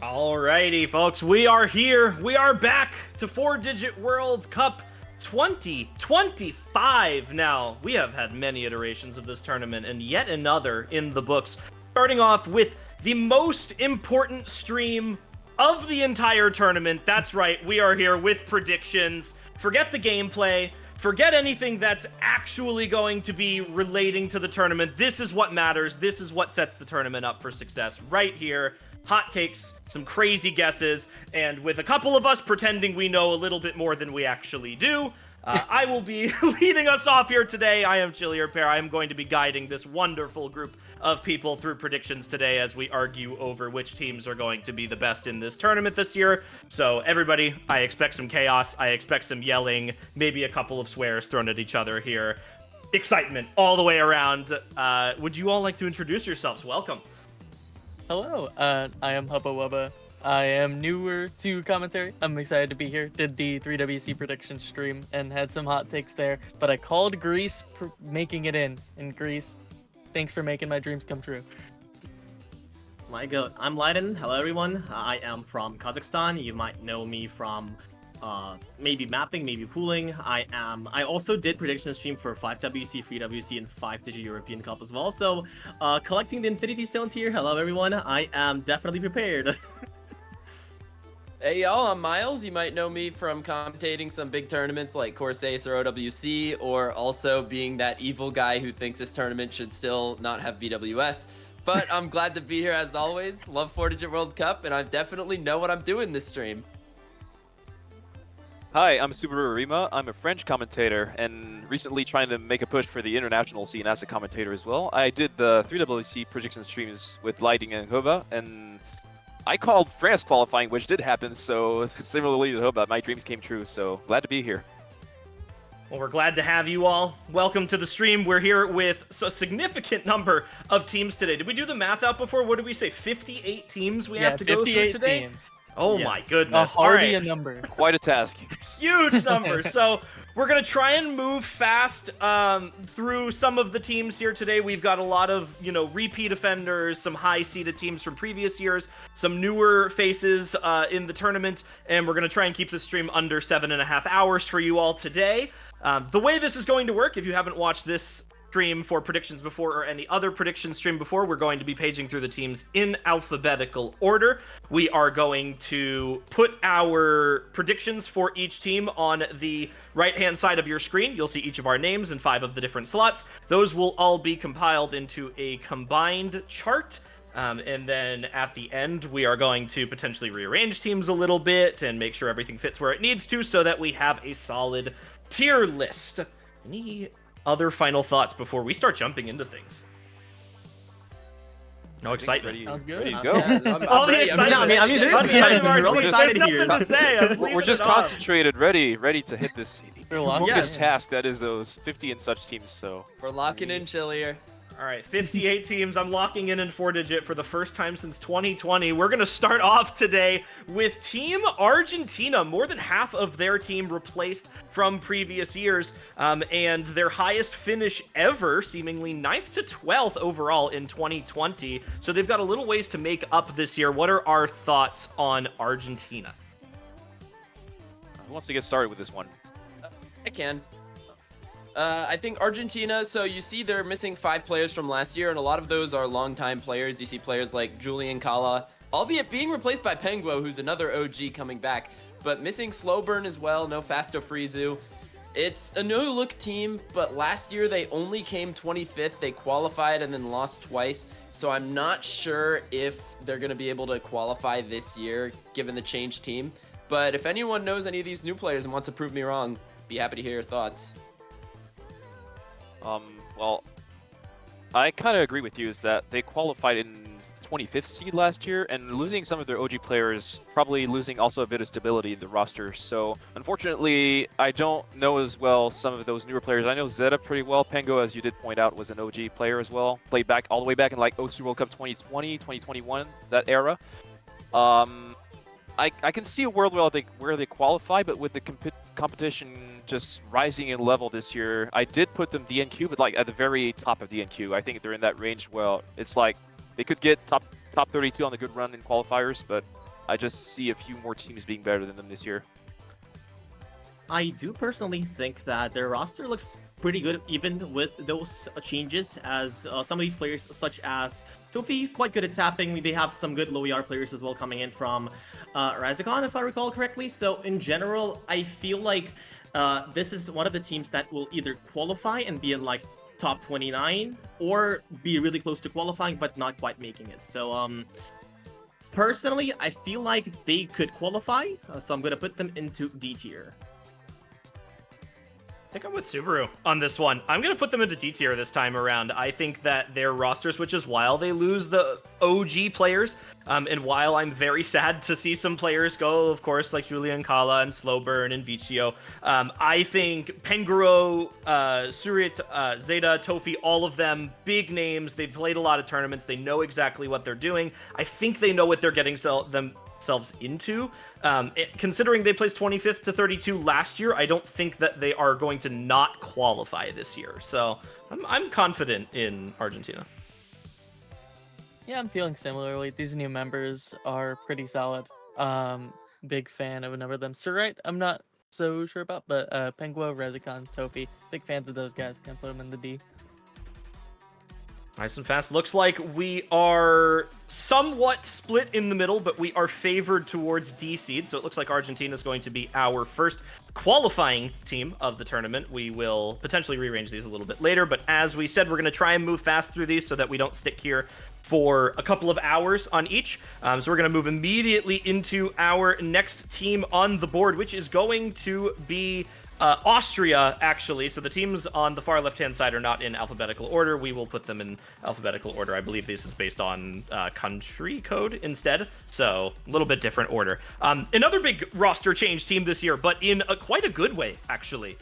Alrighty, folks, we are here. We are back to 4-Digit World Cup 2025 now. We have had many iterations of this tournament and yet another in the books. Starting off with the most important stream of the entire tournament. That's right, we are here with predictions. Forget the gameplay. Forget anything that's actually going to be relating to the tournament. This is what matters. This is what sets the tournament up for success right here. Hot takes, some crazy guesses, and with a couple of us pretending we know a little bit more than we actually do. I will be leading us off here today. I am Chilier I am going to be guiding this wonderful group of people through predictions today as we argue over which teams are going to be the best in this tournament this year. So everybody, I expect some chaos. I expect some yelling, maybe a couple of swears thrown at each other here. Excitement all the way around. Would you all like to introduce yourselves? Welcome. Hello, I am Hubba Wubba. I am newer to commentary. I'm excited to be here. Did the 3WC prediction stream and had some hot takes there, but I called Greece making it in Greece. Thanks for making my dreams come true. My god, I'm Leiden. Hello everyone. I am from Kazakhstan. You might know me from maybe mapping, maybe pooling. I also did prediction stream for 5WC, 3WC, and 5-Digit European Cup as well. So collecting the Infinity Stones here. Hello everyone. I am definitely prepared. Hey y'all, I'm Miles. You might know me from commentating some big tournaments like Course Ace or OWC, or also being that evil guy who thinks this tournament should still not have BWS. But I'm glad to be here as always. Love 4-Digit World Cup, and I definitely know what I'm doing this stream. Hi, I'm Subaru Arima. I'm a French commentator and recently trying to make a push for the international scene as a commentator as well. I did the 3WC prediction streams with Lighting and Hova, and I called France qualifying, which did happen, so similarly to Hova, my dreams came true, so glad to be here. Well, we're glad to have you all. Welcome to the stream. We're here with a significant number of teams today. Did we do the math out before? What did we say? 58 teams we have to go through today? Teams. Oh Yes. my goodness. A hardy All right. number. Quite a task. Huge number. So we're going to try and move fast through some of the teams here today. We've got a lot of, repeat offenders, some high-seeded teams from previous years, some newer faces in the tournament, and we're going to try and keep the stream under 7.5 hours for you all today. The way this is going to work, if you haven't watched this stream for predictions before or any other prediction stream before, we're going to be paging through the teams in alphabetical order. We are going to put our predictions for each team on the right-hand side of your screen. You'll see each of our names in 5 of the different slots. Those will all be compiled into a combined chart. And then at the end, we are going to potentially rearrange teams a little bit and make sure everything fits where it needs to so that we have a solid tier list. Any other final thoughts before we start jumping into things? No excitement. Sounds good. Ready to go. Yeah, I'm All the ready. excitement. No, I mean, there's Uncanny excitement. We're all Marcy, excited there's here. nothing to say. I'm We're leaving just it off. concentrated, ready to hit this We're locked humongous in. task that is those 50 and such teams, so... We're locking in Chillier. All right, 58 teams. I'm locking in 4-Digit for the first time since 2020. We're going to start off today with Team Argentina. More than half of their team replaced from previous years, and their highest finish ever, seemingly 9th to 12th overall in 2020. So they've got a little ways to make up this year. What are our thoughts on Argentina? Who wants to get started with this one? I can. I think Argentina, so you see they're missing 5 players from last year, and a lot of those are longtime players. You see players like Julian Kala, albeit being replaced by Penguo, who's another OG coming back, but missing Slowburn as well, no Fasto Frizu. It's a no-look team, but last year they only came 25th. They qualified and then lost twice, so I'm not sure if they're going to be able to qualify this year, given the changed team. But if anyone knows any of these new players and wants to prove me wrong, be happy to hear your thoughts. Well, I kind of agree with you, is that they qualified in 25th seed last year, and losing some of their OG players, probably losing also a bit of stability in the roster. So, unfortunately, I don't know as well some of those newer players. I know Zeta pretty well. Pengo, as you did point out, was an OG player as well. Played back all the way back in like OC World Cup 2020, 2021, that era. I can see a world where they qualify, but with the competition just rising in level this year, I did put them DNQ, but like at the very top of DNQ. I think they're in that range. Well, it's like they could get top 32 on the good run in qualifiers, but I just see a few more teams being better than them this year. I do personally think that their roster looks pretty good even with those changes, as some of these players such as Tofi, quite good at tapping. They have some good low ER players as well coming in from Razakon, if I recall correctly. So in general, I feel like this is one of the teams that will either qualify and be in like top 29 or be really close to qualifying but not quite making it. So personally, I feel like they could qualify, so I'm going to put them into D tier. I think I'm with Subaru on this one. I'm going to put them into D tier this time around. I think that their roster switches while they lose the OG players. And while I'm very sad to see some players go, of course, like Julian Kala and Slowburn and Vicio, I think Penguro, Surit, Zeta, Tofi, all of them, big names. They've played a lot of tournaments. They know exactly what they're doing. I think they know what they're getting themselves into. Considering they placed 25th to 32 last year, I don't think that they are going to not qualify this year. So I'm confident in Argentina. Yeah, I'm feeling similarly. These new members are pretty solid. Big fan of a number of them. Surite, I'm not so sure about, but Penguo, Rezicon, Tofi, big fans of those guys. Can put them in the D. Nice and fast. Looks like we are somewhat split in the middle, but we are favored towards D seed. So it looks like Argentina is going to be our first qualifying team of the tournament. We will potentially rearrange these a little bit later, but as we said, we're going to try and move fast through these so that we don't stick here for a couple of hours on each. So we're going to move immediately into our next team on the board, which is going to be Austria, actually. So the teams on the far left-hand side are not in alphabetical order. We will put them in alphabetical order. I believe this is based on country code instead. So a little bit different order. Another big roster change team this year, but in quite a good way, actually.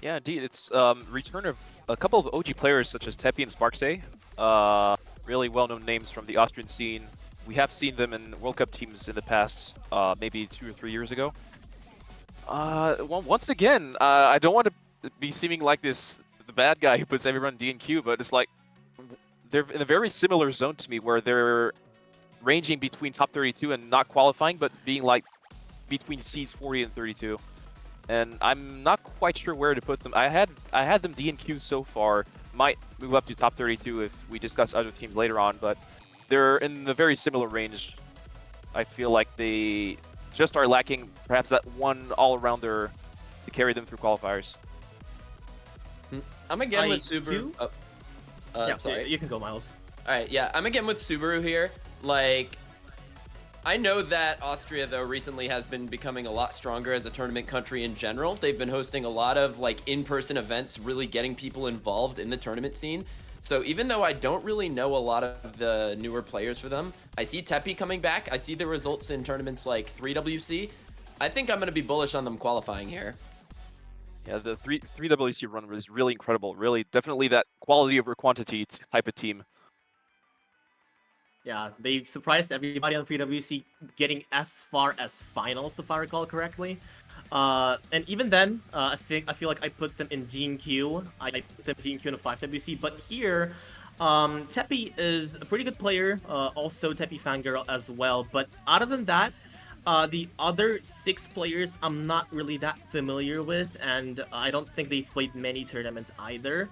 Yeah, indeed. It's return of a couple of OG players such as Tepi and Sparksay. Really well-known names from the Austrian scene. We have seen them in World Cup teams in the past, maybe 2 or 3 years ago. Once again, I don't want to be seeming like the bad guy who puts everyone D and Q, but it's like they're in a very similar zone to me where they're ranging between top 32 and not qualifying, but being like between seeds 40 and 32. And I'm not quite sure where to put them. I had them D and Q so far. Might move up to top 32 if we discuss other teams later on, but they're in a very similar range. I feel like they just are lacking perhaps that one all-rounder to carry them through qualifiers. I'm again with Subaru. Yeah, sorry. you can go, Miles. All right, yeah, I'm again with Subaru here. Like, I know that Austria, though, recently has been becoming a lot stronger as a tournament country in general. They've been hosting a lot of, like, in-person events, really getting people involved in the tournament scene. So even though I don't really know a lot of the newer players for them, I see Tepi coming back. I see the results in tournaments like 3WC. I think I'm going to be bullish on them qualifying here. Yeah, the 3WC run was really incredible. Really, definitely that quality over quantity type of team. Yeah, they surprised everybody on 3WC getting as far as finals, if I recall correctly. And even then, I feel like I put them in D and Q. I put them D and Q in a 5WC. But here, Tepi is a pretty good player. Also, Tepi fangirl as well. But other than that, the other 6 players I'm not really that familiar with, and I don't think they've played many tournaments either.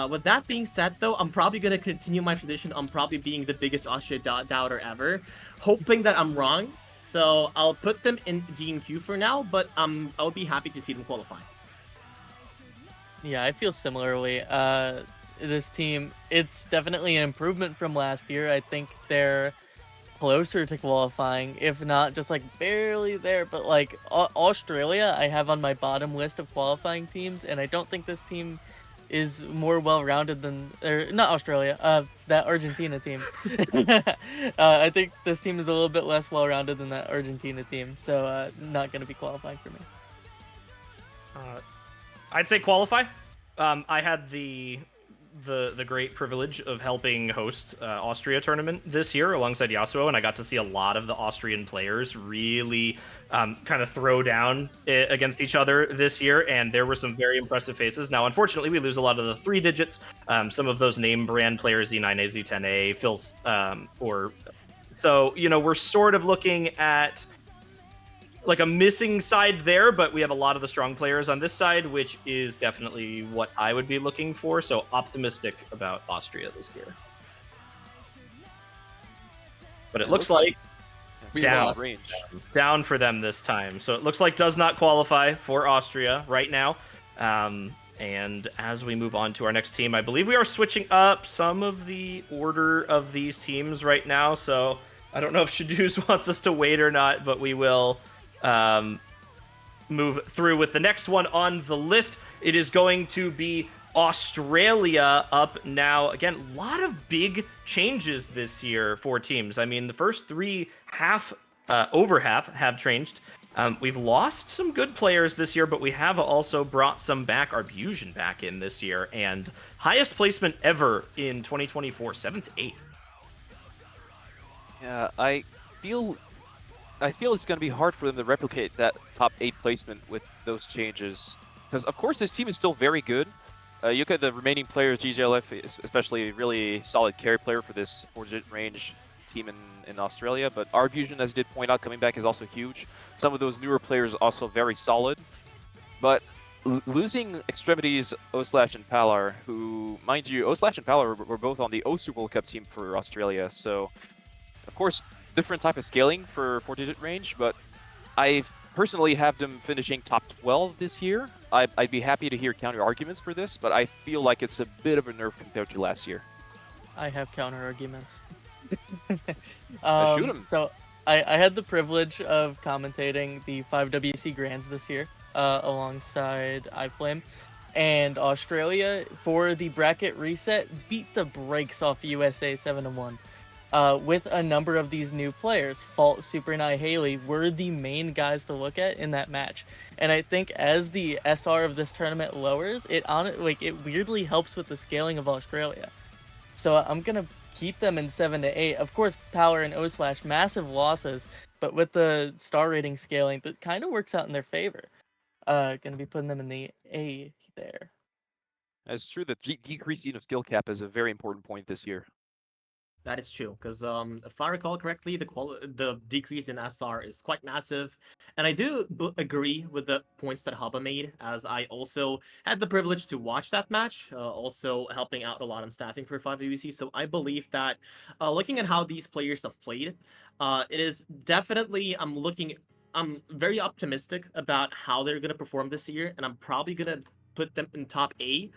With that being said, though, I'm probably going to continue my tradition on probably being the biggest Austria doubter ever, hoping that I'm wrong. So I'll put them in D and Q for now, but I'll be happy to see them qualify. Yeah, I feel similarly. This team, it's definitely an improvement from last year. I think they're closer to qualifying, if not just like barely there. But like Australia, I have on my bottom list of qualifying teams, and I don't think this team is more well-rounded than, or not Australia, that Argentina team. I think this team is a little bit less well-rounded than that Argentina team, so not going to be qualifying for me. I'd say qualify. I had the great privilege of helping host Austria tournament this year alongside Yasuo, and I got to see a lot of the Austrian players really kind of throw down against each other this year, and there were some very impressive faces. Now, unfortunately, we lose a lot of the 3 digits. Some of those name brand players, Z9A, Z10A, Phil's, or So, we're sort of looking at like a missing side there, but we have a lot of the strong players on this side, which is definitely what I would be looking for. So optimistic about Austria this year. But it looks like We down, lost. down for them this time. So it looks like does not qualify for Austria right now. And as we move on to our next team, I believe we are switching up some of the order of these teams right now. So I don't know if Shadouz wants us to wait or not, but we will move through with the next one on the list. It is going to be Australia up now. Again, a lot of big changes this year for teams. I mean, the first three over half have changed. We've lost some good players this year, but we have also brought some back. Arbusion back in this year, and highest placement ever in 2024, 7th, 8th. Yeah, I feel it's going to be hard for them to replicate that top 8 placement with those changes. Because, of course, this team is still very good. You look at the remaining players, GJLF is especially a really solid carry player for this 4-digit range team in Australia. But Arbusion, as did point out, coming back is also huge. Some of those newer players are also very solid. But losing extremities Oslash and Palar, who, mind you, Oslash and Palar were both on the OSU World Cup team for Australia. So, of course, different type of scaling for 4-digit range, but I personally have them finishing top 12 this year. I'd be happy to hear counter arguments for this, but I feel like it's a bit of a nerf compared to last year. I have counter arguments. Shoot 'em. So I had the privilege of commentating the 5WC Grands this year alongside iFlame, and Australia for the bracket reset beat the brakes off USA 7-1. With a number of these new players. Fault, Super, and Haley were the main guys to look at in that match. And I think as the SR of this tournament lowers, it weirdly helps with the scaling of Australia. So I'm going to keep them in 7 to 8. Of course, Power and O/, massive losses, but with the star rating scaling, that kind of works out in their favor. Going to be putting them in the A there. It's true that decreasing of skill cap is a very important point this year. That is true, because if I recall correctly, the decrease in SR is quite massive, and I do agree with the points that Hubba made, as I also had the privilege to watch that match, also helping out a lot on staffing for 5WC. So I believe that looking at how these players have played, it is definitely I'm very optimistic about how they're gonna perform this year, and I'm probably gonna put them in top 8.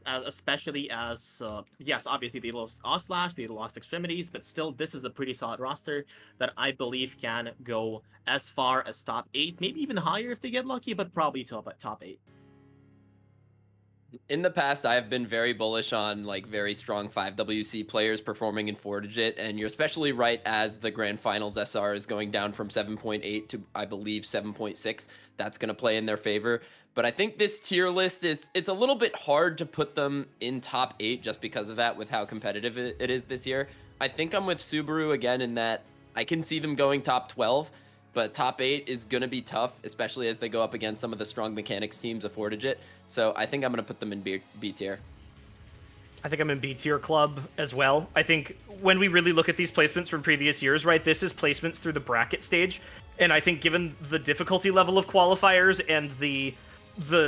Especially as yes, obviously they lost Oslash, they lost extremities, but still this is a pretty solid roster that I believe can go as far as top 8, maybe even higher if they get lucky, but probably top 8. In the past, I have been very bullish on like very strong 5WC players performing in 4-digit, and you're especially right as the Grand Finals SR is going down from 7.8 to I believe 7.6. That's going to play in their favor. But I think this tier list it's a little bit hard to put them in top 8 just because of that, with how competitive it is this year. I think I'm with Subaru again in that I can see them going top 12. But top 8 is going to be tough, especially as they go up against some of the strong mechanics teams of 4-digit. So I think I'm going to put them in B tier. I think I'm in B tier club as well. I think when we really look at these placements from previous years, right, this is placements through the bracket stage. And I think given the difficulty level of qualifiers and the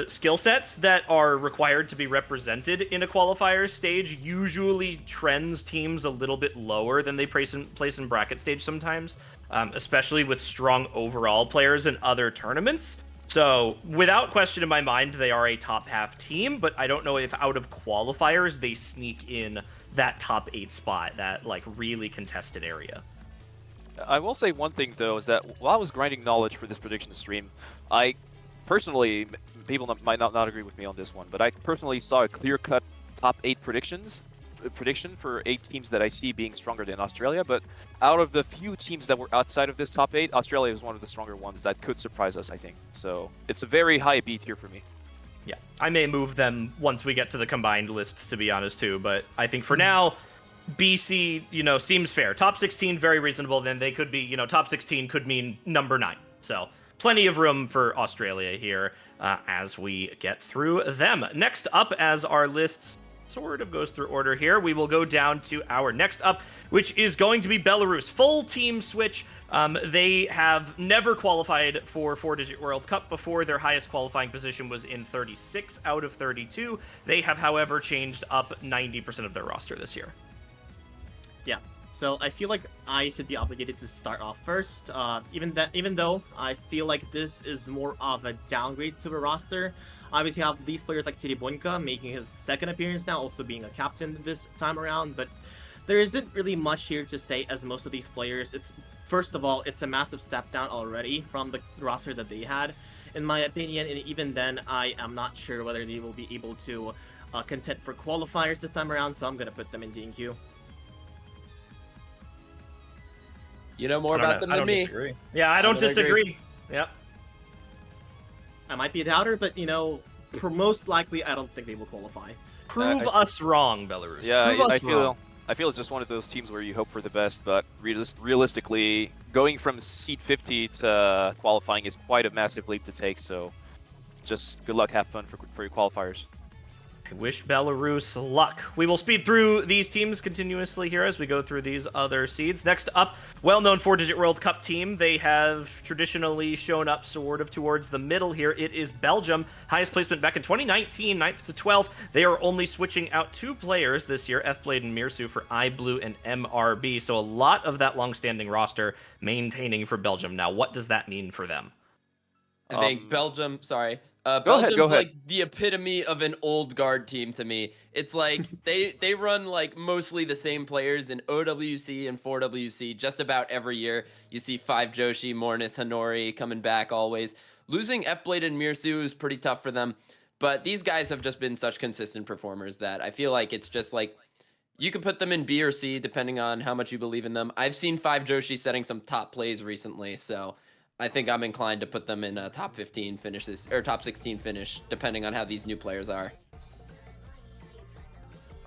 skill sets that are required to be represented in a qualifier stage usually trends teams a little bit lower than they place in bracket stage sometimes, especially with strong overall players in other tournaments. So without question in my mind, they are a top half team, but I don't know if out of qualifiers they sneak in that top 8 spot, that like really contested area. I will say one thing though, is that while I was grinding knowledge for this prediction stream, I personally, people might not agree with me on this one, but I personally saw a clear-cut top 8 prediction for 8 teams that I see being stronger than Australia. But out of the few teams that were outside of this top 8, Australia is one of the stronger ones that could surprise us, I think. So it's a very high B tier for me. Yeah, I may move them once we get to the combined lists, to be honest, too. But I think for now, BC, seems fair. Top 16, very reasonable. Then they could be, top 16 could mean number 9. So plenty of room for Australia here as we get through them. Next up as our lists sort of goes through order here. We will go down to our next up, which is going to be Belarus. Full team switch. They have never qualified for 4-digit World Cup before. Their highest qualifying position was in 36 out of 32. They have, however, changed up 90% of their roster this year. Yeah. So I feel like I should be obligated to start off first. Even though I feel like this is more of a downgrade to the roster. Obviously, you have these players like Tiribunka making his second appearance now, also being a captain this time around. But there isn't really much here to say, as most of these players. First of all, it's a massive step down already from the roster that they had, in my opinion. And even then, I am not sure whether they will be able to contend for qualifiers this time around. So I'm gonna put them in DNQ. You know more about them than me. Disagree. Yeah, I don't disagree. Yep. I might be a doubter, but most likely I don't think they will qualify. Prove us wrong, Belarus. Yeah, Prove I us wrong. feel it's just one of those teams where you hope for the best, but realistically, going from seed 50 to qualifying is quite a massive leap to take. So, just good luck, have fun for your qualifiers. I wish Belarus luck. We will speed through these teams continuously here as we go through these other seeds. Next up, well-known 4-digit World Cup team. They have traditionally shown up sort of towards the middle here. It is Belgium. Highest placement back in 2019, 9th to 12th. They are only switching out 2 players this year, F-Blade and Mirsu, for iBlue and MRB. So a lot of that long-standing roster maintaining for Belgium. Now, what does that mean for them? I think Belgium, sorry. Go Belgium's ahead. like the epitome of an old guard team to me. It's like they run like mostly the same players in OWC and 4WC just about every year. You see 5 Joshi, Mornis, Hanori coming back always. Losing F-Blade and Mirsu is pretty tough for them, but these guys have just been such consistent performers that I feel like it's just like you can put them in B or C depending on how much you believe in them. I've seen 5 Joshi setting some top plays recently, so I think I'm inclined to put them in a top 15 finish or top 16 finish, depending on how these new players are.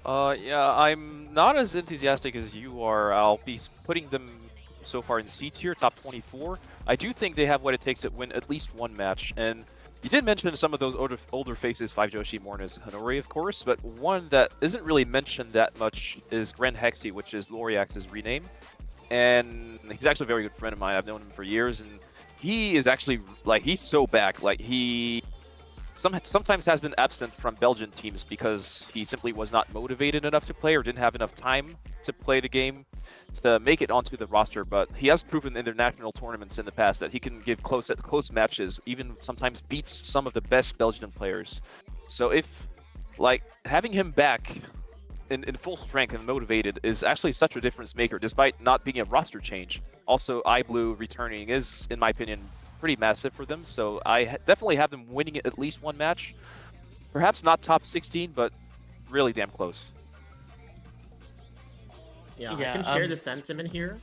Yeah, I'm not as enthusiastic as you are. I'll be putting them so far in C tier, top 24. I do think they have what it takes to win at least one match, and you did mention some of those older faces, 5 Joshi, Mornis, Hanori, of course, but one that isn't really mentioned that much is Gren Hexy, which is Loriax's rename, and he's actually a very good friend of mine. I've known him for years, and he is actually, he's so back. He sometimes has been absent from Belgian teams because he simply was not motivated enough to play or didn't have enough time to play the game to make it onto the roster. But he has proven in international tournaments in the past that he can give close matches, even sometimes beats some of the best Belgian players. So if, having him back in full strength and motivated is actually such a difference maker, despite not being a roster change. Also, iBlue returning is, in my opinion, pretty massive for them, so I definitely have them winning at least one match. Perhaps not top 16, but really damn close. Yeah, I can share the sentiment here.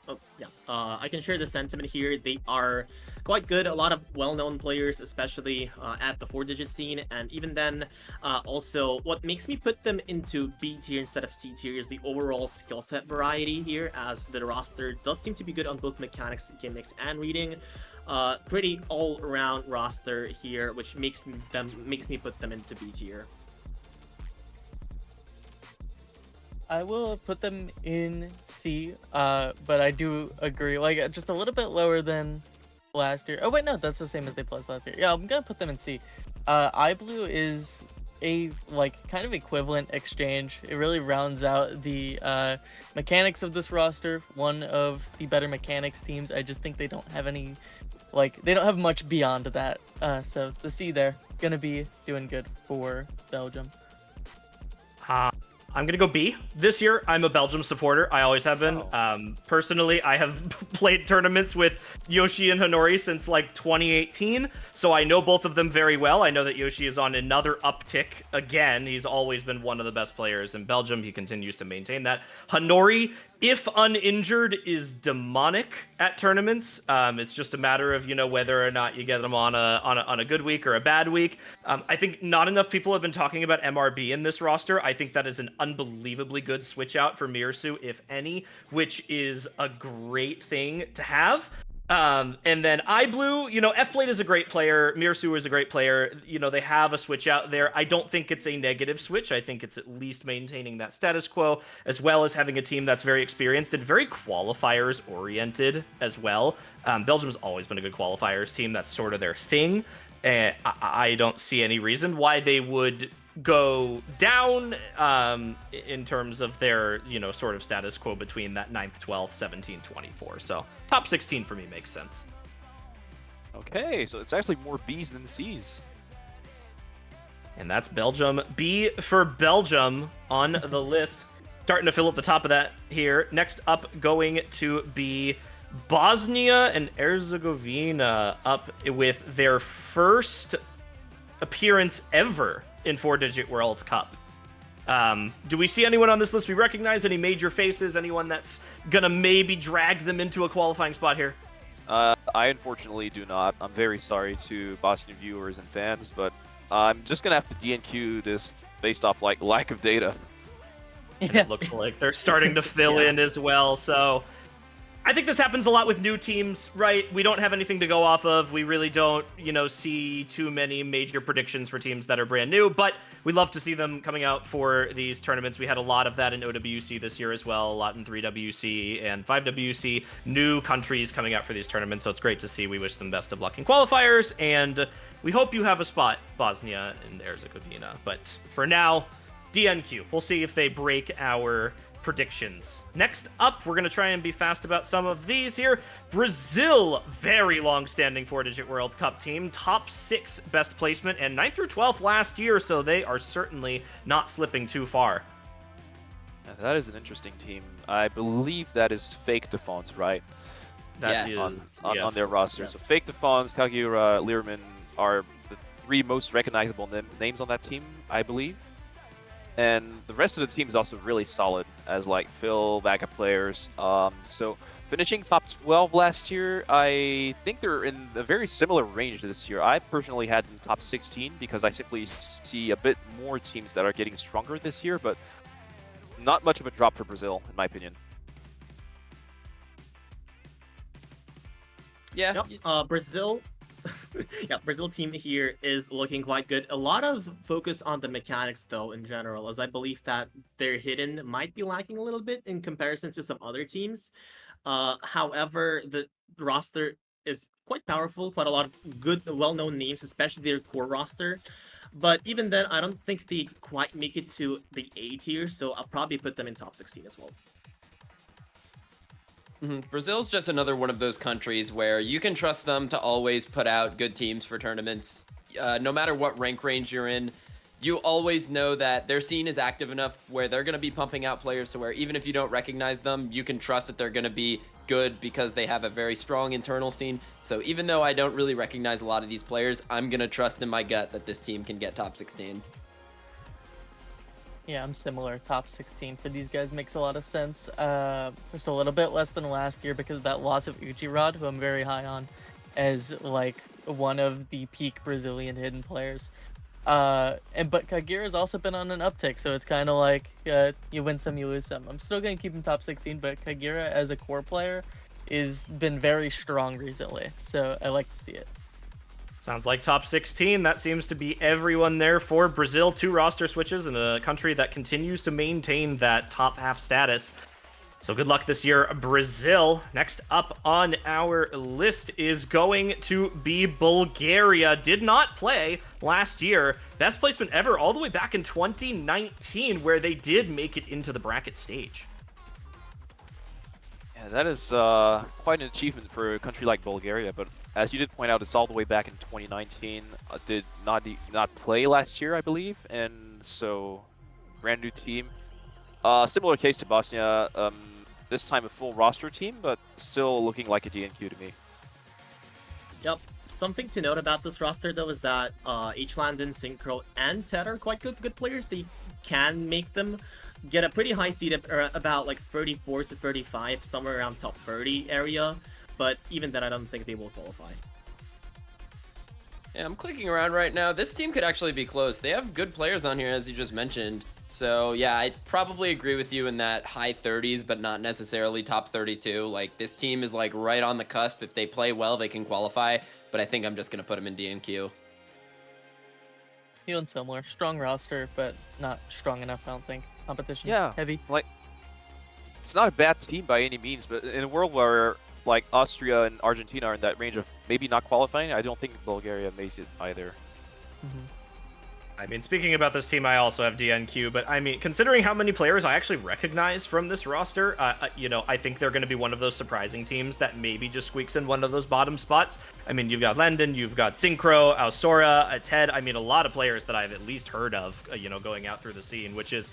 Oh, yeah. I can share the sentiment here. They are quite good. A lot of well-known players, especially at the 4-digit scene. And even then, also, what makes me put them into B tier instead of C tier is the overall skill set variety here, as the roster does seem to be good on both mechanics, gimmicks, and reading. Pretty all-around roster here, which makes me put them into B tier. I will put them in C, but I do agree, just a little bit lower than last year. Oh wait, no, that's the same as they plus last year. Yeah, I'm gonna put them in C. iBlue is a kind of equivalent exchange. It really rounds out the mechanics of this roster. One of the better mechanics teams. I just think they don't have any, they don't have much beyond that. So the C there, gonna be doing good for Belgium. I'm going to go B. This year, I'm a Belgium supporter. I always have been. Personally, I have played tournaments with Yoshi and Hanori since 2018, so I know both of them very well. I know that Yoshi is on another uptick again. He's always been one of the best players in Belgium. He continues to maintain that. Hanori, if uninjured, is demonic at tournaments. It's just a matter of whether or not you get them on a good week or a bad week. I think not enough people have been talking about MRB in this roster. I think that is an unbelievably good switch out for Mirsu, if any, which is a great thing to have. And then iBlue, F-Blade is a great player. Mirsu is a great player. They have a switch out there. I don't think it's a negative switch. I think it's at least maintaining that status quo, as well as having a team that's very experienced and very qualifiers oriented as well. Belgium's always been a good qualifiers team. That's sort of their thing. And I don't see any reason why they would go down in terms of their, sort of status quo between that 9th, 12th, 17, 24. So top 16 for me makes sense. Okay, so it's actually more Bs than Cs. And that's Belgium. B for Belgium on the list. Starting to fill up the top of that here. Next up going to be Bosnia and Herzegovina, up with their first appearance ever in 4-Digit World Cup. Do we see anyone on this list we recognize? Any major faces? Anyone that's gonna maybe drag them into a qualifying spot here? I unfortunately do not. I'm very sorry to Bosnian viewers and fans, but I'm just gonna have to DNQ this based off lack of data. Yeah. It looks like they're starting to fill in as well, so I think this happens a lot with new teams, right? We don't have anything to go off of. We really don't, see too many major predictions for teams that are brand new, but we love to see them coming out for these tournaments. We had a lot of that in OWC this year as well, a lot in 3WC and 5WC, new countries coming out for these tournaments, so it's great to see. We wish them best of luck in qualifiers, and we hope you have a spot, Bosnia and Herzegovina. But for now, DNQ. We'll see if they break our predictions. Next up, we're going to try and be fast about some of these here. Brazil, very long-standing 4-Digit World Cup team, top 6 best placement, and 9th through 12th last year, so they are certainly not slipping too far. That is an interesting team. I believe that is Fake Defons, right? That Yes. is On their roster. Yes. So Fake Defons, Kagiura, Learman are the 3 most recognizable names on that team, I believe. And the rest of the team is also really solid as Phil, backup players. So finishing top 12 last year, I think they're in a very similar range this year. I personally had them top 16 because I simply see a bit more teams that are getting stronger this year, but not much of a drop for Brazil, in my opinion. Yeah. Yep. Brazil. Brazil team here is looking quite good. A lot of focus on the mechanics, though, in general, as I believe that their hidden might be lacking a little bit in comparison to some other teams. However, the roster is quite powerful, quite a lot of good, well-known names, especially their core roster. But even then, I don't think they quite make it to the A tier, so I'll probably put them in top 16 as well. Brazil's just another one of those countries where you can trust them to always put out good teams for tournaments. No matter what rank range you're in, you always know that their scene is active enough where they're going to be pumping out players to where even if you don't recognize them, you can trust that they're going to be good because they have a very strong internal scene. So even though I don't really recognize a lot of these players, I'm going to trust in my gut that this team can get top 16. Yeah, I'm similar. Top 16 for these guys makes a lot of sense. Just a little bit less than last year because of that loss of Uchirad, who I'm very high on as one of the peak Brazilian hidden players. But Kageura's also been on an uptick, so it's kind of you win some, you lose some. I'm still gonna keep him top 16, but Kageura as a core player is been very strong recently, so I like to see it. Sounds like top 16. That seems to be everyone there for Brazil. 2 roster switches in a country that continues to maintain that top half status. So good luck this year, Brazil. Next up on our list is going to be Bulgaria. Did not play last year. Best placement ever all the way back in 2019, where they did make it into the bracket stage. Yeah, that is quite an achievement for a country like Bulgaria, but as you did point out, it's all the way back in 2019. Did not play last year, I believe, and so brand new team. Similar case to Bosnia. This time a full roster team, but still looking like a DNQ to me. Yep. Something to note about this roster, though, is that H-Landon, Synchro, and Ted are quite good players. They can make them get a pretty high seed, about 34 to 35, somewhere around top 30 area. But even then, I don't think they will qualify. Yeah, I'm clicking around right now. This team could actually be close. They have good players on here, as you just mentioned. So yeah, I'd probably agree with you in that high 30s, but not necessarily top 32. Like this team is like right on the cusp. If they play well, they can qualify. But I think I'm just gonna put them in DNQ. Feeling similar. Strong roster, but not strong enough, I don't think. Competition Yeah. heavy. Like, it's not a bad team by any means, but in a world where like Austria and Argentina are in that range of maybe not qualifying, I don't think Bulgaria makes it either. I mean, speaking about this team, I also have DNQ, but I mean, considering how many players I actually recognize from this roster, I think they're going to be one of those surprising teams that maybe just squeaks in one of those bottom spots. I mean, you've got Lendon, you've got Synchro, Ausora, Ted. I mean, a lot of players that I've at least heard of, going out through the scene, which is,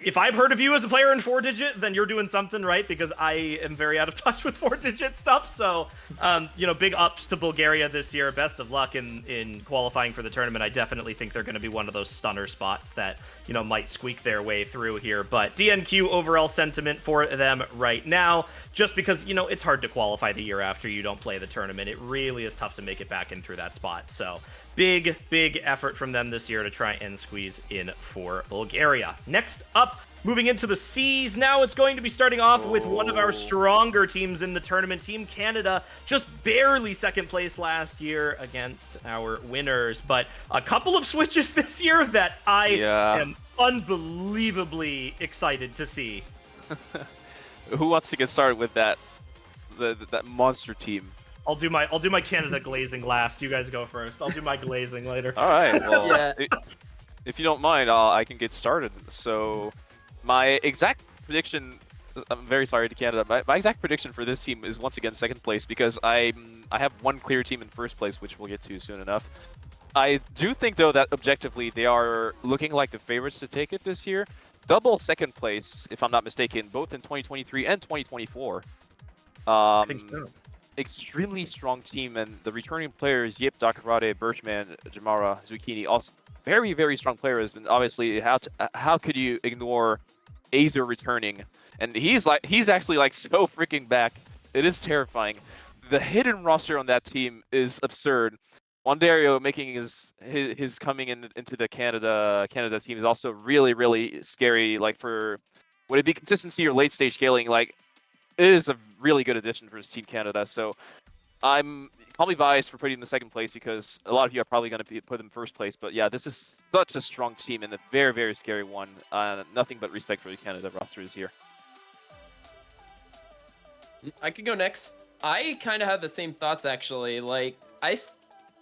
if I've heard of you as a player in 4-digit, then you're doing something right, because I am very out of touch with 4-digit stuff. So, big ups to Bulgaria this year. Best of luck in qualifying for the tournament. I definitely think they're going to be one of those stunner spots that, might squeak their way through here. But DNQ overall sentiment for them right now, just because, it's hard to qualify the year after you don't play the tournament. It really is tough to make it back in through that spot. So, big effort from them this year to try and squeeze in for Bulgaria. Next up, moving into the C's now, it's going to be starting off with one of our stronger teams in the tournament, Team Canada, just barely second place last year against our winners, but a couple of switches this year that I am unbelievably excited to see. Who wants to get started with that monster team? I'll do my Canada glazing last. You guys go first. I'll do my glazing later. All right. Well, Yeah. if you don't mind, I can get started. So, my exact prediction. I'm very sorry to Canada. My exact prediction for this team is once again second place, because I have one clear team in first place, which we'll get to soon enough. I do think, though, that objectively they are looking like the favorites to take it this year. Double second place, if I'm not mistaken, both in 2023 and 2024. I think so. Extremely strong team, and the returning players, Yip, Dakarade, Birchman, Jamara, Zucchini, also very, very strong players. And obviously, how could you ignore Azer returning? And he's actually like so freaking back. It is terrifying. The hidden roster on that team is absurd. Wandario making his coming into the Canada team is also really, really scary. Like, would it be consistency or late stage scaling? Like, it is a really good addition for Team Canada. So call me biased for putting them in second place, because a lot of you are probably going to put them in first place. But yeah, this is such a strong team and a very, very scary one. Nothing but respect for the Canada roster is here. I could go next. I kind of have the same thoughts, actually. Like,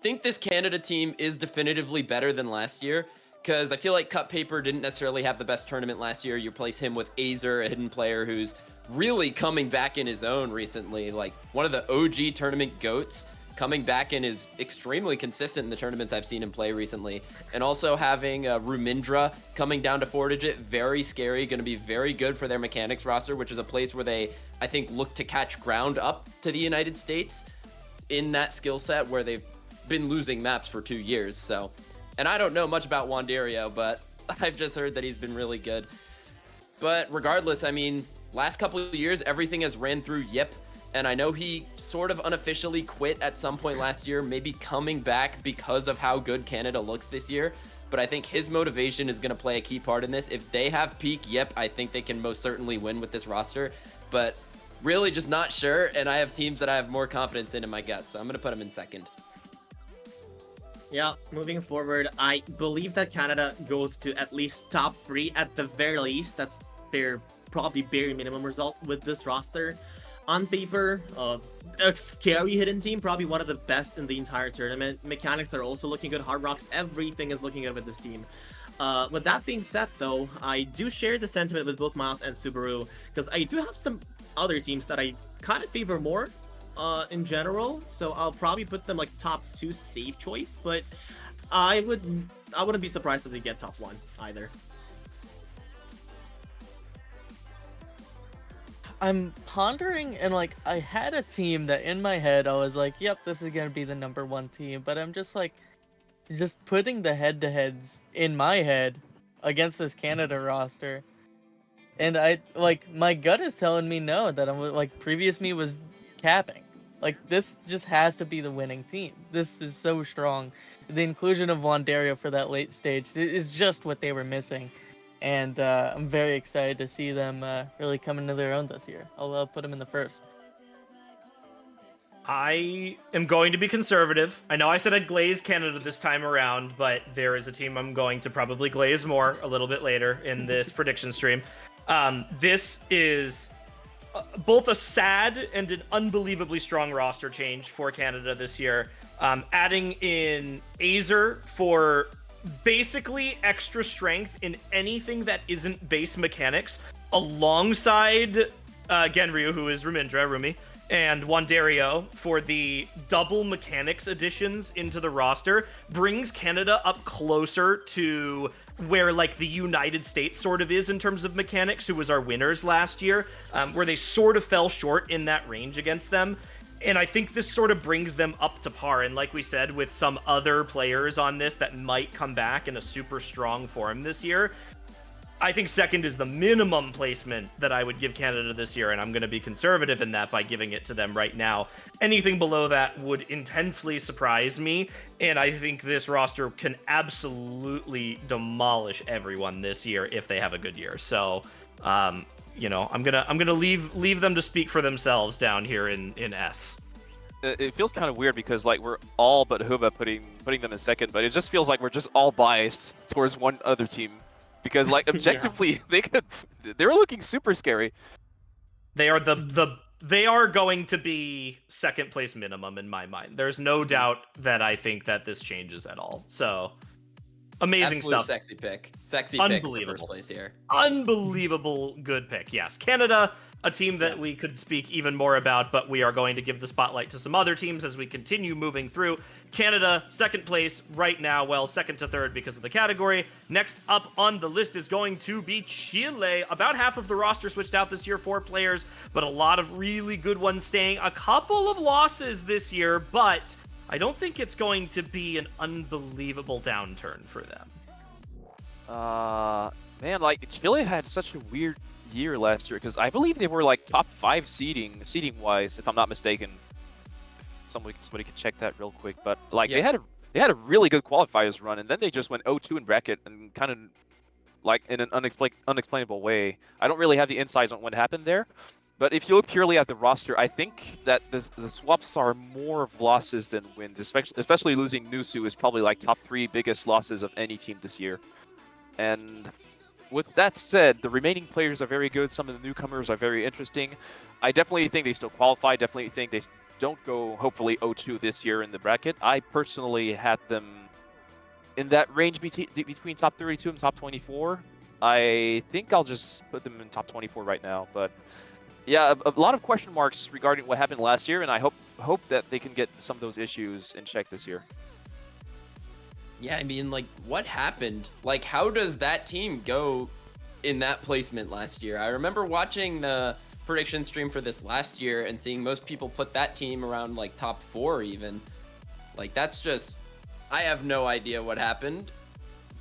think this Canada team is definitively better than last year, because I feel like Cut Paper didn't necessarily have the best tournament last year. You replace him with Azer, a hidden player who's really coming back in his own recently, like one of the OG tournament goats, coming back and is extremely consistent in the tournaments I've seen him play recently. And also having Rumindra coming down to 4-digit, very scary, going to be very good for their mechanics roster, which is a place where they, I think, look to catch ground up to the United States in that skill set where they've been losing maps for 2 years. So, and I don't know much about Wandario, but I've just heard that he's been really good. But regardless, I mean, last couple of years, everything has ran through Yip, and I know he sort of unofficially quit at some point last year, maybe coming back because of how good Canada looks this year, but I think his motivation is going to play a key part in this. If they have peak Yip, I think they can most certainly win with this roster, but really just not sure, and I have teams that I have more confidence in my gut, so I'm going to put them in second. Yeah, moving forward, I believe that Canada goes to at least top 3 at the very least. That's their probably bare minimum result with this roster. On paper, a scary hidden team, probably one of the best in the entire tournament. Mechanics are also looking good. Hard Rocks, everything is looking good with this team. With that being said, though, I do share the sentiment with both Miles and Subaru, because I do have some other teams that I kind of favor more in general. So I'll probably put them like top 2 safe choice, but I wouldn't be surprised if they get top 1 either. I'm pondering, and like, I had a team that in my head I was like, yep, this is gonna be the number 1 team, but I'm just like, just putting the head-to-heads in my head against this Canada roster, and my gut is telling me no, that I'm like, previous me was capping. Like, this just has to be the winning team. This is so strong. The inclusion of Wandario for that late stage is just what they were missing. and I'm very excited to see them really come into their own this year. I'll put them in the first. I am going to be conservative. I know I said I'd glaze Canada this time around, but there is a team I'm going to probably glaze more a little bit later in this prediction stream. This is both a sad and an unbelievably strong roster change for Canada this year. Adding in Azer for basically extra strength in anything that isn't base mechanics, alongside Genryu, who is Rumi, and Wandario for the double mechanics additions into the roster, brings Canada up closer to where like the United States sort of is in terms of mechanics, who was our winners last year, where they sort of fell short in that range against them. And I think this sort of brings them up to par. And like we said, with some other players on this that might come back in a super strong form this year, I think second is the minimum placement that I would give Canada this year, and I'm going to be conservative in that by giving it to them right now. Anything below that would intensely surprise me, and I think this roster can absolutely demolish everyone this year if they have a good year. So, you know, I'm gonna leave them to speak for themselves down here in S. It feels kind of weird because like we're all but Huba putting them in second, but it just feels like we're just all biased towards one other team. Because like objectively, they're looking super scary. They are they are going to be second place minimum in my mind. There's no doubt that I think that this changes at all. So amazing Absolute stuff. Sexy pick for Unbelievable. first place here. Unbelievable good pick. Yes, Canada, a team that we could speak even more about, but we are going to give the spotlight to some other teams as we continue moving through. Canada, second place right now, well, second to third because of the category. Next up on the list is going to be Chile. About half of the roster switched out this year, 4 players, but a lot of really good ones staying. A couple of losses this year, but I don't think it's going to be an unbelievable downturn for them. Man, like Chile had such a weird year last year because I believe they were like top 5 seeding wise, if I'm not mistaken. Somebody could check that real quick, but like they had a really good qualifiers run, and then they just went 0-2 in bracket and kind of like in an unexplainable way. I don't really have the insights on what happened there, but if you look purely at the roster, I think that the swaps are more of losses than wins. Especially losing Nusu is probably like top 3 biggest losses of any team this year. And with that said, the remaining players are very good. Some of the newcomers are very interesting. I definitely think they still qualify. Definitely think they don't go, hopefully, 0-2 this year in the bracket. I personally had them in that range between top 32 and top 24. I think I'll just put them in top 24 right now. But yeah, a lot of question marks regarding what happened last year, and I hope that they can get some of those issues in check this year. Yeah, I mean, like, what happened? Like, how does that team go in that placement last year? I remember watching the prediction stream for this last year and seeing most people put that team around, like, top 4 even. Like, that's just... I have no idea what happened,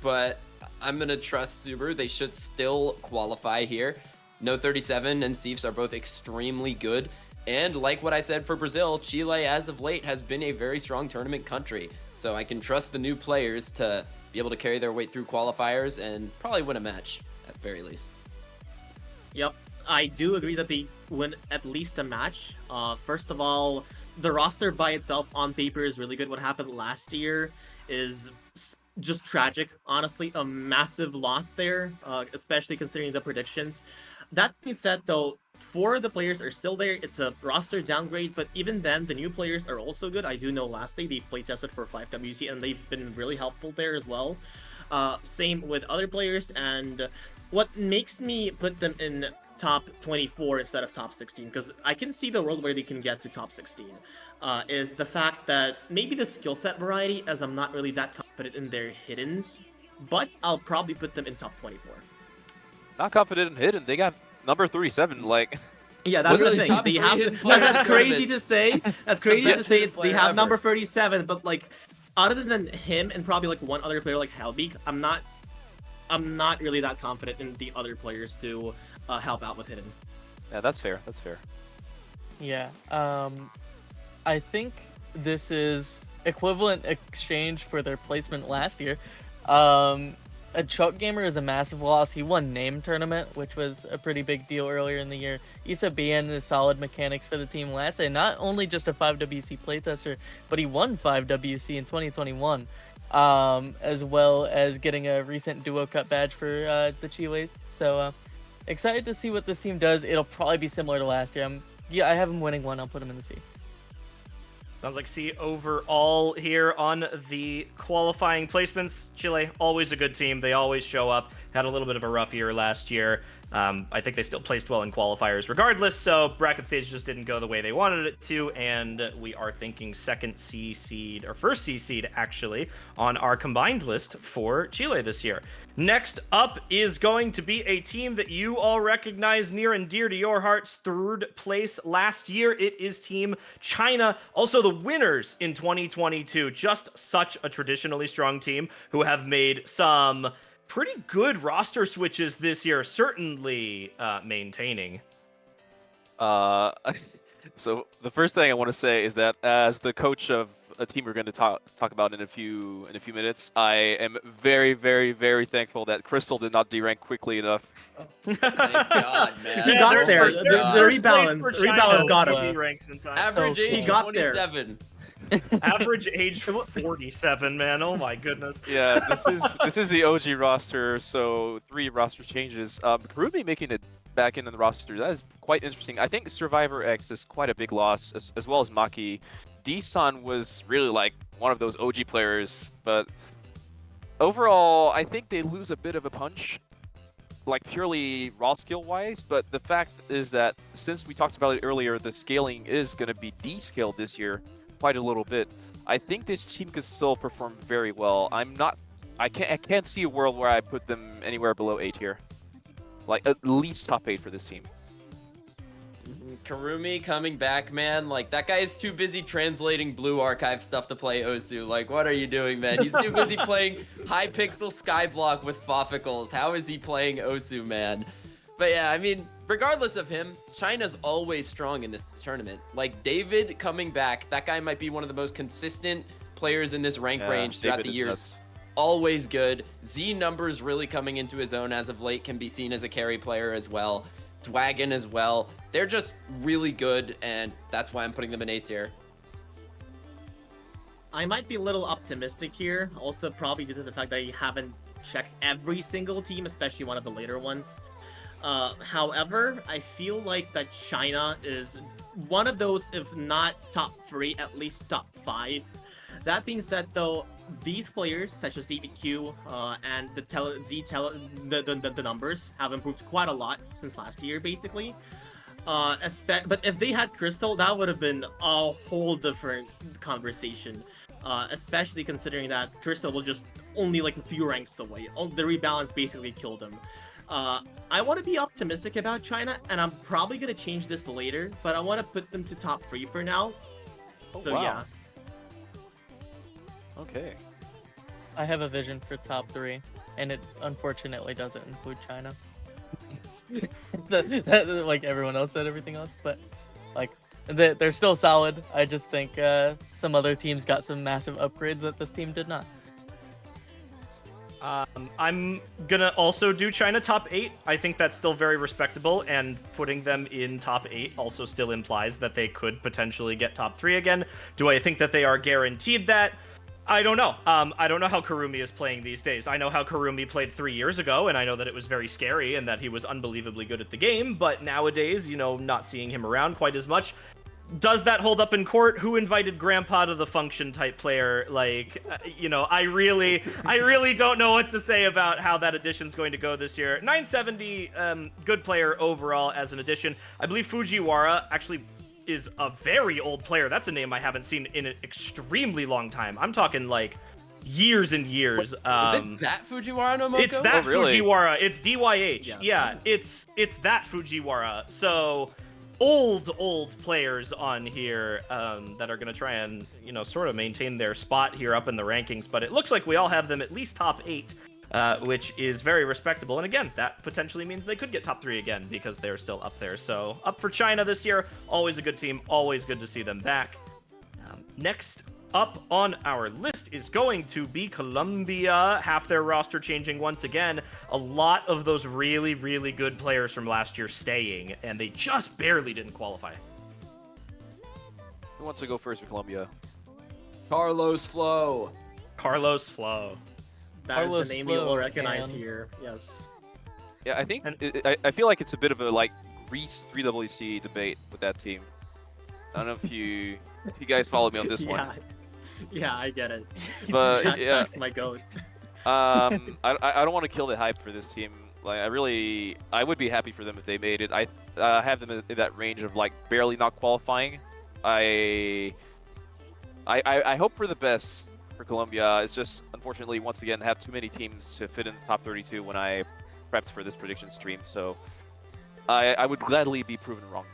but I'm going to trust Subaru. They should still qualify here. No 37 and Seifs are both extremely good. And like what I said for Brazil, Chile, as of late, has been a very strong tournament country. So I can trust the new players to be able to carry their weight through qualifiers and probably win a match, at the very least. Yep, I do agree that they win at least a match. First of all, the roster by itself on paper is really good. What happened last year is just tragic, honestly. A massive loss there, especially considering the predictions. That being said, though, 4 of the players are still there. It's a roster downgrade, but even then, the new players are also good. I do know lastly, they've play tested for 5WC, and they've been really helpful there as well. Same with other players, and what makes me put them in top 24 instead of top 16, because I can see the world where they can get to top 16, is the fact that maybe the skill set variety, as I'm not really that confident in their hiddens, but I'll probably put them in top 24. Not confident in hidden. They got number 37. Like, yeah, that's the Literally thing. top They 3 have. hidden players That's in crazy tournament. to say. That's crazy to say. They have Player number ever. 37, but like, other than him and probably like one other player like Helbeek, I'm not really that confident in the other players to help out with hidden. yeah, that's fair. That's fair. Yeah. I think this is equivalent exchange for their placement last year. a Chuck Gamer is a massive loss. He won Name Tournament, which was a pretty big deal earlier in the year. Issa Bien is solid mechanics for the team last year. Not only just a 5WC playtester, but he won 5WC in 2021, as well as getting a recent Duo Cup badge for the Chile. So excited to see what this team does. It'll probably be similar to last year. I have him winning one. I'll put him in the C. Sounds like C overall here on the qualifying placements. Chile, always a good team. They always show up. Had a little bit of a rough year last year. I think they still placed well in qualifiers regardless, so bracket stage just didn't go the way they wanted it to, and we are thinking second C seed, or first C seed actually, on our combined list for Chile this year. Next up is going to be a team that you all recognize near and dear to your hearts. Third place last year, it is Team China. Also the winners in 2022. Just such a traditionally strong team who have made some pretty good roster switches this year, certainly maintaining. So the first thing I want to say is that as the coach of a team we're going to talk about in a few minutes, I am very, very, very thankful that Crystal did not derank quickly enough. Thank God, man. He got there's there. first- The there's rebalance- first place for China rebalance got with him. B ranks in time. Average So age He got there. 27. Average age 47, man. Oh my goodness. Yeah, this is the OG roster, so 3 roster changes. Karumi making it back into the roster, that is quite interesting. I think Survivor X is quite a big loss, as well as Maki. D-San was really like one of those OG players, but overall, I think they lose a bit of a punch, like purely raw skill wise, but the fact is that since we talked about it earlier, the scaling is going to be descaled this year quite a little bit. I think this team could still perform very well. I can't see a world where I put them anywhere below 8 here. Like at least top 8 for this team. Karumi coming back, man. Like, that guy is too busy translating Blue Archive stuff to play Osu. Like, what are you doing, man? He's too busy playing high pixel Skyblock with Foficles. How is he playing Osu, man? But yeah, I mean, regardless of him, China's always strong in this tournament. Like, David coming back, that guy might be one of the most consistent players in this rank range throughout David the is years. nuts. Always good. Z numbers really coming into his own as of late, can be seen as a carry player as well. Dwagon as well. They're just really good, and that's why I'm putting them in A tier. I might be a little optimistic here, also probably due to the fact that you haven't checked every single team, especially one of the later ones. However, I feel like that China is one of those, if not top 3, at least top 5. That being said, though, these players, such as David Q and the numbers, have improved quite a lot since last year, basically. But if they had Crystal, that would have been a whole different conversation. Especially considering that Crystal was just only like a few ranks away. The rebalance basically killed him. I want to be optimistic about China, and I'm probably going to change this later, but I want to put them to top 3 for now. Oh, So wow. yeah. Okay. I have a vision for top 3, and it unfortunately doesn't include China. Like everyone else said everything else, but like they're still solid. I just think some other teams got some massive upgrades that this team did not. I'm gonna also do China top 8. I think that's still very respectable, and putting them in top 8 also still implies that they could potentially get top 3 again. Do I think that they are guaranteed that? I don't know. I don't know how Karumi is playing these days. I know how Karumi played 3 years ago, and I know that it was very scary and that he was unbelievably good at the game, but nowadays, not seeing him around quite as much. Does that hold up in court? Who invited Grandpa to the function type player? Like, I really don't know what to say about how that addition's going to go this year. 970, good player overall as an addition. I believe Fujiwara actually is a very old player. That's a name I haven't seen in an extremely long time. I'm talking like years and years. Is it that Fujiwara no Moko? It's that Oh, really? Fujiwara. It's DYH. Yes. Yeah, it's that Fujiwara. So old players on here that are going to try and, sort of maintain their spot here up in the rankings. But it looks like we all have them at least top 8, which is very respectable. And again, that potentially means they could get top 3 again because they're still up there. So up for China this year. Always a good team. Always good to see them back. Next up on our list is going to be Colombia. Half their roster changing once again. A lot of those really, really good players from last year staying, and they just barely didn't qualify. Who wants to go first for Colombia? Carlos Flo. Carlos Flo. That is Carlos the name you will Flo, recognize man. here. Yes. Yeah, I think And- I feel like it's a bit of a like Greece 3WC debate with that team. I don't know if you guys follow me on this one. Yeah, I get it. But, That's, yeah. that's my goat. I don't want to kill the hype for this team. Like I would be happy for them if they made it. I have them in that range of like barely not qualifying. I hope for the best for Colombia. It's just unfortunately once again have too many teams to fit in the top 32 when I prepped for this prediction stream. So I would gladly be proven wrong.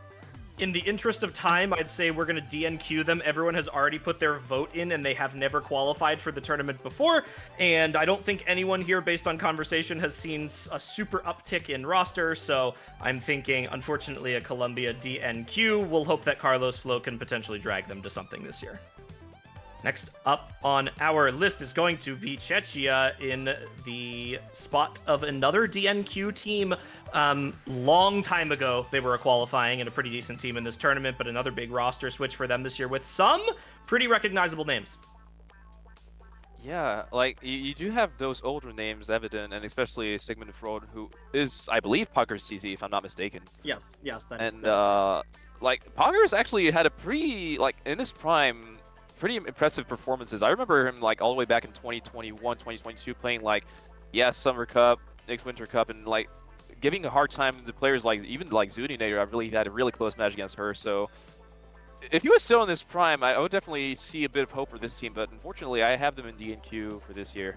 In the interest of time, I'd say we're going to DNQ them. Everyone has already put their vote in, and they have never qualified for the tournament before. And I don't think anyone here, based on conversation, has seen a super uptick in roster. So I'm thinking, unfortunately, a Colombia DNQ. We'll hope that Carlos Flo can potentially drag them to something this year. Next up on our list is going to be Czechia in the spot of another DNQ team. Long time ago, they were a qualifying and a pretty decent team in this tournament, but another big roster switch for them this year with some pretty recognizable names. Yeah, like you do have those older names evident, and especially Sigmund Freud, who is, I believe, Pugger's CZ, if I'm not mistaken. Yes, that is. And like Pugger's actually had a pretty like in his prime, pretty impressive performances. I remember him like all the way back in 2021, 2022, playing like Summer Cup, next Winter Cup, and like giving a hard time to players like even like Zudinator. I really had a really close match against her, so. If he was still in this prime, I would definitely see a bit of hope for this team, but unfortunately, I have them in DNQ for this year.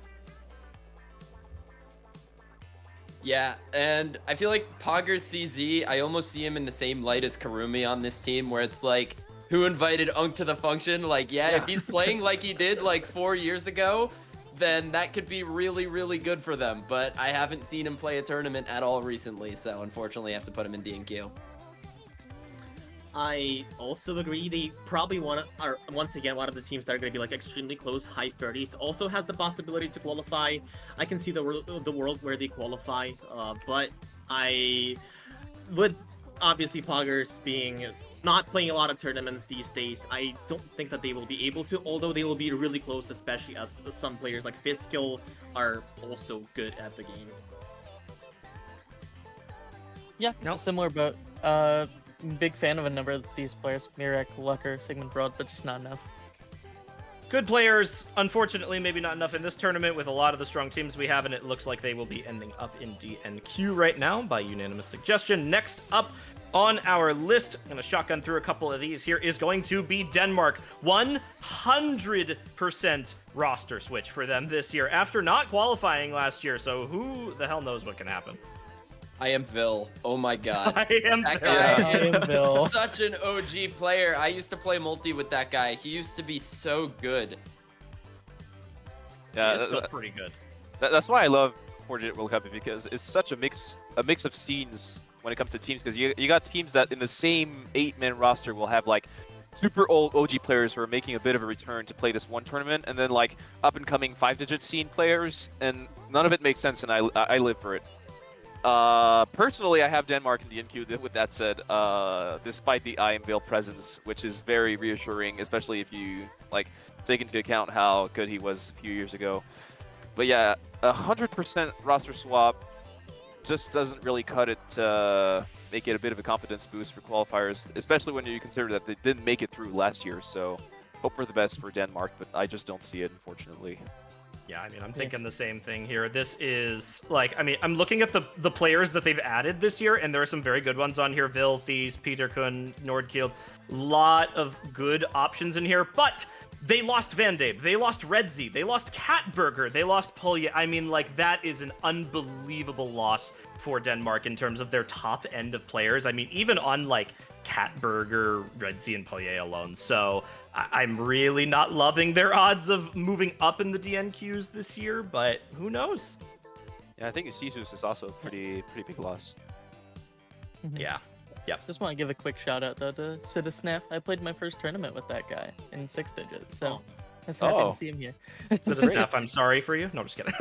Yeah, and I feel like Pogger CZ, I almost see him in the same light as Karumi on this team, where it's like, who invited Unk to the function? Like, if he's playing like he did like 4 years ago, then that could be really, really good for them. But I haven't seen him play a tournament at all recently, so unfortunately I have to put him in DNQ. I also agree. They probably are once again one of the teams that are going to be like extremely close, high 30s. Also has the possibility to qualify. I can see the world where they qualify, but I would obviously Poggers being not playing a lot of tournaments these days. I don't think that they will be able to, although they will be really close, especially as some players like Fiskill are also good at the game. Yeah, Nope. similar boat. Big fan of a number of these players. Mirek, Lucker, Sigmund Broad, but just not enough. Good players, unfortunately, maybe not enough in this tournament with a lot of the strong teams we have, and it looks like they will be ending up in DNQ right now by unanimous suggestion. Next up on our list, I'm going to shotgun through a couple of these here, is going to be Denmark. 100% roster switch for them this year after not qualifying last year, so who the hell knows what can happen? I am Vil. Oh my god. I am That very- guy I am Vil. Such an OG player. I used to play multi with that guy. He used to be so good. Yeah, It's still pretty good. that's why I love Fortnite World Cup, because it's such a mix of scenes when it comes to teams. Because you got teams that in the same 8-man roster will have like super old OG players who are making a bit of a return to play this one tournament, and then like up and coming 5-digit scene players, and none of it makes sense, and I live for it. Personally, I have Denmark in DNQ. With that said, despite the I Am Veil presence, which is very reassuring, especially if you like take into account how good he was a few years ago. But yeah, 100% roster swap just doesn't really cut it to make it a bit of a confidence boost for qualifiers, especially when you consider that they didn't make it through last year. So hope for the best for Denmark, but I just don't see it, unfortunately. Yeah, I mean, I'm thinking the same thing here. This is, like, I mean, I'm looking at the players that they've added this year, and there are some very good ones on here. Vil, Thies, Peter Kuhn, Nordkiel. Lot of good options in here, but they lost Van Dabe. They lost Redzi. They lost Catburger. They lost Polye. I mean, like, that is an unbelievable loss for Denmark in terms of their top end of players. I mean, even on, like, Catburger, Redzi, and Polye alone. So I'm really not loving their odds of moving up in the DNQs this year, but who knows? Yeah, I think Sisus is also a pretty big loss. Yeah. Just want to give a quick shout out though to Cita Snap. I played my first tournament with that guy in 6 digits. So It's happy Oh. to see him here. Citizen F, I'm sorry for you. No, I'm just kidding.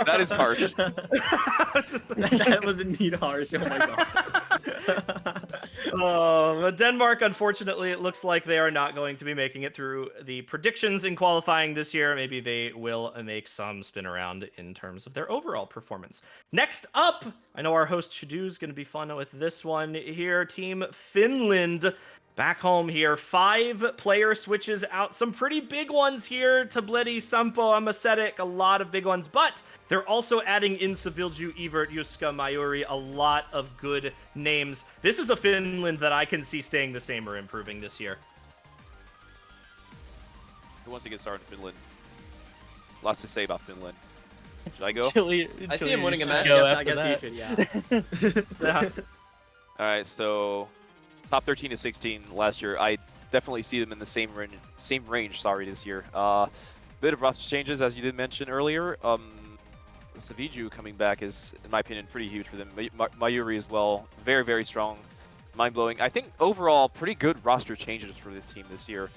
That is harsh. That was indeed harsh. Oh my god. But Denmark, unfortunately, it looks like they are not going to be making it through the predictions in qualifying this year. Maybe they will make some spin around in terms of their overall performance. Next up, I know our host Shadu is going to be fun with this one here. Team Finland. Back home here, 5 player switches out. Some pretty big ones here. Tableti, Sampo, Amasetic, a lot of big ones. But they're also adding in Savilju, Evert, Yuska, Mayuri, a lot of good names. This is a Finland that I can see staying the same or improving this year. Who wants to get started in Finland? Lots to say about Finland. Should I go? I see him winning a should match. go I after guess that. you should, yeah. All right, so top 13 to 16 last year. I definitely see them in the same range. Sorry, this year. Bit of roster changes, as you did mention earlier. Saviju coming back is, in my opinion, pretty huge for them. Mayuri as well, very, very strong, mind-blowing. I think overall, pretty good roster changes for this team this year.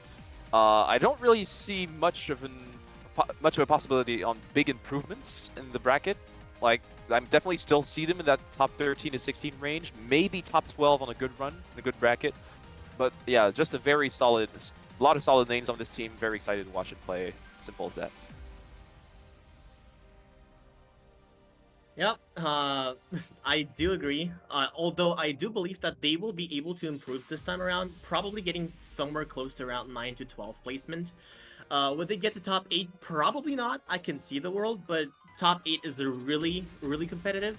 I don't really see much of a possibility on big improvements in the bracket. Like, I'm definitely still see them in that top 13 to 16 range, maybe top 12 on a good run, in a good bracket. But yeah, just a very solid, a lot of solid names on this team. Very excited to watch it play. Simple as that. Yep, I do agree. Although I do believe that they will be able to improve this time around, probably getting somewhere close to around 9 to 12 placement. Would they get to top 8? Probably not. I can see the world, but top 8 is really, really competitive.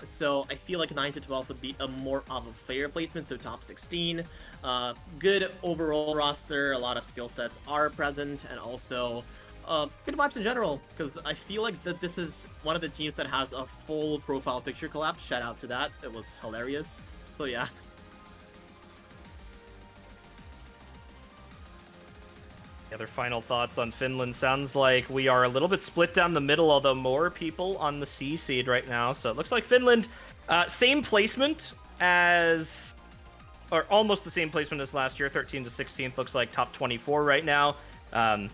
So I feel like 9 to 12 would be a more of a fair placement, so top 16. Good overall roster, a lot of skill sets are present, and also good vibes in general, because I feel like that this is one of the teams that has a full profile picture collapse. Shout out to that. It was hilarious. So yeah. Other final thoughts on Finland. Sounds like we are a little bit split down the middle, although more people on the C seed right now. So it looks like Finland, same placement as, or almost the same placement as last year, 13 to 16th. Looks like top 24 right now.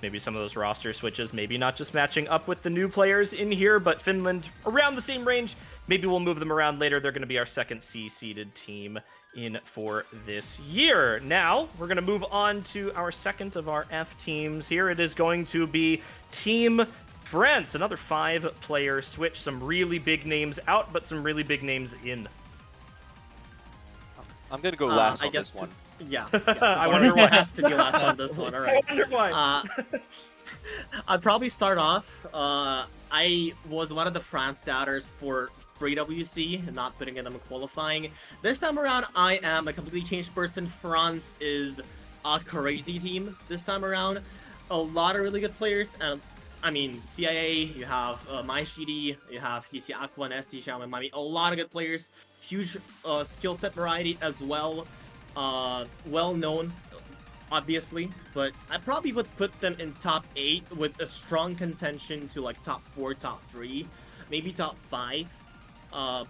Maybe some of those roster switches, maybe not just matching up with the new players in here, but Finland around the same range. Maybe we'll move them around later. They're going to be our second C-seeded team in for this year. Now, we're going to move on to our second of our F teams here. It is going to be Team France, another 5-player switch. Some really big names out, but some really big names in. I'm gonna go last I on guess this one. Yeah. I wonder why. It has to be last on this one. All right. I wonder why. I'd probably start off. I was one of the France doubters for free WC, not putting in them in qualifying. This time around, I am a completely changed person. France is a crazy team this time around. A lot of really good players. I mean, FIA, you have MyShidi, you have Hisi Aqua and SC Xiaomi Mami. A lot of good players. Huge skill set variety as well. Well known, obviously, but I probably would put them in top 8 with a strong contention to like top 4, top 3, maybe top 5.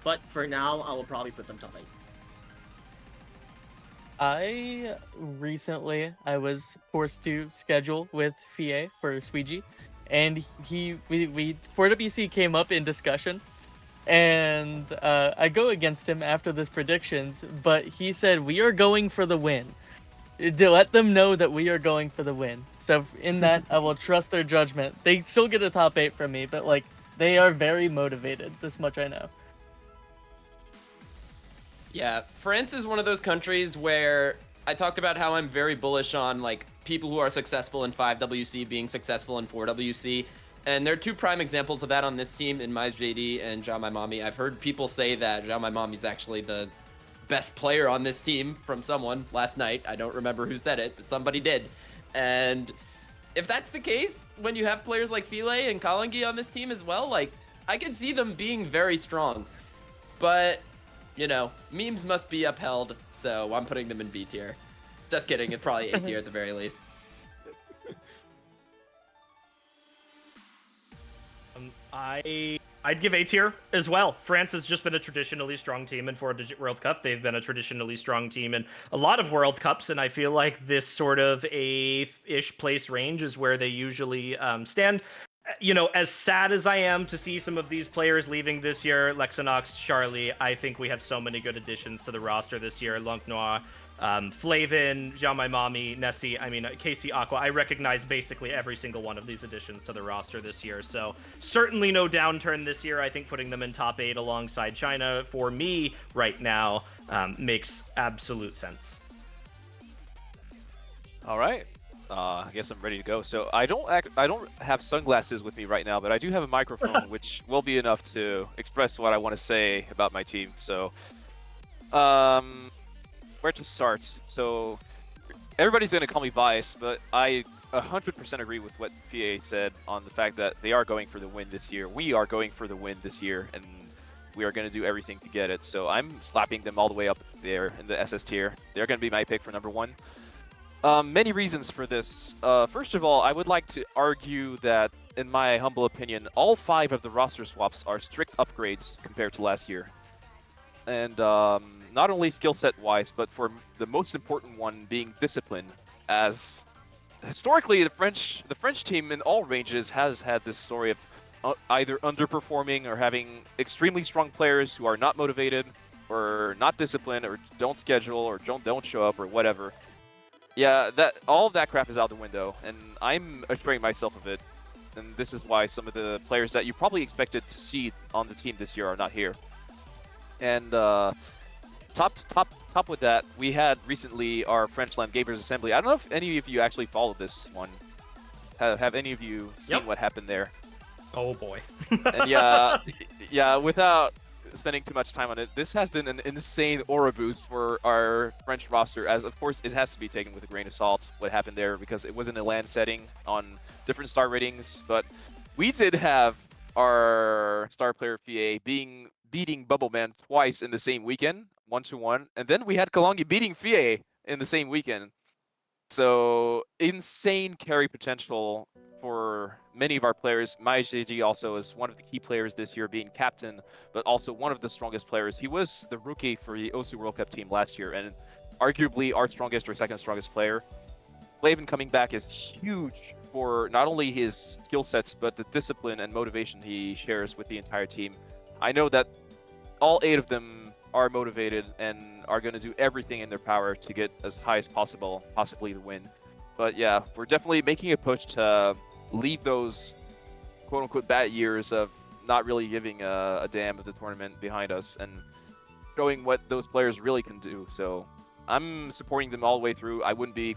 But for now, I will probably put them top 8. I was forced to schedule with FIA for Sweegie, and we 4WC came up in discussion, and I go against him after this predictions, but he said we are going for the win. To let them know that we are going for the win. So in that, I will trust their judgment. They still get a top 8 from me, but like they are very motivated. This much I know. Yeah, France is one of those countries where I talked about how I'm very bullish on like people who are successful in 5WC being successful in 4WC. And there are 2 prime examples of that on this team in Mize JD and Zhao Mami. I've heard people say that Zhao Mami is actually the best player on this team from someone last night. I don't remember who said it, but somebody did. And if that's the case, when you have players like File and Kalangi on this team as well, like I could see them being very strong. But, you know, memes must be upheld, so I'm putting them in B tier. Just kidding, it's probably A tier at the very least. I'd give A tier as well. France has just been a traditionally strong team in 4-digit World Cup. They've been a traditionally strong team in a lot of World Cups, and I feel like this sort of A-ish place range is where they usually stand. You know, as sad as I am to see some of these players leaving this year, Lexinox, Charlie, I think we have so many good additions to the roster this year. Lunk Noir, Flavin, Xiaomai Mami, Nessie, I mean, Casey Aqua. I recognize basically every single one of these additions to the roster this year. So certainly no downturn this year. I think putting them in top 8 alongside China for me right now makes absolute sense. All right. I guess I'm ready to go. So I don't have sunglasses with me right now, but I do have a microphone, which will be enough to express what I want to say about my team. So, where to start? So, everybody's going to call me biased, but I 100% agree with what PA said on the fact that they are going for the win this year. We are going for the win this year, and we are going to do everything to get it. So I'm slapping them all the way up there in the SS tier. They're going to be my pick for number 1. Many reasons for this. First of all, I would like to argue that, in my humble opinion, all 5 of the roster swaps are strict upgrades compared to last year. And not only skill set wise, but for the most important one being discipline, as historically the French team in all ranges has had this story of either underperforming or having extremely strong players who are not motivated or not disciplined or don't schedule or don't show up or whatever. Yeah, all of that crap is out the window, and I'm assuring myself of it. And this is why some of the players that you probably expected to see on the team this year are not here. And top with that, we had recently our French Land Gamers Assembly. I don't know if any of you actually followed this one. Have any of you seen what happened there? Oh boy. And yeah, without spending too much time on it, this has been an insane aura boost for our French roster, as of course it has to be taken with a grain of salt what happened there, because it was in a LAN setting on different star ratings, but we did have our star player PA beating Bubbleman twice in the same weekend, 1-1, and then we had Kalongi beating FIA in the same weekend. So insane carry potential for many of our players. MaiJG also is one of the key players this year, being captain, but also one of the strongest players. He was the rookie for the OSU World Cup team last year, and arguably our strongest or second strongest player. Flavin coming back is huge for not only his skill sets, but the discipline and motivation he shares with the entire team. I know that all 8 of them are motivated and are going to do everything in their power to get as high as possible, possibly the win. But yeah, we're definitely making a push to leave those quote-unquote bad years of not really giving a damn of the tournament behind us and showing what those players really can do. So I'm supporting them all the way through. I wouldn't be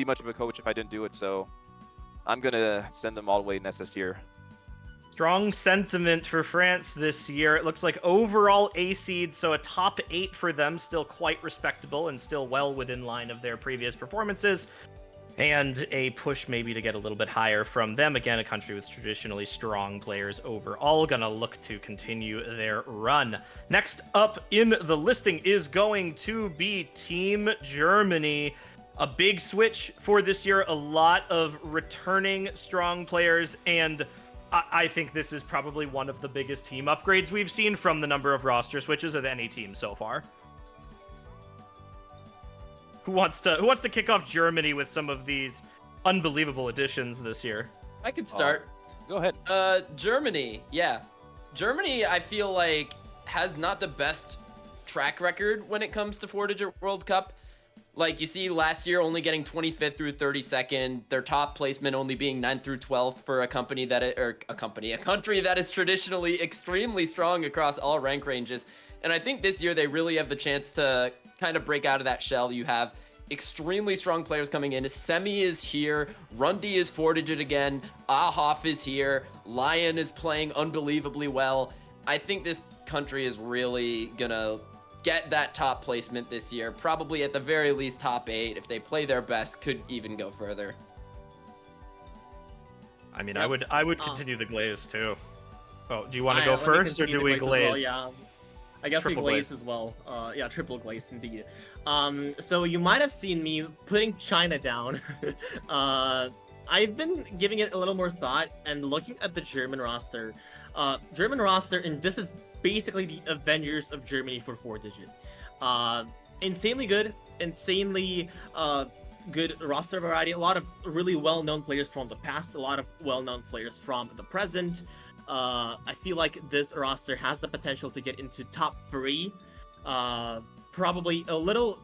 much of a coach if I didn't do it, so I'm gonna send them all the way in SS tier. Strong sentiment for France this year. It looks like overall A seed, so a top 8 for them, still quite respectable and still well within line of their previous performances. And a push maybe to get a little bit higher from them. Again, a country with traditionally strong players overall, gonna look to continue their run. Next up in the listing is going to be Team Germany. A big switch for this year, a lot of returning strong players, and I think this is probably one of the biggest team upgrades we've seen from the number of roster switches of any team so far. Who wants to kick off Germany with some of these unbelievable additions this year? I could start. Go ahead. Germany, yeah. Germany, I feel like, has not the best track record when it comes to 4-digit World Cup. Like, you see last year only getting 25th through 32nd, their top placement only being 9th through 12th for a country that is traditionally extremely strong across all rank ranges. And I think this year they really have the chance to kind of break out of that shell. You have extremely strong players coming in. Semi is here. Rundy is 4-digit again. Ahoff is here. Lion is playing unbelievably well. I think this country is really gonna get that top placement this year. Probably at the very least top 8. If they play their best, could even go further. I mean, yep. I would continue the glaze too. Oh, do you want to go first, or do we glaze? Well, yeah. I guess we glaze as well. Yeah, triple glaze indeed. So you might have seen me putting China down. I've been giving it a little more thought and looking at the German roster. German roster, and this is basically the Avengers of Germany for 4-digit. Insanely good, insanely good roster variety. A lot of really well-known players from the past, a lot of well-known players from the present. I feel like this roster has the potential to get into top 3. Probably a little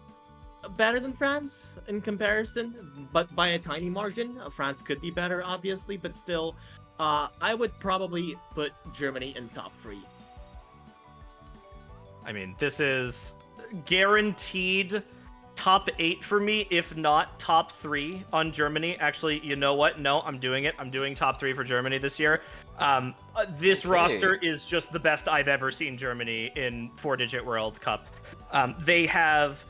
better than France in comparison, but by a tiny margin. France could be better, obviously, but still, I would probably put Germany in top 3. I mean, this is guaranteed top 8 for me, if not top 3 on Germany. Actually, you know what? No, I'm doing it. I'm doing top 3 for Germany this year. This roster is just the best I've ever seen Germany in 4-digit World Cup. They have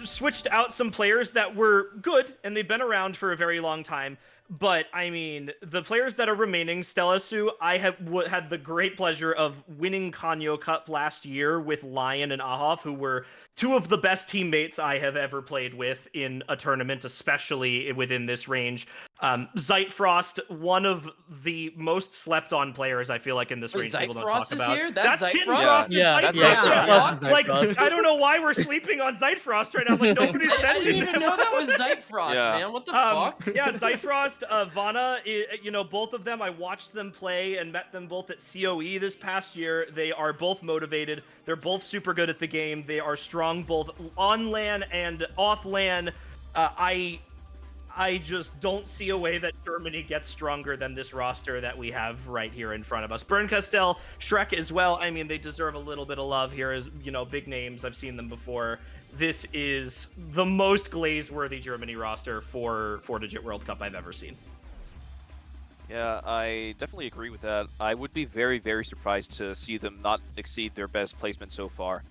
switched out some players that were good, and they've been around for a very long time. But, I mean, the players that are remaining, Stellasu, I have had the great pleasure of winning Kanyo Cup last year with Lion and Ahov, who were 2 of the best teammates I have ever played with in a tournament, especially within this range. Zeitfrost, one of the most slept-on players, I feel like, in this range. People don't talk about. Here? That's Kittenfrost. Yeah, That's Zeitfrost. Like, I don't know why we're sleeping on Zeitfrost right now. Like, nobody's I mentioned didn't even know that was Zeitfrost, man. What the fuck? Yeah, Zeitfrost, Vana, you know, both of them, I watched them play and met them both at COE this past year. They are both motivated. They're both super good at the game. They are strong both on LAN and off LAN. I just don't see a way that Germany gets stronger than this roster that we have right here in front of us. Bernkastel, Shrek as well. I mean, they deserve a little bit of love here as, you know, big names. I've seen them before. This is the most glaze-worthy Germany roster for 4-digit World Cup I've ever seen. Yeah, I definitely agree with that. I would be very, very surprised to see them not exceed their best placement so far.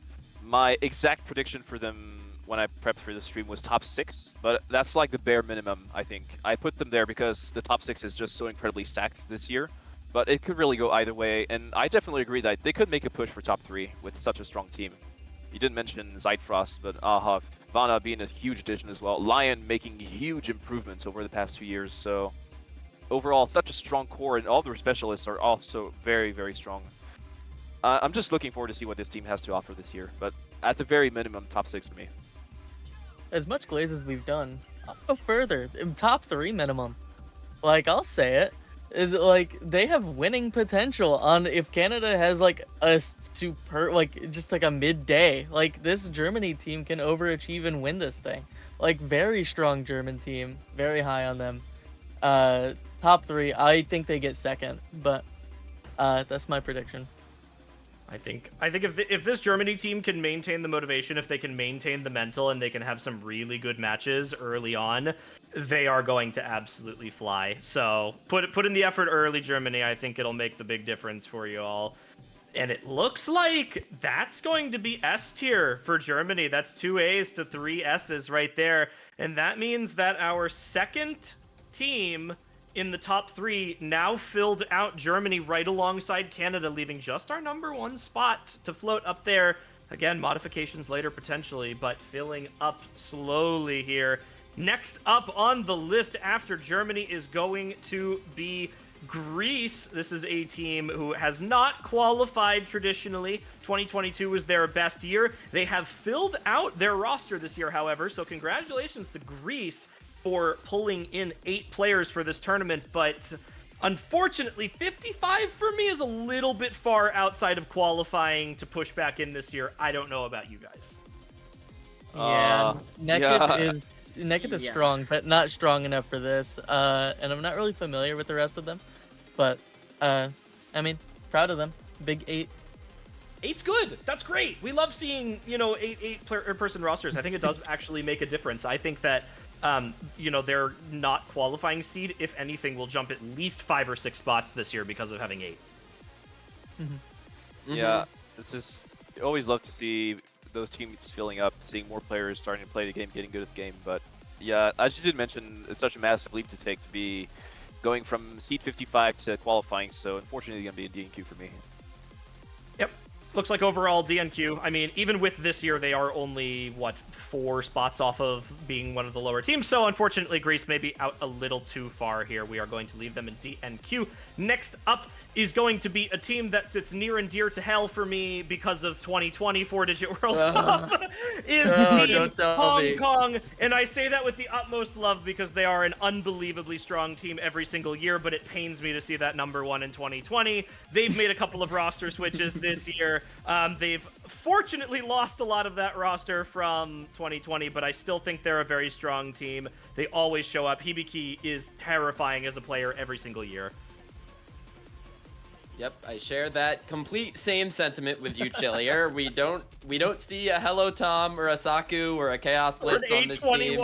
My exact prediction for them when I prepped for this stream was top 6, but that's like the bare minimum, I think. I put them there because the top 6 is just so incredibly stacked this year, but it could really go either way, and I definitely agree that they could make a push for top 3 with such a strong team. You didn't mention Zeitfrost, but Ahov, Vana being a huge addition as well, Lion making huge improvements over the past 2 years, so overall, such a strong core, and all their specialists are also very, very strong. I'm just looking forward to see what this team has to offer this year, but at the very minimum, top 6 for me. As much glaze as we've done, I'll go further. Top 3 minimum. Like, I'll say it. Like, they have winning potential on if Canada has, like, a super, like, just like a midday. Like, this Germany team can overachieve and win this thing. Like, very strong German team. Very high on them. Top 3, I think they get second, but that's my prediction. I think if this Germany team can maintain the motivation, if they can maintain the mental, and they can have some really good matches early on, they are going to absolutely fly. So put in the effort early, Germany. I think it'll make the big difference for you all. And it looks like that's going to be S tier for Germany. That's 2 A's to 3 S's right there. And that means that our second team in the top 3 now filled out Germany right alongside Canada, leaving just our number 1 spot to float up there. Again, modifications later potentially, but filling up slowly here. Next up on the list after Germany is going to be Greece. This is a team who has not qualified traditionally. 2022 was their best year. They have filled out their roster this year, however, so congratulations to Greece for pulling in 8 players for this tournament, but unfortunately 55 for me is a little bit far outside of qualifying to push back in this year. I don't know about you guys. Yeah, Nekid Yeah. is strong, but not strong enough for this. And I'm not really familiar with the rest of them, but I mean, proud of them. Big 8. 8's good. That's great. We love seeing, you know, 8 person rosters. I think it does actually make a difference. I think that you know, their not qualifying seed, if anything, will jump at least 5 or 6 spots this year because of having 8. Yeah, it's just, you always love to see those teams filling up, seeing more players starting to play the game, getting good at the game. But yeah, as you did mention, it's such a massive leap to take to be going from seed 55 to qualifying. So unfortunately, going to be in DNQ for me. Yep. looks like overall DNQ, I mean, even with this year, they are only, what, 4 spots off of being one of the lower teams. So unfortunately, Greece may be out a little too far here. We are going to leave them in DNQ. Next up is going to be a team that sits near and dear to hell for me because of 2020 4-digit World Cup, is Team Hong Kong. And I say that with the utmost love because they are an unbelievably strong team every single year, but it pains me to see that number 1 in 2020. They've made a couple of roster switches this year. They've fortunately lost a lot of that roster from 2020, but I still think they're a very strong team. They always show up. Hibiki is terrifying as a player every single year. Yep, I share that complete same sentiment with you, Chillier. we don't see a Hello Tom or a Saku or a Chaos Litz on this team.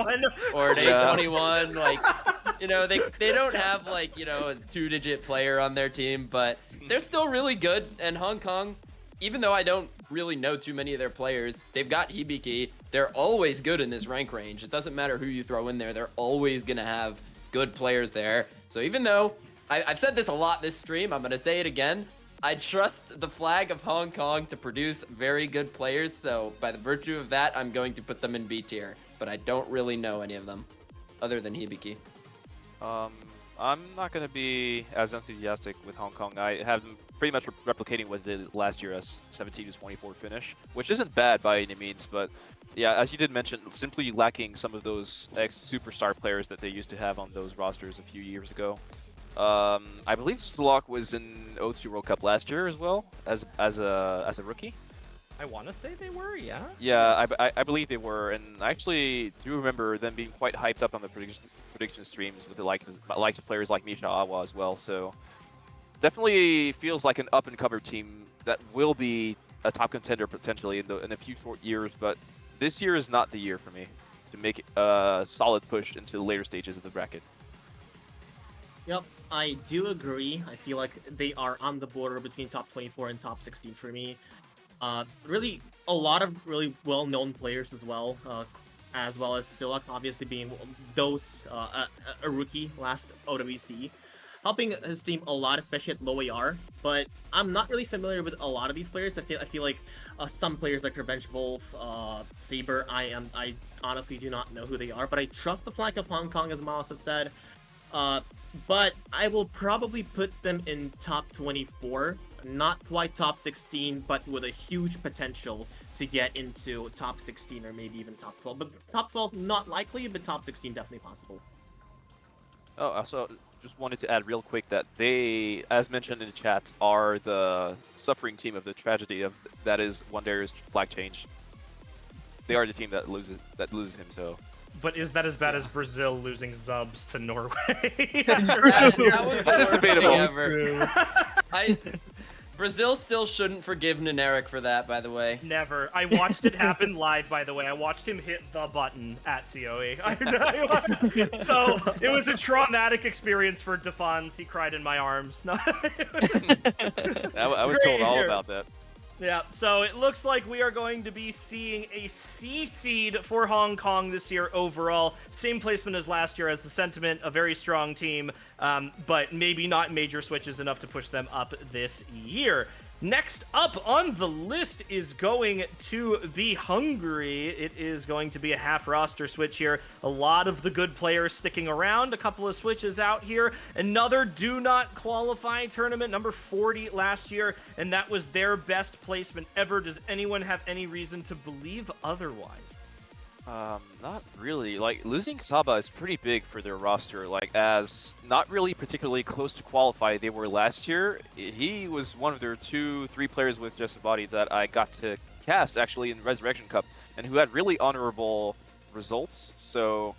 Or an A21. Like, you know, they don't have, like, you know, a 2-digit player on their team, but they're still really good. And Hong Kong, even though I don't really know too many of their players, they've got Hibiki. They're always good in this rank range. It doesn't matter who you throw in there. They're always going to have good players there. So even though I've said this a lot this stream, I'm going to say it again. I trust the flag of Hong Kong to produce very good players, so by the virtue of that, I'm going to put them in B tier. But I don't really know any of them, other than Hibiki. I'm not going to be as enthusiastic with Hong Kong. I have them pretty much replicating what they did last year as 17-24 finish, which isn't bad by any means, but yeah, as you did mention, simply lacking some of those ex-superstar players that they used to have on those rosters a few years ago. I believe Slok was in O2 World Cup last year as well, as a rookie. I want to say they were, yeah. Yeah, yes. I believe they were, and I actually do remember them being quite hyped up on the prediction streams with the likes of players like Misha Awa as well. So definitely feels like an up-and-comer team that will be a top contender potentially in a few short years. But this year is not the year for me to make a solid push into the later stages of the bracket. Yep, I do agree. I feel like they are on the border between top 24 and top 16 for me. Really, a lot of really well-known players as well as Silak obviously being a rookie last OWC, helping his team a lot, especially at low AR. But I'm not really familiar with a lot of these players. I feel like some players like Revenge Wolf, Saber, I honestly do not know who they are, but I trust the flag of Hong Kong, as Miles has said. But I will probably put them in top 24, not quite top 16, but with a huge potential to get into top 16 or maybe even top 12. But top 12, not likely, but top 16 definitely possible. Oh, also just wanted to add real quick that they, as mentioned in the chat, are the suffering team of the tragedy of that is Wanderer's flag change. They are the team that loses him, so. But is that as bad as Brazil losing Zubs to Norway? That was debatable. Ever. Brazil still shouldn't forgive Neneric for that, by the way. Never. I watched it happen live, by the way. I watched him hit the button at COE. So it was a traumatic experience for Defons. He cried in my arms. No. I was told all about that. Yeah, so it looks like we are going to be seeing a C seed for Hong Kong this year overall. Same placement as last year as the Sentiment, a very strong team, but maybe not major switches enough to push them up this year. Next up on the list is going to be Hungary. It is going to be a half roster switch here. A lot of the good players sticking around. A couple of switches out here. Another do not qualify tournament, number 40 last year, and that was their best placement ever. Does anyone have any reason to believe otherwise? Not really. Like, losing Saba is pretty big for their roster. Like, as not really particularly close to qualify they were last year. He was one of their 2-3 players with just a body that I got to cast, actually, in Resurrection Cup, and who had really honorable results. So,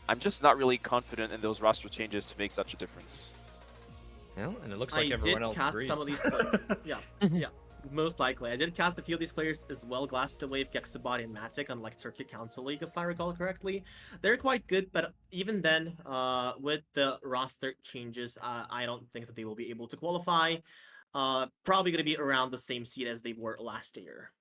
I'm just not really confident in those roster changes to make such a difference. Well, and it looks like everyone else agrees. Some of these yeah. Most likely. I did cast a few of these players as well, Glass2Wave, Gexabot, and Matic on like Turkey Council League, if I recall correctly. They're quite good, but even then, with the roster changes, I don't think that they will be able to qualify. Probably going to be around the same seed as they were last year.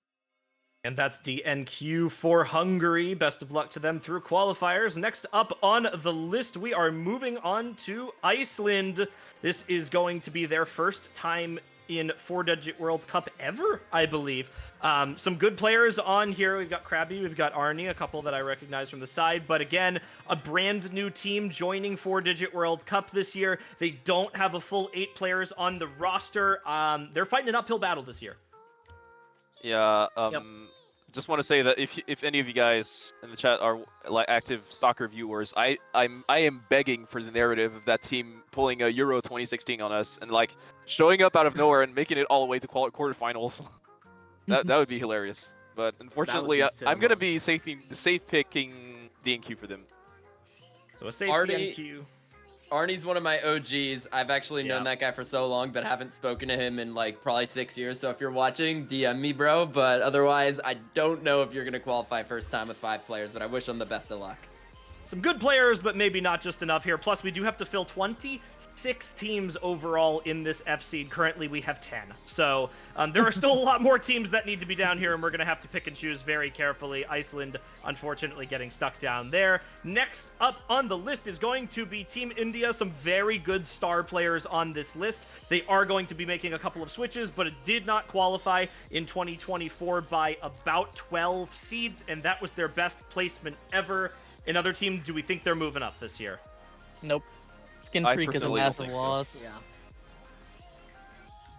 And that's DNQ for Hungary. Best of luck to them through qualifiers. Next up on the list, we are moving on to Iceland. This is going to be their first time in 4-Digit World Cup ever, I believe. Some good players on here. We've got Krabby, we've got Arnie, a couple that I recognize from the side. But again, a brand new team joining 4-Digit World Cup this year. They don't have a full 8 players on the roster. They're fighting an uphill battle this year. Yeah. Yep. Just want to say that if any of you guys in the chat are like active soccer viewers, I am begging for the narrative of that team pulling a Euro 2016 on us and like showing up out of nowhere and making it all the way to quarterfinals. that would be hilarious. But unfortunately, I'm gonna be safe picking DNQ for them. So a safe Arnie- DNQ. Arnie's one of my OGs. I've actually known that guy for so long, but haven't spoken to him in like probably 6 years. So if you're watching, DM me, bro. But otherwise, I don't know if you're gonna qualify first time with 5 players. But I wish him the best of luck. Some good players, but maybe not just enough here. Plus, we do have to fill 26 teams overall in this F seed. Currently, we have 10. So there are still a lot more teams that need to be down here, and we're going to have to pick and choose very carefully. Iceland, unfortunately, getting stuck down there. Next up on the list is going to be Team India. Some very good star players on this list. They are going to be making a couple of switches, but it did not qualify in 2024 by about 12 seeds, and that was their best placement ever. Another team, do we think they're moving up this year? Nope. Skin I Freak is a personally don't massive think so. loss. Yeah.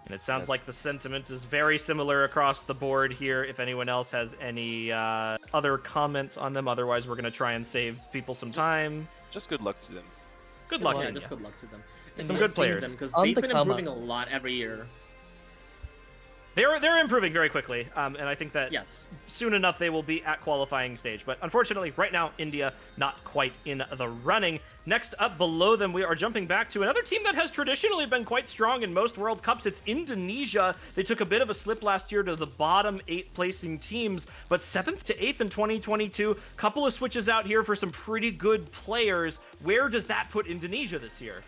And it sounds Yes. like the sentiment is very similar across the board here. If anyone else has any other comments on them, otherwise we're going to try and save people some time. Just good luck to them. Good luck Yeah, to just you. good luck to them. Some good players. Because On they've the been come improving up. a lot every year. They're improving very quickly, and I think that Yes. soon enough they will be at qualifying stage. But unfortunately, right now, India not quite in the running. Next up below them, we are jumping back to another team that has traditionally been quite strong in most World Cups. It's Indonesia. They took a bit of a slip last year to the bottom 8 placing teams, but 7th to 8th in 2022. Couple of switches out here for some pretty good players. Where does that put Indonesia this year?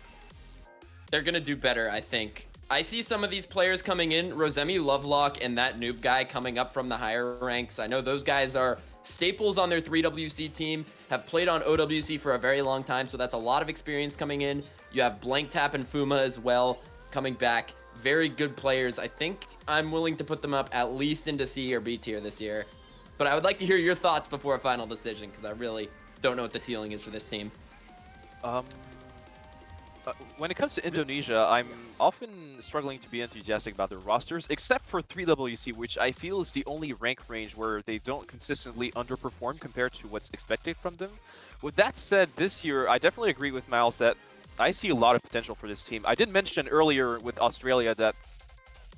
They're gonna do better, I think. I see some of these players coming in, Rosemi Lovelock and that noob guy coming up from the higher ranks. I know those guys are staples on their 3WC team, have played on OWC for a very long time, so that's a lot of experience coming in. You have Blank Tap and Fuma as well coming back. Very good players. I think I'm willing to put them up at least into C or B tier this year. But I would like to hear your thoughts before a final decision, because I really don't know what the ceiling is for this team. When it comes to Indonesia, I'm often struggling to be enthusiastic about their rosters, except for 3WC, which I feel is the only rank range where they don't consistently underperform compared to what's expected from them. With that said, this year, I definitely agree with Miles that I see a lot of potential for this team. I did mention earlier with Australia that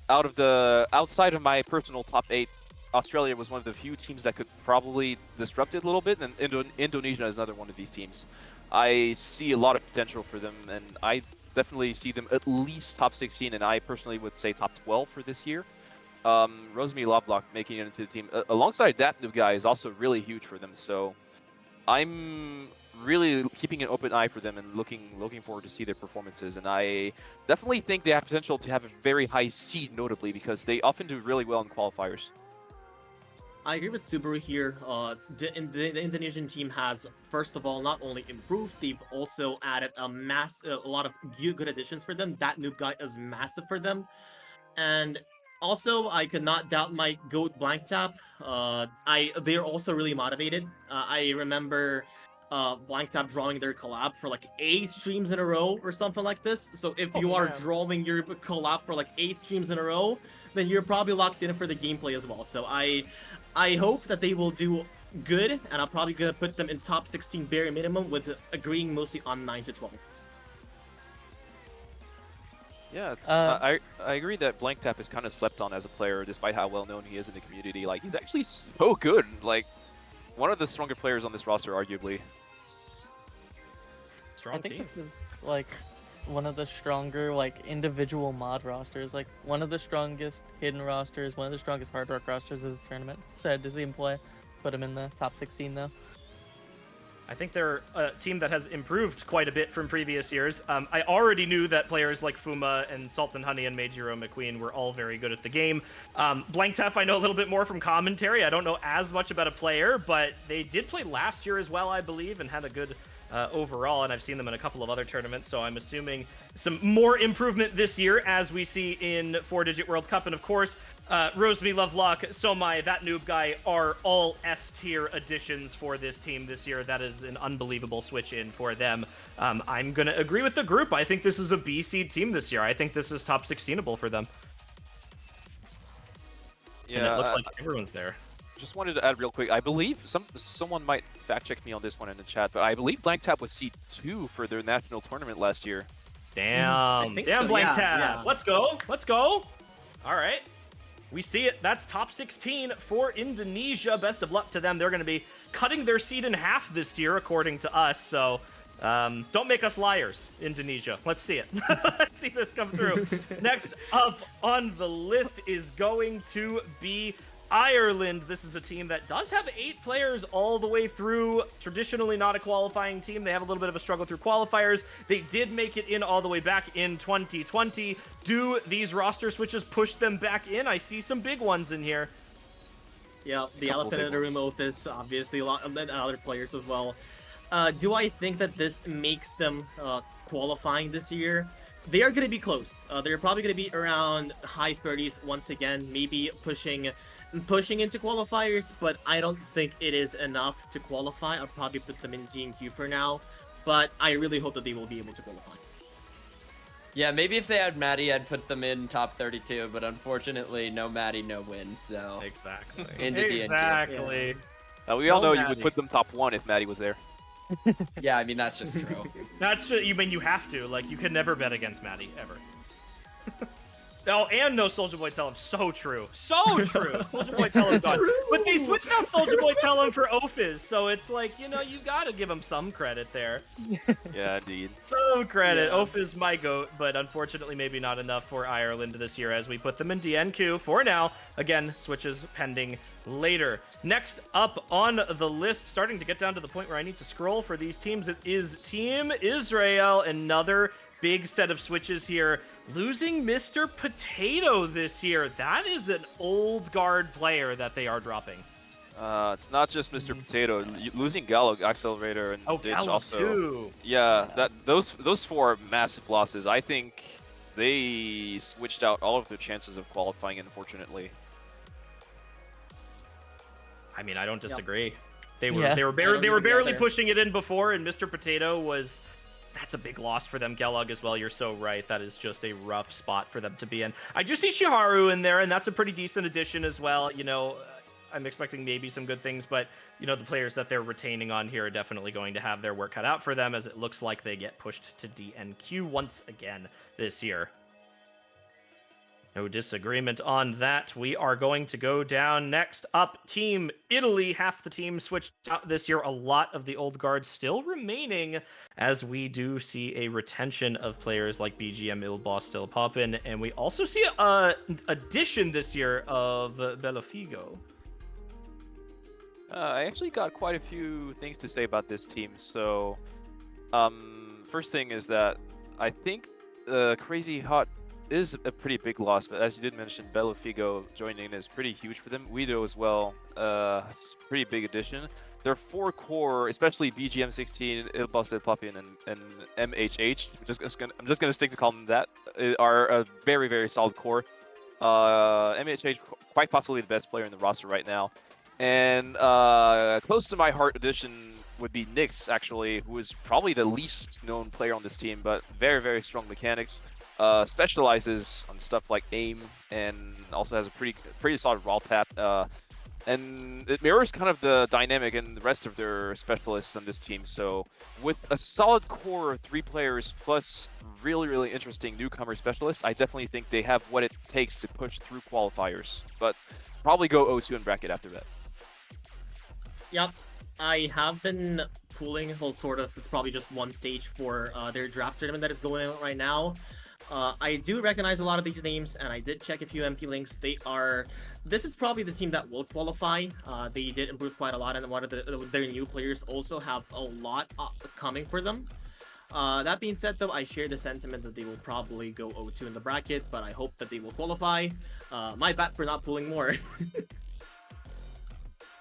outside of my personal top 8, Australia was one of the few teams that could probably disrupt it a little bit, and Indonesia is another one of these teams. I see a lot of potential for them, and I definitely see them at least top 16, and I personally would say top 12 for this year. Rosemi Lovelock making it into the team alongside that new guy is also really huge for them. So I'm really keeping an open eye for them and looking forward to see their performances. And I definitely think they have potential to have a very high seed, notably because they often do really well in qualifiers. I agree with Subaru here. The Indonesian team has, first of all, not only improved, they've also added a lot of good additions for them. That noob guy is massive for them. And also, I could not doubt my GOAT Blank Tap. They're also really motivated. I remember Blank Tap drawing their collab for like 8 streams in a row or something like this. So if you are drawing your collab for like 8 streams in a row, then you're probably locked in for the gameplay as well. So I hope that they will do good, and I'm probably gonna put them in top 16 bare minimum, with agreeing mostly on 9 to 12. Yeah, I agree that Blank Tap is kind of slept on as a player, despite how well known he is in the community. Like, he's actually so good. Like, one of the stronger players on this roster, arguably. Strong I think team. this is like one of the stronger like individual mod rosters, like one of the strongest hidden rosters, one of the strongest hard rock rosters is the tournament. Sad to see him play. Put him in the top 16 though. I think they're a team that has improved quite a bit from previous years. I already knew that players like Fuma and Salt and Honey and Meijiro McQueen were all very good at the game. Blank Tap I know a little bit more from commentary. I don't know as much about a player, but they did play last year as well, I believe, and had a good overall, and I've seen them in a couple of other tournaments, so I'm assuming some more improvement this year as we see in 4-Digit World Cup. And of course, Rosemi, Lovelock, Somai, that noob guy are all S-tier additions for this team this year. That is an unbelievable switch in for them. I'm going to agree with the group. I think this is a B seed team this year. I think this is top 16able for them. Yeah, And it looks like everyone's there. just wanted to add real quick. I believe someone might fact check me on this one in the chat, but I believe Blank Tap was seed 2 for their national tournament last year. Damn. think Damn, so, Blank yeah, Tab. yeah. Let's go. Let's go. All right. We see it. That's top 16 for Indonesia. Best of luck to them. They're going to be cutting their seed in half this year, according to us. So don't make us liars, Indonesia. Let's see it. Let's see this come through. Next up on the list is going to be Ireland. This is a team that does have 8 players all the way through. Traditionally not a qualifying team. They have a little bit of a struggle through qualifiers. They did make it in all the way back in 2020. Do these roster switches push them back in? I see some big ones in here. Yeah, the Couple elephant in big the room ones. oath is obviously a lot, and then other players as well. Do I think that this makes them qualifying this year? They are going to be close. They're probably going to be around high 30s once again, maybe pushing into qualifiers, but I don't think it is enough to qualify. I'll probably put them in G and Q for now, but I really hope that they will be able to qualify. Yeah, maybe if they had Maddie, I'd put them in top 32, but unfortunately, no Maddie, no win, so... Exactly. Into DNG. Exactly. We all No know you Maddie. would put them top 1 if Maddie was there. Yeah, I mean, that's just true. That's you mean you have to. Like, you can never bet against Maddie, ever. Oh, and no Soulja Boy Tell him. So true. So true. Soulja Boy Tell him gone. But they switched out Soulja Boy Tell him for Ophiz, so it's like, you know, you gotta give him some credit there. Yeah, indeed. Some credit. Yeah. Ophiz my goat, but unfortunately maybe not enough for Ireland this year as we put them in DNQ for now. Again, switches pending later. Next up on the list, starting to get down to the point where I need to scroll for these teams, it is Team Israel. Another big set of switches here. Losing Mr. Potato this year. That is an old guard player that they are dropping. It's not just Mr. Potato. Losing Gallo, Accelerator, and Oh, Ditch Gallo also. too. Yeah, those 4 are massive losses. I think they switched out all of their chances of qualifying, unfortunately. I mean, I don't disagree. They Yeah. were I don't barely disagree either. pushing it in before, and Mr. Potato was. That's a big loss for them. Gelug as well. You're so right. That is just a rough spot for them to be in. I do see Shiharu in there, and that's a pretty decent addition as well. You know, I'm expecting maybe some good things, but you know, the players that they're retaining on here are definitely going to have their work cut out for them, as it looks like they get pushed to DNQ once again this year. No disagreement on that. We are going to go down next up. Team Italy. Half the team switched out this year. A lot of the old guards still remaining, as we do see a retention of players like BGM Ilboss still popping. And we also see a addition this year of Bellafigo. I actually got quite a few things to say about this team. So, first thing is that I think Crazy Hot is a pretty big loss, but as you did mention, Bellafigo joining is pretty huge for them. Guido as well, it's a pretty big addition. Their 4 core, especially BGM16, Ilboss Poppin, and MHH, I'm just gonna stick to call them that, are a very, very solid core. MHH, quite possibly the best player in the roster right now. And close to my heart addition would be Nyx, actually, who is probably the least known player on this team, but very, very strong mechanics. Specializes on stuff like aim, and also has a pretty solid raw tap. And it mirrors kind of the dynamic and the rest of their specialists on this team. So with a solid core of 3 players plus really, really interesting newcomer specialists, I definitely think they have what it takes to push through qualifiers. But probably go O2 in bracket after that. Yep, I have been pooling, well, sort of. It's probably just one stage for their draft tournament that is going on right now. I do recognize a lot of these names, and I did check a few MP links. This is probably the team that will qualify. They did improve quite a lot, and one of their new players also have a lot coming for them. That being said, though, I share the sentiment that they will probably go O2 in the bracket, but I hope that they will qualify. My bad for not pulling more.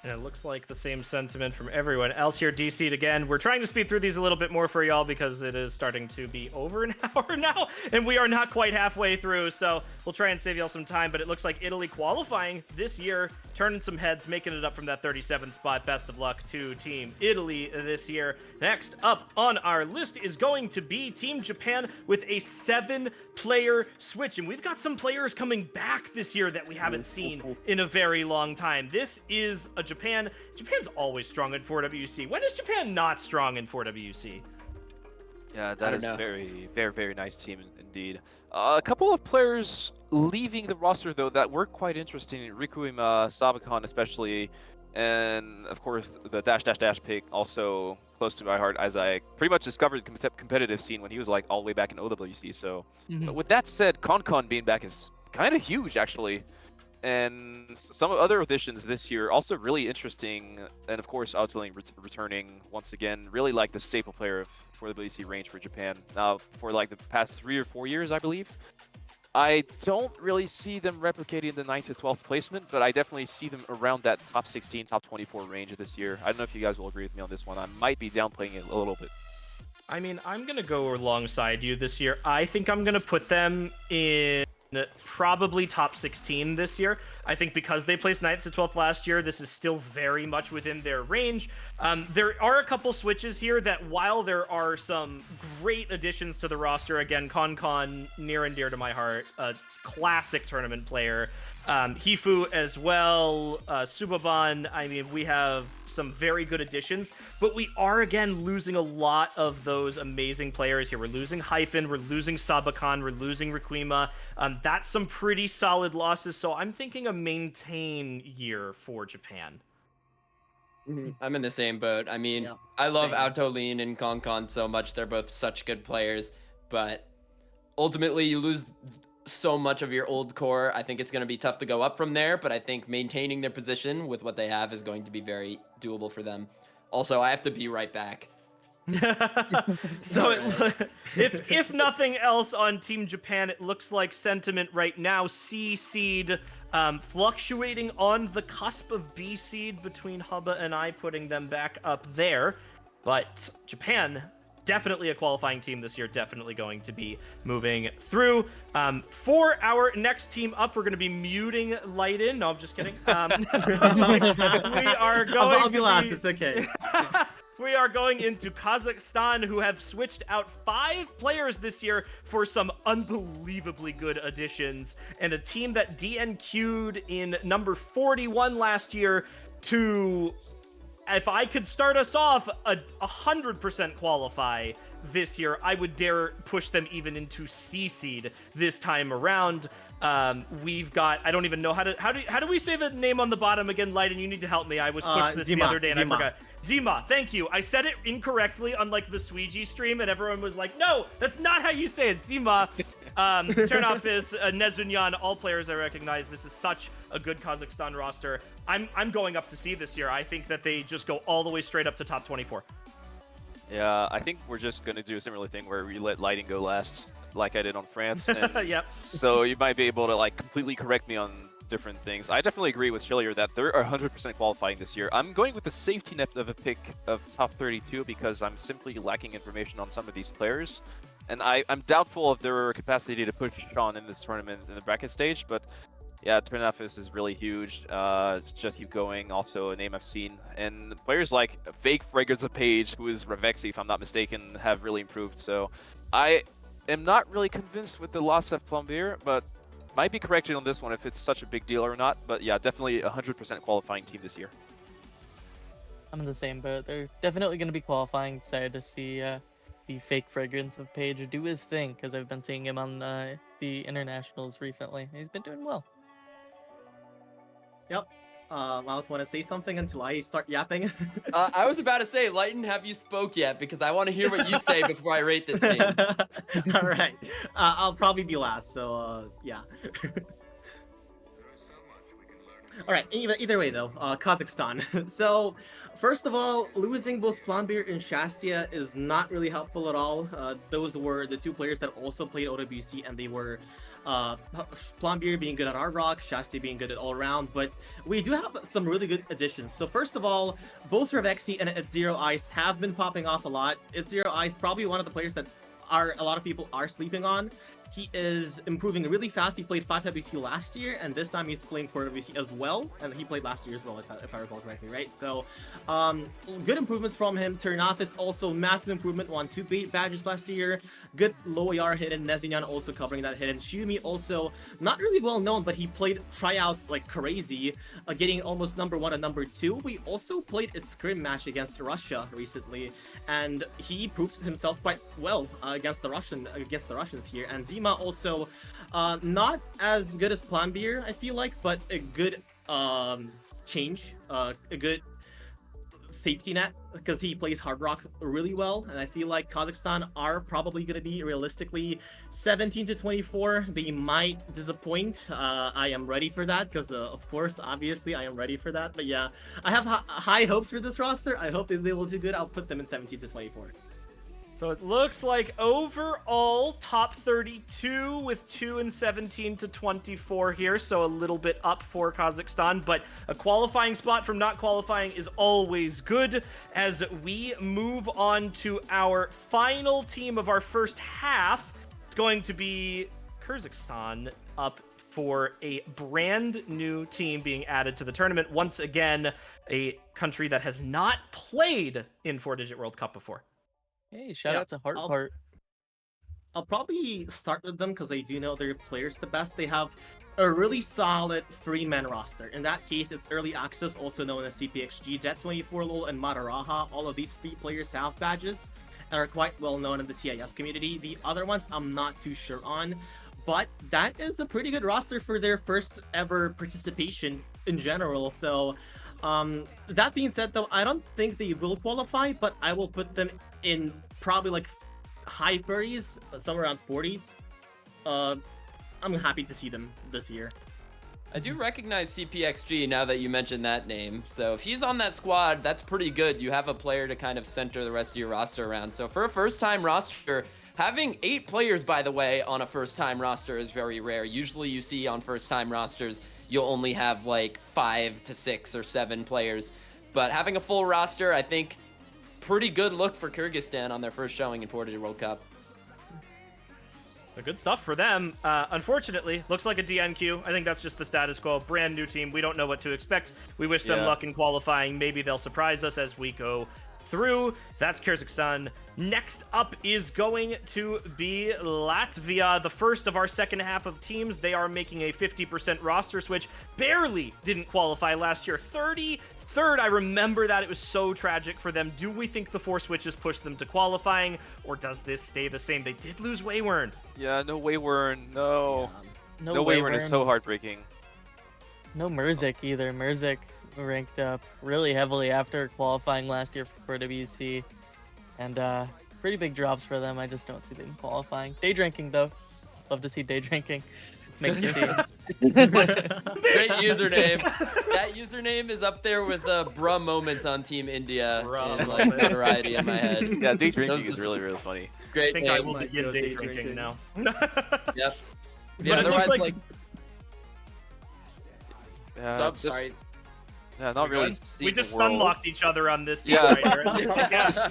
And it looks like the same sentiment from everyone else here. DC'd again. We're trying to speed through these a little bit more for y'all because it is starting to be over an hour now, and we are not quite halfway through, so we'll try and save y'all some time. But it looks like Italy qualifying this year, turning some heads, making it up from that 37th spot. Best of luck to Team Italy this year. Next up on our list is going to be Team Japan with a 7-player switch, and we've got some players coming back this year that we haven't seen in a very long time. This is a Japan. Japan's always strong in 4WC. When is Japan not strong in 4WC? Yeah, that is a very, very, very nice team indeed. A couple of players leaving the roster though that were quite interesting. Rikuima, Sabakan especially, and of course the dash pick also close to my heart as I pretty much discovered the competitive scene when he was like all the way back in OWC. So with that said, Konkon being back is kind of huge actually. And some other additions this year also really interesting, and of course Outwilling returning once again, really like the staple player for the WC range for Japan for like the past 3 or 4 years, I believe. I don't really see them replicating the 9th to 12th placement, but I definitely see them around that top 16, top 24 range this year. I don't know if you guys will agree with me on this one. I might be downplaying it a little bit. I mean, I'm going to go alongside you this year. I think I'm going to put them in probably top 16 this year. I think because they placed 9th to 12th last year, this is still very much within their range. There are a couple switches here that while there are some great additions to the roster, again, Konkon, near and dear to my heart, a classic tournament player. Hifu as well, Subaban. I mean, we have some very good additions, but we are again losing a lot of those amazing players here. We're losing Hyphen, we're losing Sabakan, we're losing Rikuima. That's some pretty solid losses, so I'm thinking a maintain year for Japan. I'm in the same boat. I mean, I love Autoline and Konkon so much. They're both such good players, but ultimately you lose so much of your old core. I think it's going to be tough to go up from there, but I think maintaining their position with what they have is going to be very doable for them. Also, I have to be right back. So if nothing else on Team Japan, it looks like sentiment right now, C seed, fluctuating on the cusp of B seed between Hubba and I, putting them back up there. But Japan, definitely a qualifying team this year, definitely going to be moving through. For our next team up, we're going to be muting Lighten. No, I'm just kidding. We are going I'll be last, it's okay. We are going into Kazakhstan, who have switched out 5 players this year for some unbelievably good additions, and a team that DNQ'd in number 41 last year to, if I could start us off, 100% qualify this year. I would dare push them even into C seed this time around. We've got, I don't even know how do we say the name on the bottom again, Lighten? You need to help me. I was pushed this the other day and I forgot. Zima, thank you. I said it incorrectly on like the Sweegie stream, and everyone was like, no, that's not how you say it. Zima. Ternofis, Nezunyan, all players I recognize. This is such a good Kazakhstan roster. I'm going up to C this year. I think that they just go all the way straight up to top 24. Yeah, I think we're just going to do a similar thing where we let Lighting go last, like I did on France. And Yep. So you might be able to like completely correct me on different things. I definitely agree with Chillier that they're 100% qualifying this year. I'm going with the safety net of a pick of top 32 because I'm simply lacking information on some of these players. And I'm doubtful of their capacity to push on in this tournament in the bracket stage, but yeah, Ternafis is really huge. Just keep going. Also a name I've seen. And players like Fake Fragrance of Page, who is Revexi, if I'm not mistaken, have really improved. So I am not really convinced with the loss of Plombier, but might be corrected on this one if it's such a big deal or not. But yeah, definitely 100% qualifying team this year. I'm in the same boat. They're definitely going to be qualifying. Excited to see the Fake Fragrance of Page do his thing, because I've been seeing him on the internationals recently. He's been doing well. Yep. Miles, want to say something until I start yapping? I was about to say, Lighten, have you spoke yet? Because I want to hear what you say before I rate this team. All right. I'll probably be last, so yeah. All right. Either way, though, Kazakhstan. So, first of all, losing both Plombier and Shastia is not really helpful at all. Those were the 2 players that also played OWC, and they were Plombier being good at Hard Rock, Shasti being good at all around, but we do have some really good additions. So first of all, both Revexi and Zero Ice have been popping off a lot. Zero Ice probably one of the players that a lot of people are sleeping on. He is improving really fast. He played 5WC last year, and this time he's playing 4WC as well. And he played last year as well, if I recall correctly, right? So, good improvements from him. Turnoffice also massive improvement, won 2 badges last year. Good low AR hidden. Nezinyan also covering that hidden. Shumi also not really well known, but he played tryouts like crazy, getting almost number 1 and number 2. We also played a scrim match against Russia recently, and he proved himself quite well against the Russians here. And Dima also not as good as Plombier, I feel like, but a good change, a good safety net, because he plays Hard Rock really well. And I feel like Kazakhstan are probably going to be realistically 17 to 24. They might disappoint. I am ready for that because of course, obviously I am ready for that. But yeah, I have high hopes for this roster. I hope they will do good. I'll put them in 17 to 24. So it looks like overall top 32 with 2 and 17 to 24 here. So a little bit up for Kazakhstan, but a qualifying spot from not qualifying is always good. As we move on to our final team of our first half, it's going to be Kyrgyzstan up for a brand new team being added to the tournament. Once again, a country that has not played in 4-Digit World Cup before. Hey, shout Yeah, out to Heart. I'll probably start with them because I do know their players the best. They have a really solid three-man roster. In that case, it's Early Access, also known as CPXG, Det24LOL, and Madaraha. All of these three players have badges and are quite well known in the CIS community. The other ones I'm not too sure on, but that is a pretty good roster for their first ever participation in general. So that being said, though, I don't think they will qualify, but I will put them in probably like high 30s, somewhere around 40s. I'm happy to see them this year. I do recognize CPXG now that you mentioned that name. So if he's on that squad, that's pretty good. You have a player to kind of center the rest of your roster around. So for a first-time roster, having 8 players, by the way, on a first-time roster is very rare. Usually you see on first-time rosters, you'll only have like 5 to 6 or 7 players. But having a full roster, I think, pretty good look for Kyrgyzstan on their first showing in 4-Digit World Cup. So good stuff for them. Unfortunately, looks like a DNQ. I think that's just the status quo. Brand new team. We don't know what to expect. We wish them luck in qualifying. Maybe they'll surprise us as we go through. That's Kyrgyzstan. Next up is going to be Latvia, the first of our second half of teams. They are making a 50% roster switch. Barely didn't qualify last year. 33rd, I remember that. It was so tragic for them. Do we think the 4 switches push them to qualifying, or does this stay the same? They did lose Waywern. Yeah, no Waywern, no. No No Waywern is so heartbreaking. No Murzik either. Murzik ranked up really heavily after qualifying last year for WC, and pretty big drops for them. I just don't see them qualifying. Day drinking though, love to see day drinking make the team. Great username. That username is up there with a bruh moment on Team India in like notoriety in my head. Yeah, day drinking is really, really funny. Great I think name. I will begin day drinking now. Yep. Yeah, But it looks otherwise, like- Yeah, I'm sorry. Yeah, not really. We seeing just the world. stun-locked each other on this team Yeah. right here. Yes.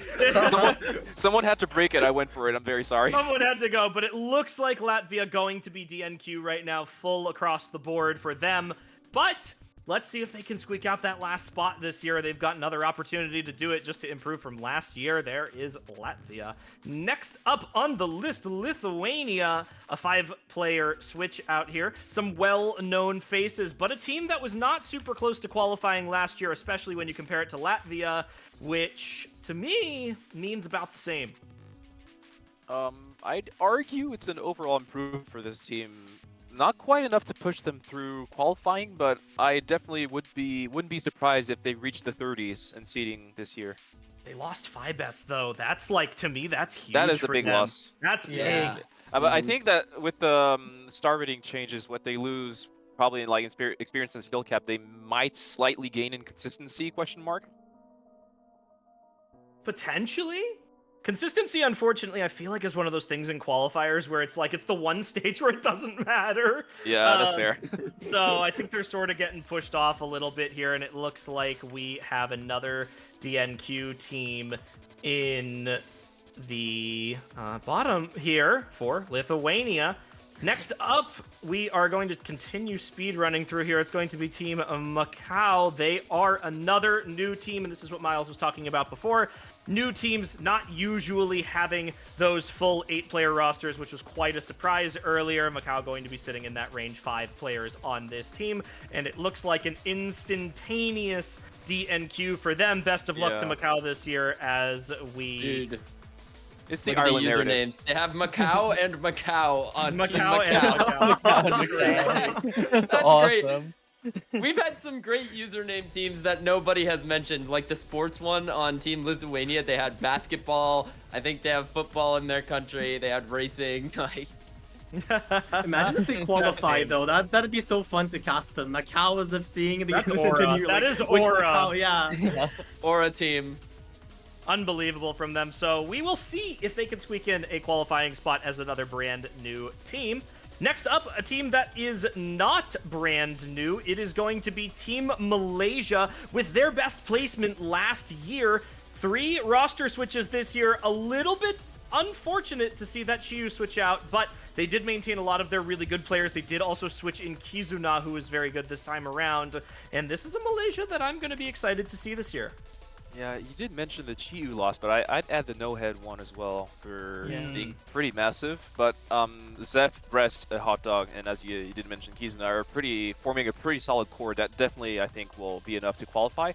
Someone had to break it. I went for it. I'm very sorry. Someone had to go, but it looks like Latvia going to be DNQ right now, full across the board for them. But let's see if they can squeak out that last spot this year. They've got another opportunity to do it just to improve from last year. There is Latvia. Next up on the list, Lithuania, a 5-player switch out here. Some well-known faces, but a team that was not super close to qualifying last year, especially when you compare it to Latvia, which to me means about the same. I'd argue it's an overall improvement for this team. Not quite enough to push them through qualifying, but I definitely wouldn't be surprised if they reached the 30s in seeding this year. They lost Fibeth, though. That's like, to me, that's huge. That is a for big them. loss. That's Yeah. big. But I think that with the star rating changes, what they lose probably in like experience and skill cap, they might slightly gain in consistency? Question mark. Potentially? Consistency, unfortunately, I feel like is one of those things in qualifiers where it's like it's the one stage where it doesn't matter. Yeah, that's Um, fair. So I think they're sort of getting pushed off a little bit here, and it looks like we have another DNQ team in the bottom here for Lithuania. Next up, we are going to continue speed running through here. It's going to be Team Macau. They are another new team, and this is what Miles was talking about before. New teams not usually having those full 8-player rosters, which was quite a surprise earlier. Macau going to be sitting in that range, 5 players on this team, and it looks like an instantaneous DNQ for them. Best of luck to Yeah. Macau this year as we... Dude, It's the look at the Ireland narrative. usernames. They have Macau and Macau on Team Macau and Macau. Macau. That's That's awesome. We've had some great username teams that nobody has mentioned, like the sports one on Team Lithuania. They had basketball. I think they have football in their country. They had racing. Like, Imagine if they qualify names. though. That'd be so fun to cast them. Macau as if seeing the That's the aura. new, That like, is which aura. Macau, yeah. Yeah. or a team. Unbelievable from them. So we will see if they can squeak in a qualifying spot as another brand new team. Next up, a team that is not brand new. It is going to be Team Malaysia with their best placement last year. 3 roster switches this year. A little bit unfortunate to see that Chiyu switch out, but they did maintain a lot of their really good players. They did also switch in Kizuna, who is very good this time around. And this is a Malaysia that I'm going to be excited to see this year. Yeah, you did mention the Chiyu loss, but I'd add the no-head one as well for Yeah. being pretty massive. But Zeph, Breast, Hot Dog, and as you did mention, Kizuna are forming a pretty solid core that definitely I think will be enough to qualify.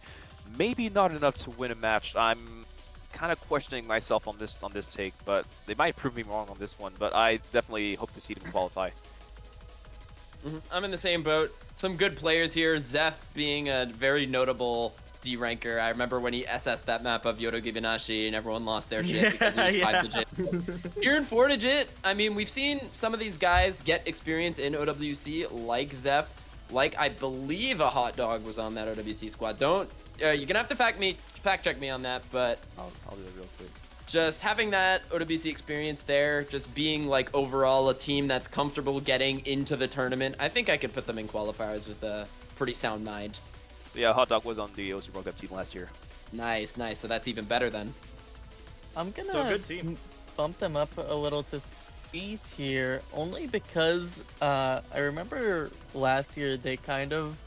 Maybe not enough to win a match. I'm kind of questioning myself on this take, but they might prove me wrong on this one. But I definitely hope to see them qualify. I'm in the same boat. Some good players here. Zeph being a very notable D ranker. I remember when he SS'd that map of Yodo Gibanashi and everyone lost their shit because he was Yeah. 5 digit. Here in 4 digit, I mean, we've seen some of these guys get experience in OWC, like Zeph, like I believe a Hot Dog was on that OWC squad. Don't you're gonna have to fact check me on that, but I'll do that real quick. just having that OWC experience there, just being like overall a team that's comfortable getting into the tournament, I think I could put them in qualifiers with a pretty sound mind. Yeah, Hot Dog was on the OC World Cup team last year. Nice, nice. So that's even better then. I'm gonna So a good team. bump them up a little to speed here, only because I remember last year they kind of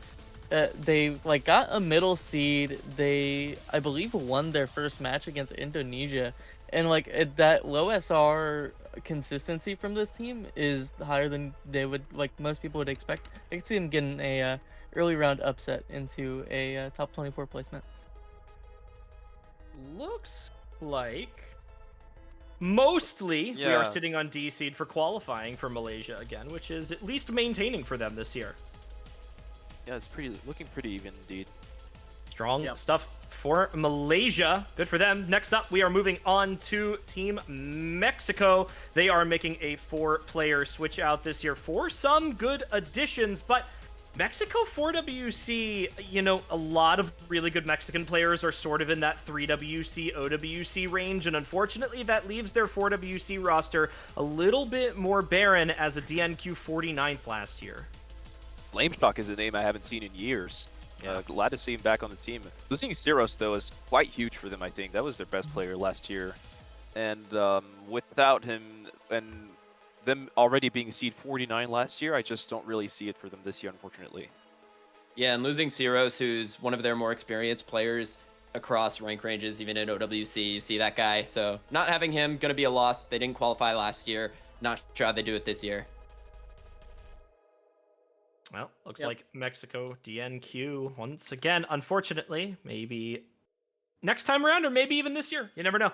they like got a middle seed. They, I believe, won their first match against Indonesia, and like that low SR consistency from this team is higher than they would like most people would expect. I could see them getting a early round upset into a top 24 placement. Looks like mostly we are Yeah. sitting on D seed for qualifying for Malaysia again, which is at least maintaining for them this year. Yeah, it's looking pretty even indeed. Strong Yep. stuff for Malaysia. Good for them. Next up, we are moving on to Team Mexico. They are making a 4-player switch out this year for some good additions, but Mexico 4WC, you know, a lot of really good Mexican players are sort of in that 3WC, OWC range, and unfortunately that leaves their 4WC roster a little bit more barren as a DNQ 49th last year. Flameshock is a name I haven't seen in years. Yeah. Glad to see him back on the team. Losing Siros, though, is quite huge for them, I think. That was their best player last year. And without him and them already being seed 49 last year, I just don't really see it for them this year, unfortunately. Yeah, and losing Ciros, who's one of their more experienced players across rank ranges, even in OWC, you see that guy. So not having him, gonna be a loss. They didn't qualify last year. Not sure how they do it this year. Well, looks Yep. like Mexico DNQ once again. Unfortunately, maybe next time around or maybe even this year. You never know.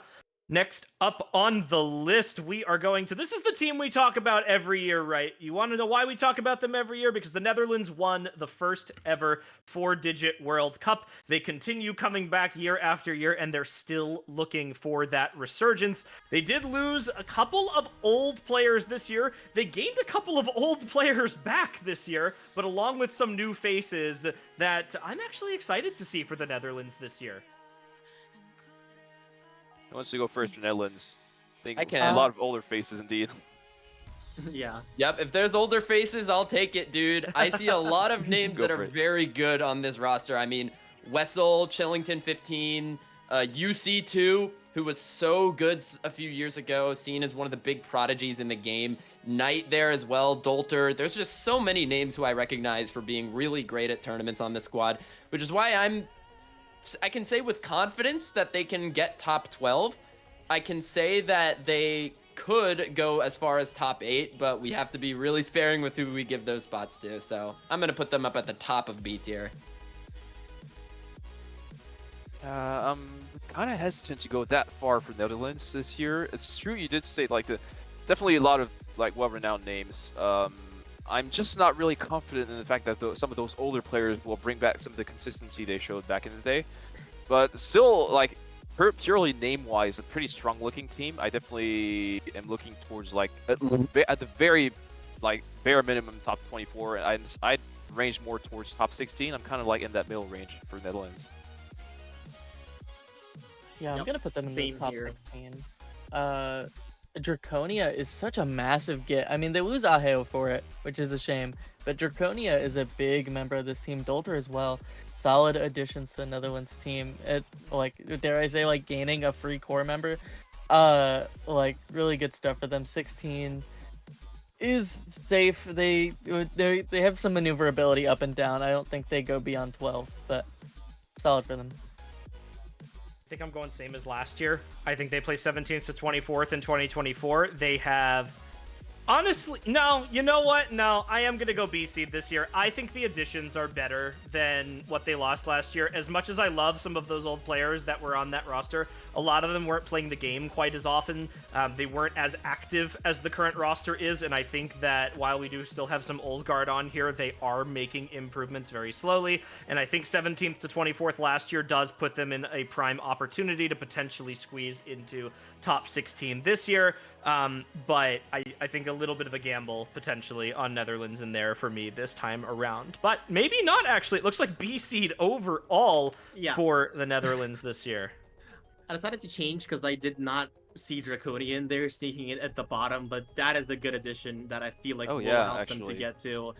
Next up on the list, we are going to... This is the team we talk about every year, right? You want to know why we talk about them every year? Because the Netherlands won the first ever 4-digit World Cup. They continue coming back year after year, and they're still looking for that resurgence. They did lose a couple of old players this year. They gained a couple of old players back this year, but along with some new faces that I'm actually excited to see for the Netherlands this year. Who wants to go first for Netherlands? I A can. lot of older faces indeed. Yeah. Yep, if there's older faces, I'll take it, dude. I see a lot of names Go that for are it. very good on this roster. I mean, Wessel, Chillington 15, UC2, who was so good a few years ago, seen as one of the big prodigies in the game. Knight there as well, Dolter. There's just so many names who I recognize for being really great at tournaments on this squad, which is why I can say with confidence that they can get top 12. I can say that they could go as far as top 8, but we have to be really sparing with who we give those spots to. So I'm going to put them up at the top of B tier. I'm kind of hesitant to go that far for Netherlands this year. It's true you did say like definitely a lot of like well-renowned names. I'm just not really confident in the fact that some of those older players will bring back some of the consistency they showed back in the day. But still, like purely name-wise, a pretty strong-looking team. I definitely am looking towards like at the very like bare minimum top 24, and I'd range more towards top 16. I'm kind of like in that middle range for Netherlands. Yeah, I'm Yep, gonna put them in the same top here. 16. Draconia is such a massive get. I mean, they lose Aheo for it, which is a shame. But Draconia is a big member of this team. Dolter as well. Solid additions to the Netherlands team. It, like, dare I say, like gaining a free core member. Like really good stuff for them. 16 is safe. They have some maneuverability up and down. I don't think they go beyond 12, but solid for them. I think I'm going same as last year. I think they play 17th to 24th in 2024. They have... Honestly, no, you know what? No, I am going to go B seed this year. I think the additions are better than what they lost last year. As much as I love some of those old players that were on that roster, a lot of them weren't playing the game quite as often. They weren't as active as the current roster is, and I think that while we do still have some old guard on here, they are making improvements very slowly, and I think 17th to 24th last year does put them in a prime opportunity to potentially squeeze into top 16 this year. But I think a little bit of a gamble potentially on Netherlands in there for me this time around. But maybe not actually. It looks like B seed overall Yeah. for the Netherlands this year. I decided to change because I did not see Draconian there sneaking in at the bottom, but that is a good addition that I feel like Oh, will yeah, help them to actually. get to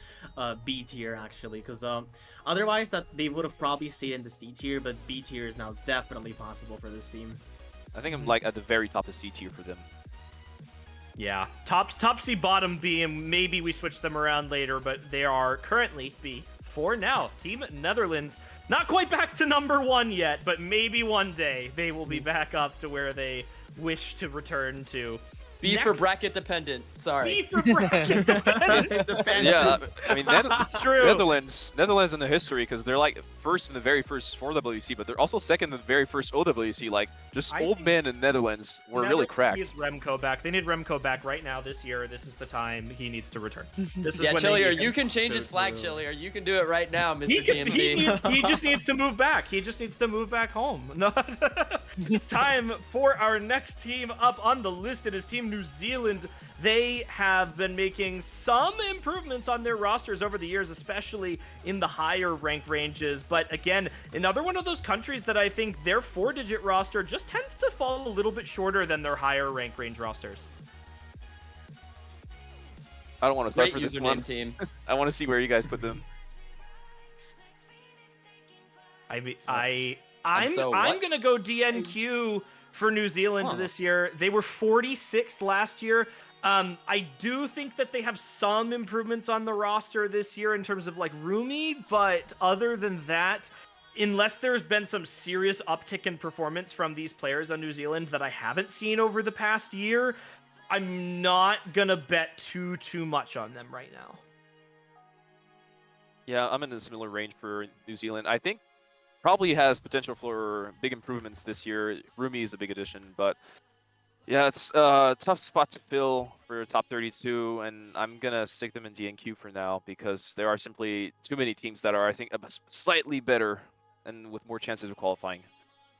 B tier actually, because otherwise that they would have probably stayed in the C tier, but B tier is now definitely possible for this team. I think I'm like at the very top of C tier for them. Yeah, top C, bottom B, and maybe we switch them around later, but they are currently B for now. Team Netherlands, not quite back to number 1 yet, but maybe one day they will be back up to where they wish to return to. B for Next- bracket dependent. Sorry. B for bracket dependent. Yeah, I mean It's true. Netherlands in the history because they're like first in the very first 4WC, but they're also second in the very first OWC. Like just I old think men in Netherlands were really Netherlands cracked. needs Remco back. They need Remco back right now this year. This is the time he needs to return. This is Yeah, when they Chillier, need you him. can change So his flag, true. Chillier. You can do it right now, Mr. He GMC. he just needs to move back. He just needs to move back home. No, it's time for our next team up on the list. It is Team New Zealand. They have been making some improvements on their rosters over the years, especially in the higher rank ranges. But again, another one of those countries that I think their 4-digit roster just tends to fall a little bit shorter than their higher rank range rosters. I don't want to start Great for this username, one. team. I want to see where you guys put them. I mean, I'm I'm so what? gonna go DNQ for New Zealand Huh. this year. They were 46th last year. I do think that they have some improvements on the roster this year in terms of like Rumi, but other than that, unless there's been some serious uptick in performance from these players on New Zealand that I haven't seen over the past year, I'm not gonna bet too much on them right now. Yeah, I'm in a similar range for New Zealand. I think probably has potential for big improvements this year. Rumi is a big addition, but yeah, it's a tough spot to fill for top 32, and I'm gonna stick them in DNQ for now because there are simply too many teams that are, I think, slightly better and with more chances of qualifying.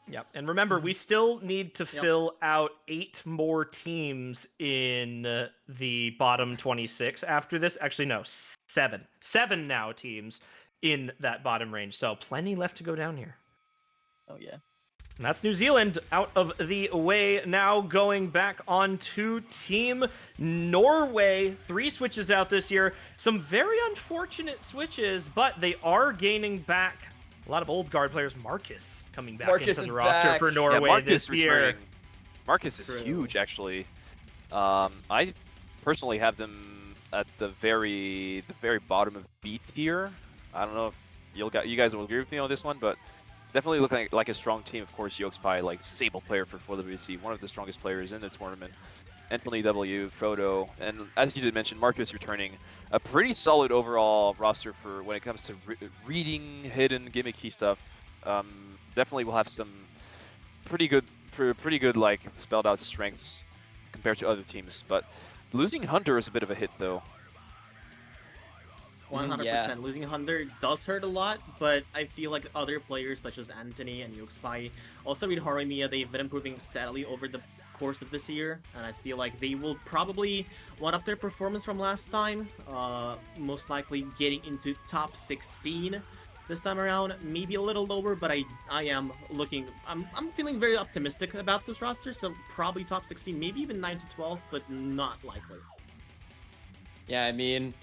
Yep. And remember, we still need to fill out 8 more teams in the bottom 26 after this. Actually, no, 7. 7 now teams in that bottom range. So plenty left to go down here. Oh yeah. And that's New Zealand out of the way. Now going back on to Team Norway. 3 switches out this year. Some very unfortunate switches, but they are gaining back a lot of old guard players. Marcus coming back Marcus into is the roster back. for Yeah, Norway Marcus this year. returning. Marcus is True. huge, actually. I personally have them at the very bottom of B tier. I don't know if you guys will agree with me on this one, but definitely looking like a strong team. Of course, Yoxpai, like stable player for 4WC, one of the strongest players in the tournament. Anthony W, Frodo, and as you did mention, Marcus returning. A pretty solid overall roster for when it comes to reading hidden gimmicky stuff. Definitely will have some pretty good like spelled out strengths compared to other teams. But losing Hunter is a bit of a hit though. 100%. Yeah. Losing Hunter does hurt a lot, but I feel like other players such as Anthony and Yoxpai, also with Horimiya, they've been improving steadily over the course of this year, and I feel like they will probably one up their performance from last time, most likely getting into top 16 this time around, maybe a little lower, but I'm feeling very optimistic about this roster, so probably top 16, maybe even 9 to 12, but not likely. Yeah, I mean,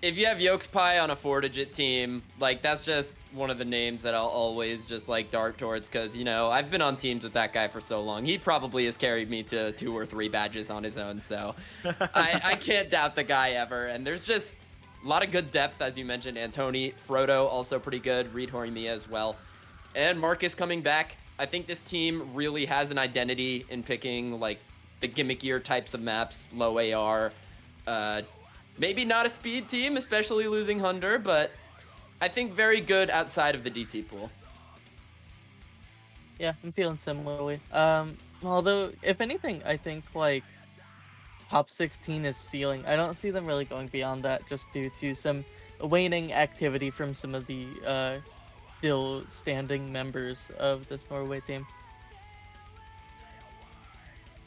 if you have Yoxpai on a 4-digit team, like that's just one of the names that I'll always just like dart towards because, you know, I've been on teams with that guy for so long. He probably has carried me to 2 or 3 badges on his own, so I can't doubt the guy ever. And there's just a lot of good depth, as you mentioned. Antony, Frodo, also pretty good. Reed Horimiya as well. And Marcus coming back. I think this team really has an identity in picking like the gimmickier types of maps, low AR, maybe not a speed team, especially losing Hunter, but I think very good outside of the DT pool. Yeah, I'm feeling similarly. Although, if anything, I think like top 16 is ceiling. I don't see them really going beyond that just due to some waning activity from some of the still standing members of this Norway team.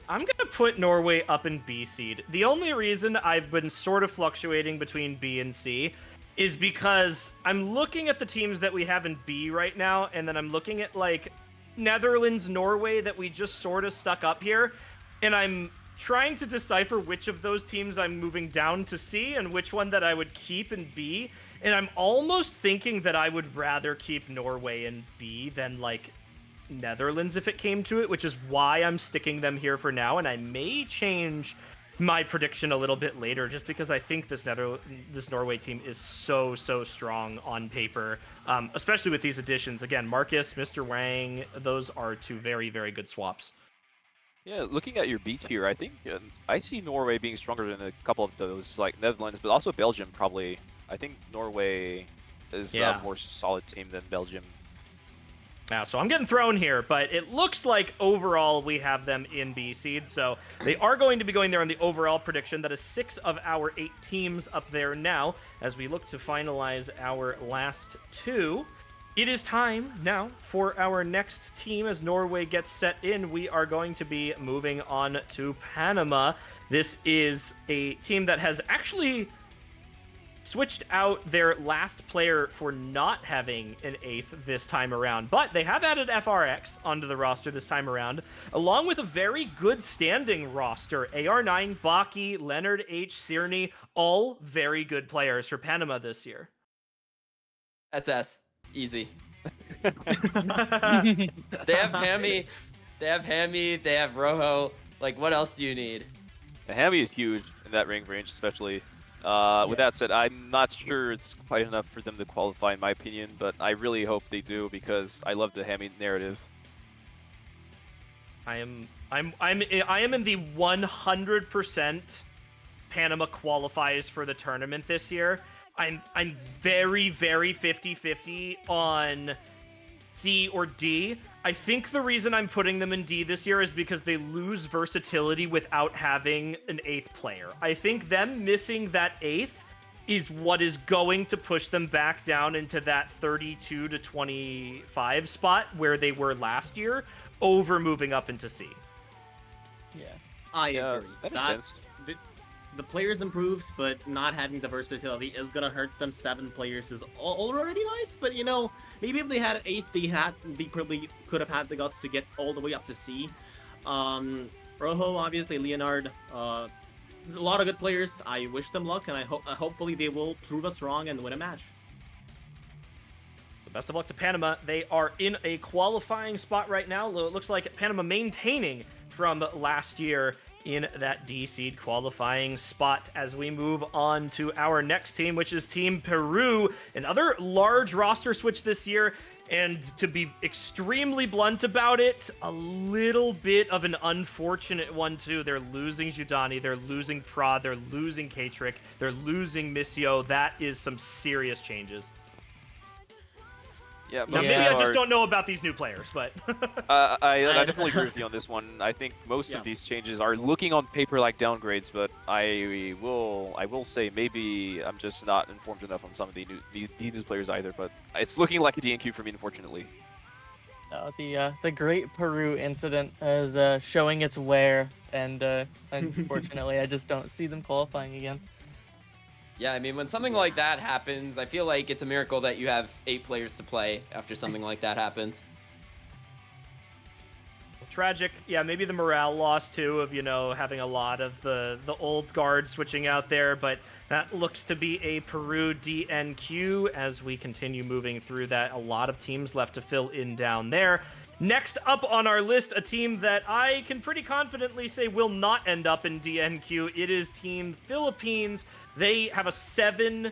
I'm going to put Norway up in B seed. The only reason I've been sort of fluctuating between B and C is because I'm looking at the teams that we have in B right now, and then I'm looking at like Netherlands, Norway that we just sort of stuck up here, and I'm trying to decipher which of those teams I'm moving down to C and which one that I would keep in B, and I'm almost thinking that I would rather keep Norway in B than like Netherlands if it came to it, which is why I'm sticking them here for now, and I may change my prediction a little bit later just because I think this Norway team is so strong on paper, especially with these additions. Again, Marcus, Mr. Wang, those are 2 very good swaps. Yeah, looking at your B tier, I think I see Norway being stronger than a couple of those, like Netherlands, but also Belgium probably. I think Norway is a more solid team than Belgium. Yeah, so I'm getting thrown here, but it looks like overall we have them in B seed, so they are going to be going there on the overall prediction. That is 6 of our 8 teams up there now as we look to finalize our last 2. It is time now for our next team as Norway gets set in. We are going to be moving on to Panama. This is a team that has actually switched out their last player for not having an 8th this time around, but they have added FRX onto the roster this time around, along with a very good standing roster. AR9, Baki, Leonard H, Sirni, all very good players for Panama this year. SS, easy. They have Hammy, they have Rojo. Like, what else do you need? The Hammy is huge in that range, especially. With that said, I'm not sure it's quite enough for them to qualify, in my opinion, but I really hope they do because I love the Hammy narrative. I am in the 100% Panama qualifies for the tournament this year. I'm very 50-50 on C or D. I think the reason I'm putting them in D this year is because they lose versatility without having an 8th player. I think them missing that 8th is what is going to push them back down into that 32 to 25 spot where they were last year, over moving up into C. Yeah. I agree. That makes sense. the players improved, but not having the versatility is gonna hurt them. 7 players is already nice, but you know, maybe if they had 8, they probably could have had the guts to get all the way up to C. Rojo, obviously, Leonard, a lot of good players. I wish them luck, and hopefully they will prove us wrong and win a match. So best of luck to Panama. They are in a qualifying spot right now. It looks like Panama maintaining from last year in that D-seed qualifying spot as we move on to our next team, which is Team Peru. Another large roster switch this year. And to be extremely blunt about it, a little bit of an unfortunate one too. They're losing Judani, they're losing Prod, they're losing Katrick, they're losing Missio. That is some serious changes. Yeah, Now, maybe I just don't know about these new players, but I definitely agree with you on this one. I think most of these changes are looking on paper like downgrades, but I will say maybe I'm just not informed enough on some of these new players either. But it's looking like a DNQ for me, unfortunately. The Great Peru incident is showing its wear, and unfortunately, I just don't see them qualifying again. Yeah, I mean, when something like that happens, I feel like it's a miracle that you have 8 players to play after something like that happens. tragic. Yeah, maybe the morale loss too of, you know, having a lot of the old guard switching out there, but that looks to be a Peru DNQ as we continue moving through that. A lot of teams left to fill in down there. Next up on our list, a team that I can pretty confidently say will not end up in DNQ. It is Team Philippines. They have a 7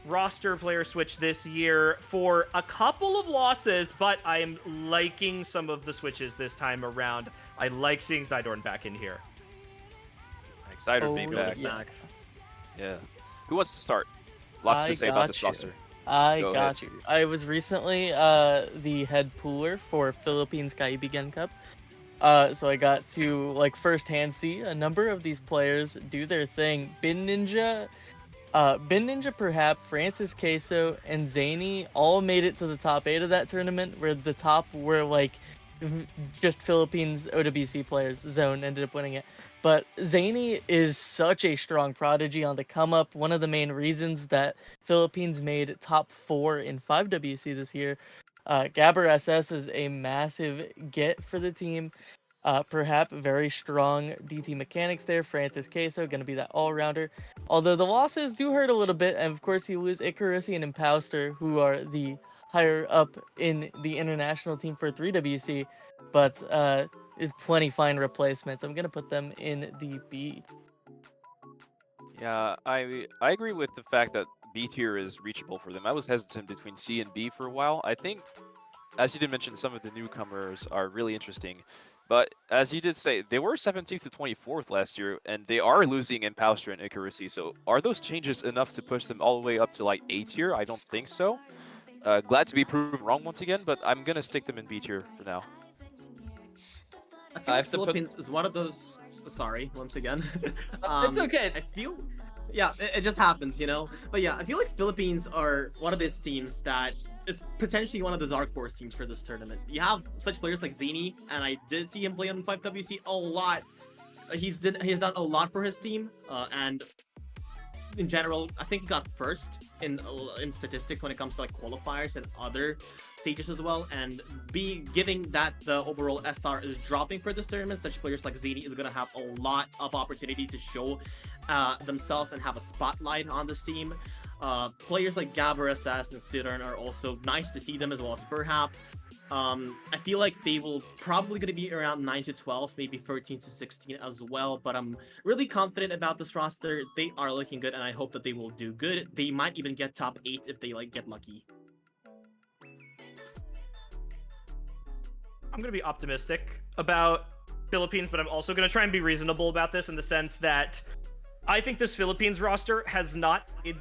roster player switch this year for a couple of losses, but I am liking some of the switches this time around. I like seeing Zydorn back in here. Excited being back. Yeah. Yeah. Who wants to start? Lots to say about this roster. I Go got ahead. you. I was recently the head pooler for Philippines Kaibigan Cup. So I got to like firsthand see a number of these players do their thing. Bin Ninja, Perhaps, Francis Queso, and Zany all made it to the top 8 of that tournament, where the top were like just Philippines OWC players. Zone ended up winning it. But Zany is such a strong prodigy on the come up. One of the main reasons that Philippines made top 4 in 5WC this year. Gabber SS is a massive get for the team. Perhaps very strong DT mechanics there. Francis Queso going to be that all-rounder. Although the losses do hurt a little bit, and of course you lose Ikarusi and Impouster, who are the higher up in the international team for 3WC. But plenty fine replacements. I'm gonna put them in the B. Yeah, I agree with the fact that B tier is reachable for them. I was hesitant between C and B for a while. I think, as you did mention, some of the newcomers are really interesting. But as you did say, they were 17th to 24th last year, and they are losing Impouster and Ikarusi. So are those changes enough to push them all the way up to like A tier? I don't think so. Glad to be proven wrong once again, but I'm gonna stick them in B tier for now. I feel like Philippines is one of those. Sorry, once again. It's okay. I feel, yeah, it just happens, you know. But yeah, I feel like Philippines are one of these teams that is potentially one of the dark horse teams for this tournament. You have such players like Zany, and I did see him play on 5WC a lot. He's done a lot for his team, and in general, I think he got first in statistics when it comes to like qualifiers and other stages as well. And giving that the overall SR is dropping for this tournament, such players like Zany is gonna have a lot of opportunity to show themselves and have a spotlight on this team. Players like Gabber SS and Sidorn are also nice to see them, as well as Perhaps. I feel like they will probably going to be around 9 to 12, maybe 13 to 16 as well, but I'm really confident about this roster. They are looking good, and I hope that they will do good. They might even get top 8 if they get lucky. I'm going to be optimistic about Philippines, but I'm also going to try and be reasonable about this in the sense that I think this Philippines roster has not made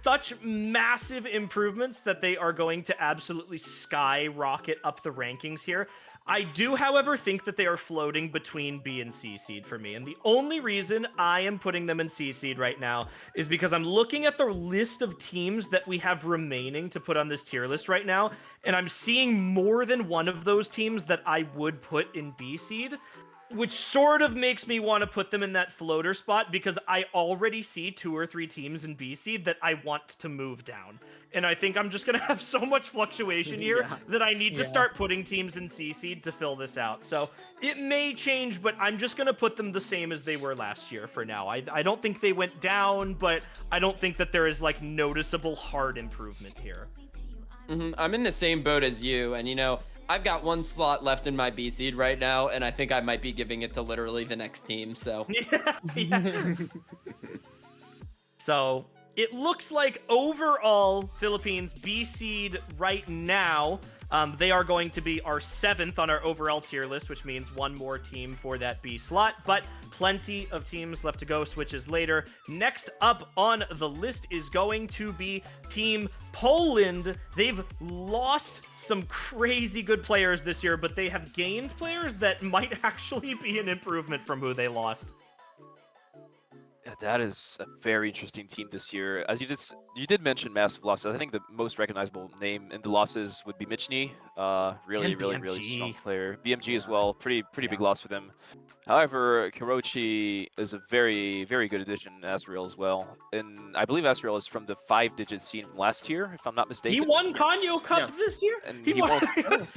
such massive improvements that they are going to absolutely skyrocket up the rankings here. I do, however, think that they are floating between B and C seed for me. And the only reason I am putting them in C seed right now is because I'm looking at the list of teams that we have remaining to put on this tier list right now, and I'm seeing more than one of those teams that I would put in B seed. which sort of makes me want to put them in that floater spot because I already see 2 or 3 teams in B seed that I want to move down. And I think I'm just going to have so much fluctuation here Yeah. that I need to start putting teams in C seed to fill this out. So it may change, but I'm just going to put them the same as they were last year for now. I don't think they went down, but I don't think that there is like noticeable hard improvement here. I'm in the same boat as you, and you know, I've got 1 slot left in my B seed right now, and I think I might be giving it to literally the next team. So Yeah. So it looks like overall Philippines B seed right now, they are going to be our 7th on our overall tier list, which means 1 more team for that B slot, but plenty of teams left to go, switches later. Next up on the list is going to be Team Poland. They've lost some crazy good players this year, but they have gained players that might actually be an improvement from who they lost. Yeah, that is a very interesting team this year. As you did mention massive losses. I think the most recognizable name in the losses would be Michny. Really strong BMG. player. BMG as well. Pretty big loss for them. However, Kirochi is a very good addition. Asriel as well, and I believe Asriel is from the 5-digit scene from last year, if I'm not mistaken. He won Kanyo Cup Yes. this year? And He he won- won.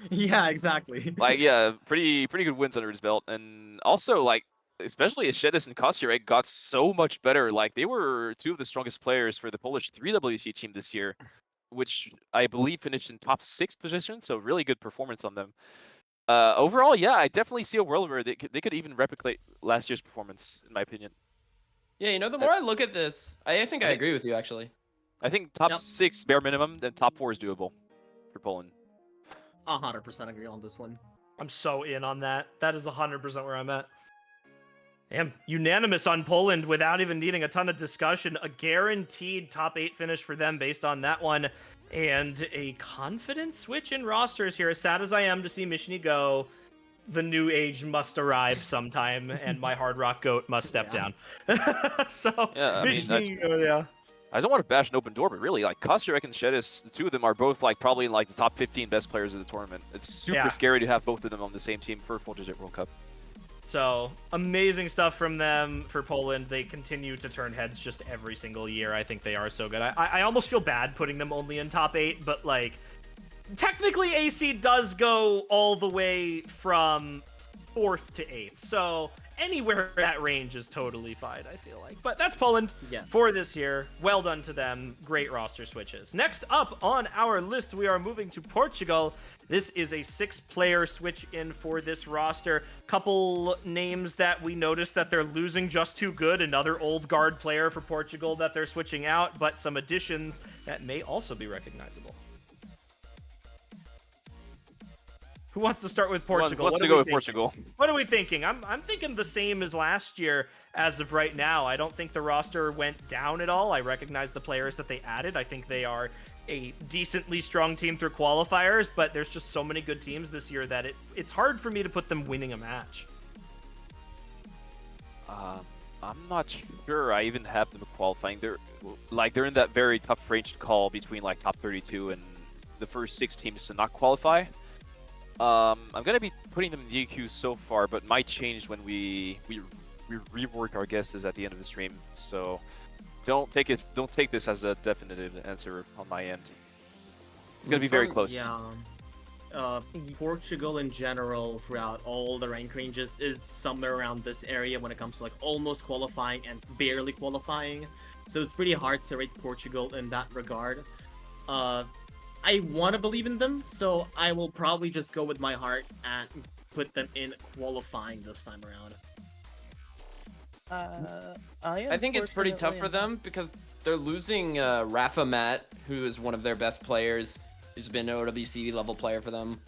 Yeah, exactly. Like, yeah, pretty good wins under his belt, and also like, especially Ashedis and Kosturek got so much better. Like, they were 2 of the strongest players for the Polish 3WC team this year, which I believe finished in top 6 position. So really good performance on them. Overall, yeah, I definitely see a world where they could even replicate last year's performance, in my opinion. yeah, you know, the more I look at this, I think I agree with you actually. I think top Yep. 6 bare minimum, then top 4 is doable for Poland. 100% agree on this one. I'm so in on that. That is 100% where I'm at. Damn, unanimous on Poland without even needing a ton of discussion. A guaranteed top 8 finish for them based on that one. And a confident switch in rosters here. As sad as I am to see Michny go, the new age must arrive sometime, and my Hard Rock goat must step down. So, Yeah, I mean, Michny, yeah. I don't want to bash an open door, but really, like, Kosturek and Shedis, the 2 of them are both like probably in like the top 15 best players of the tournament. It's super Yeah. scary to have both of them on the same team for a full-digit World Cup. So, amazing stuff from them for Poland. They continue to turn heads just every single year. I think they are so good. I almost feel bad putting them only in top 8, but, like, technically AC does go all the way from 4th to 8th. So, anywhere in that range is totally fine, I feel like. But that's Poland Yeah. for this year. Well done to them. Great roster switches. Next up on our list, we are moving to Portugal. This is a 6-player switch in for this roster. Couple names that we noticed that they're losing just too good. Another old guard player for Portugal that they're switching out, but some additions that may also be recognizable. Who wants to start with Portugal? Wants What to are go we with thinking? Portugal. What are we thinking? I'm thinking the same as last year as of right now. I don't think the roster went down at all. I recognize the players that they added. I think they are a decently strong team through qualifiers, but there's just so many good teams this year that it's hard for me to put them winning a match. I'm not sure I even have them qualifying. They're in that very tough range to call between like top 32 and the first 6 teams to not qualify. I'm gonna be putting them in DQ so far, but might change when we rework our guesses at the end of the stream. So don't take this as a definitive answer on my end. It's gonna be very close. Yeah. Portugal in general, throughout all the rank ranges, is somewhere around this area when it comes to like almost qualifying and barely qualifying. So it's pretty hard to rate Portugal in that regard. I want to believe in them, so I will probably just go with my heart and put them in qualifying this time around. I think it's pretty tough for them because they're losing Rafa Matt, who is one of their best players, who's been an OWC level player for them.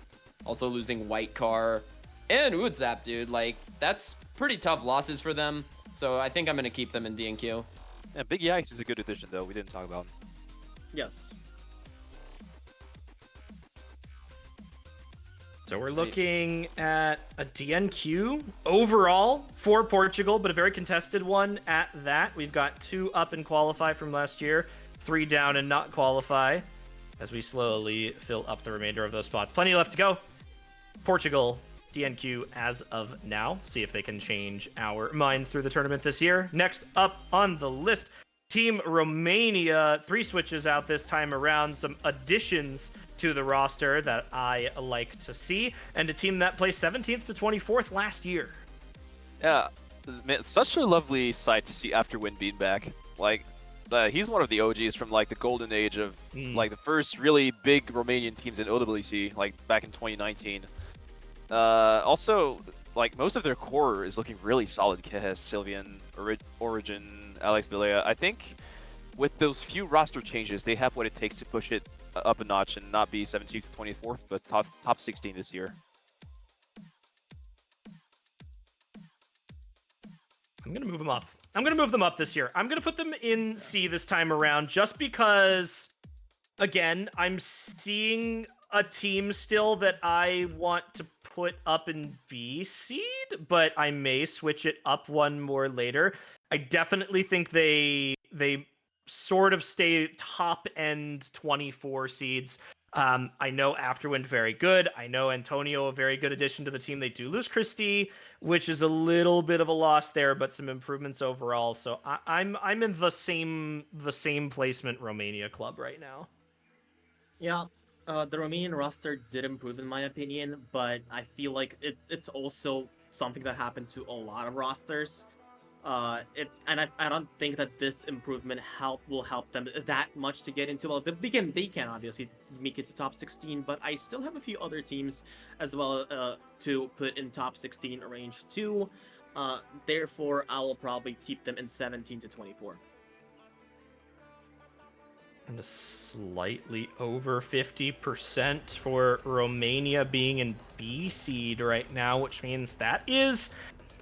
Also losing White Car and Udzap, dude. Like, that's pretty tough losses for them. So I think I'm going to keep them in DNQ. Yeah, Big Yikes is a good addition though. We didn't talk about him. Yes. So we're looking at a DNQ overall for Portugal, but a very contested one at that. We've got 2 up and qualify from last year, 3 down and not qualify, as we slowly fill up the remainder of those spots. Plenty left to go. Portugal DNQ as of now. See if they can change our minds through the tournament this year. Next up on the list, Team Romania. 3 switches out this time around. Some additions to the roster that I like to see. And a team that placed 17th to 24th last year. Yeah, man, such a lovely sight to see Afterwind being back. Like, he's one of the OGs from like the golden age of like the first really big Romanian teams in OWC, like back in 2019. Also, like most of their core is looking really solid. Kehes, Sylvian, Origin, Alex Bilea. I think with those few roster changes, they have what it takes to push it up a notch and not be 17th to 24th, but top 16 this year. I'm going to move them up. I'm going to move them up this year. I'm going to put them in C this time around just because, again, I'm seeing a team still that I want to put up in B seed, but I may switch it up one more later. I definitely think they sort of stay top end 24 seeds. I know Afterwind very good. I know Antonio a very good addition to the team. They do lose Christie, which is a little bit of a loss there, but some improvements overall. So I'm in the same placement Romania club right now. Yeah, the Romanian roster did improve in my opinion, but I feel like it's also something that happened to a lot of rosters. I don't think that this improvement will help them that much to get into. Well, they can obviously make it to top 16, but I still have a few other teams as well to put in top 16 range too. Therefore, I will probably keep them in 17 to 24. And a slightly over 50% for Romania being in B seed right now, which means that is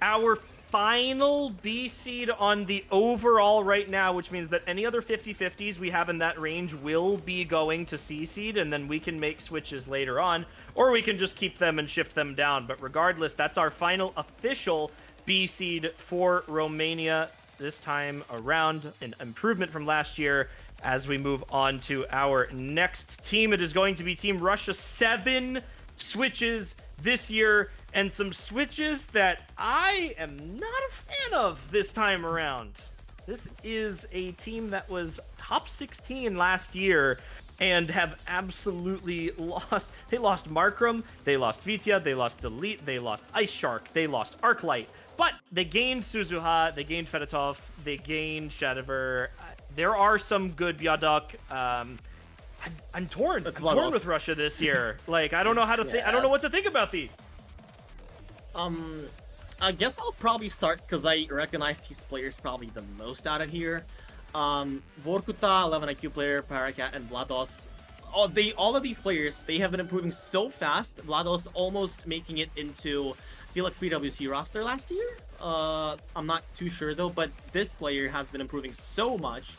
our final B seed on the overall right now, which means that any other 50-50s we have in that range will be going to C seed, and then we can make switches later on, or we can just keep them and shift them down. But regardless, that's our final official B seed for Romania this time around, an improvement from last year. As we move on to our next team, it is going to be Team Russia. 7 switches this year, and some switches that I am not a fan of this time around. This is a team that was top 16 last year and have absolutely lost. They lost Markram, they lost Vitia, they lost Delete, they lost Ice Shark, they lost Arclight, but they gained Suzuha, they gained Fedotov, they gained Shadiver. There are some good Biadok. I'm torn. I'm torn with Russia this year. Like, I don't know how to think. I don't know what to think about these. I guess I'll probably start because I recognize these players probably the most out of here. Vorkuta, 11 IQ player, Paracat, and Vlados. All of these players, they have been improving so fast. Vlados almost making it into, I feel like, 3WC roster last year. I'm not too sure though, but this player has been improving so much.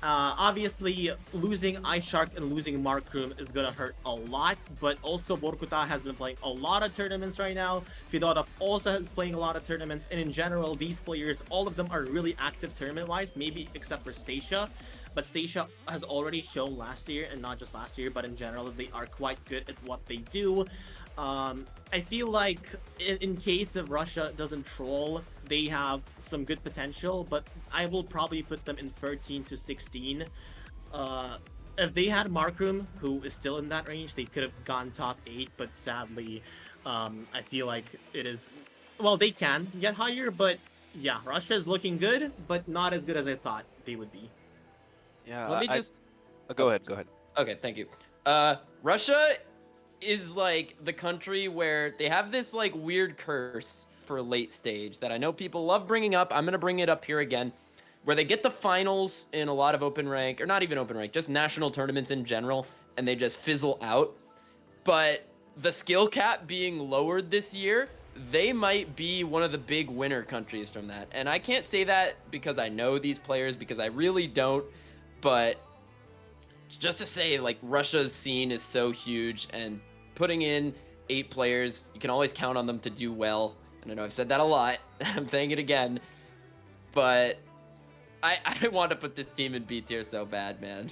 Obviously, losing Ice Shark and losing Markrum is gonna hurt a lot, but also Vorkuta has been playing a lot of tournaments right now. Fedotov also is playing a lot of tournaments, and in general, these players, all of them are really active tournament-wise, maybe except for Stacia. But Stacia has already shown last year, and not just last year, but in general, they are quite good at what they do. I feel like in case of Russia doesn't troll, they have some good potential, but I will probably put them in 13 to 16. If they had Markrum, who is still in that range, they could have gone top 8, but sadly, I feel like it is... Well, they can get higher, but yeah, Russia is looking good, but not as good as I thought they would be. Yeah, Let me just... Go ahead. Okay, thank you. Russia is like the country where they have this like weird curse for late stage that I know people love bringing up. I'm going to bring it up here again, where they get the finals in a lot of open rank, or not even open rank, just national tournaments in general, and they just fizzle out. But the skill cap being lowered this year, they might be one of the big winner countries from that. And I can't say that because I know these players, because I really don't, but just to say, like, Russia's scene is so huge, and putting in 8 players, you can always count on them to do well. And I know I've said that a lot. I'm saying it again. But I want to put this team in B tier so bad, man.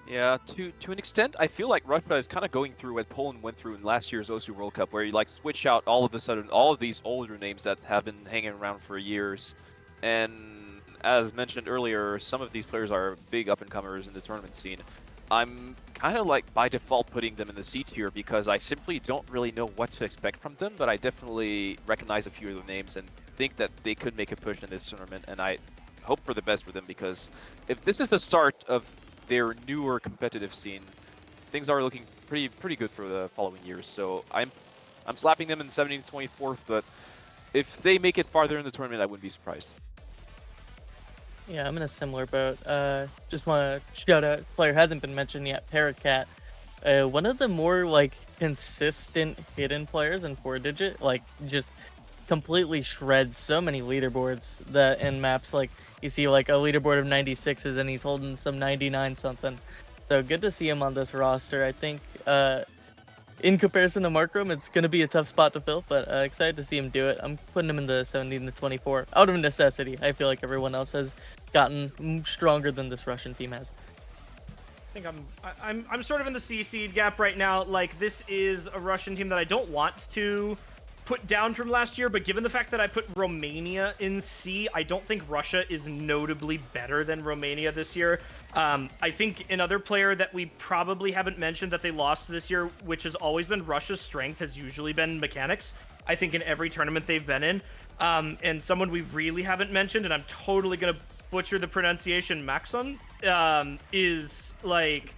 Yeah, to an extent, I feel like Russia is kind of going through what Poland went through in last year's OSU World Cup, where you like switch out all of a sudden all of these older names that have been hanging around for years, and as mentioned earlier, some of these players are big up-and-comers in the tournament scene. I'm kind of like by default putting them in the C tier because I simply don't really know what to expect from them, but I definitely recognize a few of the names and think that they could make a push in this tournament, and I hope for the best for them because if this is the start of their newer competitive scene, things are looking pretty good for the following years. So I'm slapping them in 17th, 24th, but if they make it farther in the tournament, I wouldn't be surprised. Yeah, I'm in a similar boat. Just want to shout out, player hasn't been mentioned yet, Paracat. One of the more like consistent hidden players in 4-digit, like just completely shreds so many leaderboards that in maps like you see like a leaderboard of 96s and he's holding some 99 something. So good to see him on this roster. I think in comparison to Markram, it's going to be a tough spot to fill, but excited to see him do it. I'm putting him in the 17 to 24 out of necessity. I feel like everyone else has gotten stronger than this Russian team has. I think I'm sort of in the C seed gap right now. Like, this is a Russian team that I don't want to put down from last year, but given the fact that I put Romania in C, I don't think Russia is notably better than Romania this year. I think another player that we probably haven't mentioned that they lost this year, which has always been Russia's strength, has usually been mechanics. I think in every tournament they've been in. And someone we really haven't mentioned, and I'm totally going to butcher the pronunciation, Maxon, is like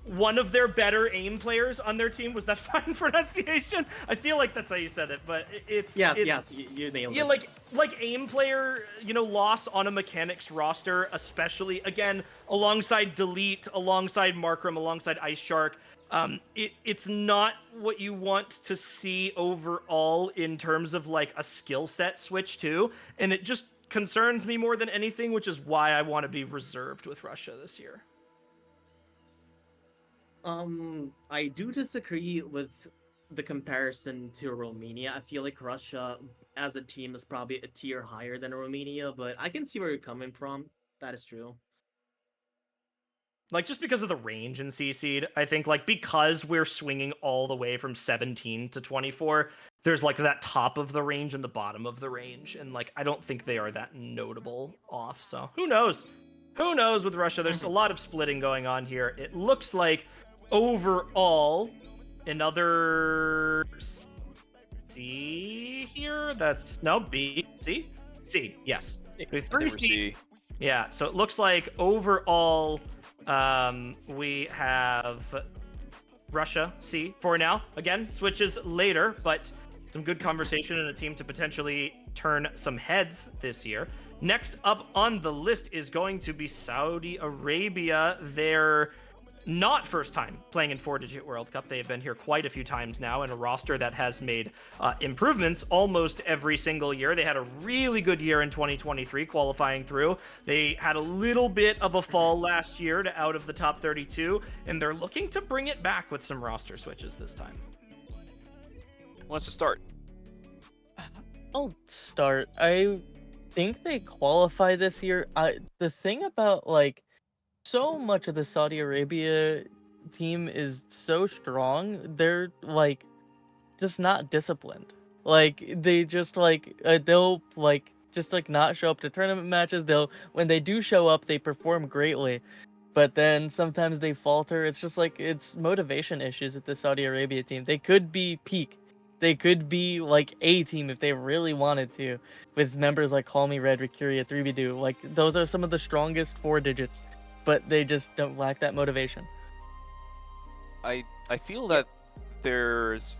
one of their better aim players on their team. Was that fine pronunciation? I feel like that's how you said it, but it's Yes, you nailed yeah, it. like aim player, loss on a mechanics roster, especially again alongside Delete, alongside Markram, alongside Ice Shark. It's not what you want to see overall in terms of like a skill set switch too, and it just concerns me more than anything, which is why I want to be reserved with Russia this year. I do disagree with the comparison to Romania. I feel like Russia as a team is probably a tier higher than Romania, but I can see where you're coming from. That is true. Like, just because of the range in C-Seed, I think, like, because we're swinging all the way from 17 to 24, there's, like, that top of the range and the bottom of the range, and, like, I don't think they are that notable off, so who knows? Who knows with Russia? There's a lot of splitting going on here. It looks like, overall, another C here? That's, no, B, C? C, yes. Three C. Yeah, so it looks like, overall... we have Russia, C, for now. Again, switches later, but some good conversation and a team to potentially turn some heads this year. Next up on the list is going to be Saudi Arabia. They're not first time playing in 4-digit World Cup. They have been here quite a few times now in a roster that has made improvements almost every single year. They had a really good year in 2023 qualifying through. They had a little bit of a fall last year to out of the top 32, and they're looking to bring it back with some roster switches this time. Who wants to start? I'll start. I think they qualify this year. The thing about like so much of the Saudi Arabia team is so strong. They're like just not disciplined. Like they just like they'll like just like not show up to tournament matches. They'll when they do show up, they perform greatly. But then sometimes they falter. It's just like it's motivation issues with the Saudi Arabia team. They could be peak. They could be like a team if they really wanted to, with members like Call Me Red, Rikuria, 3BDoo. Like those are some of the strongest 4 digits, but they just don't lack that motivation. I feel that there's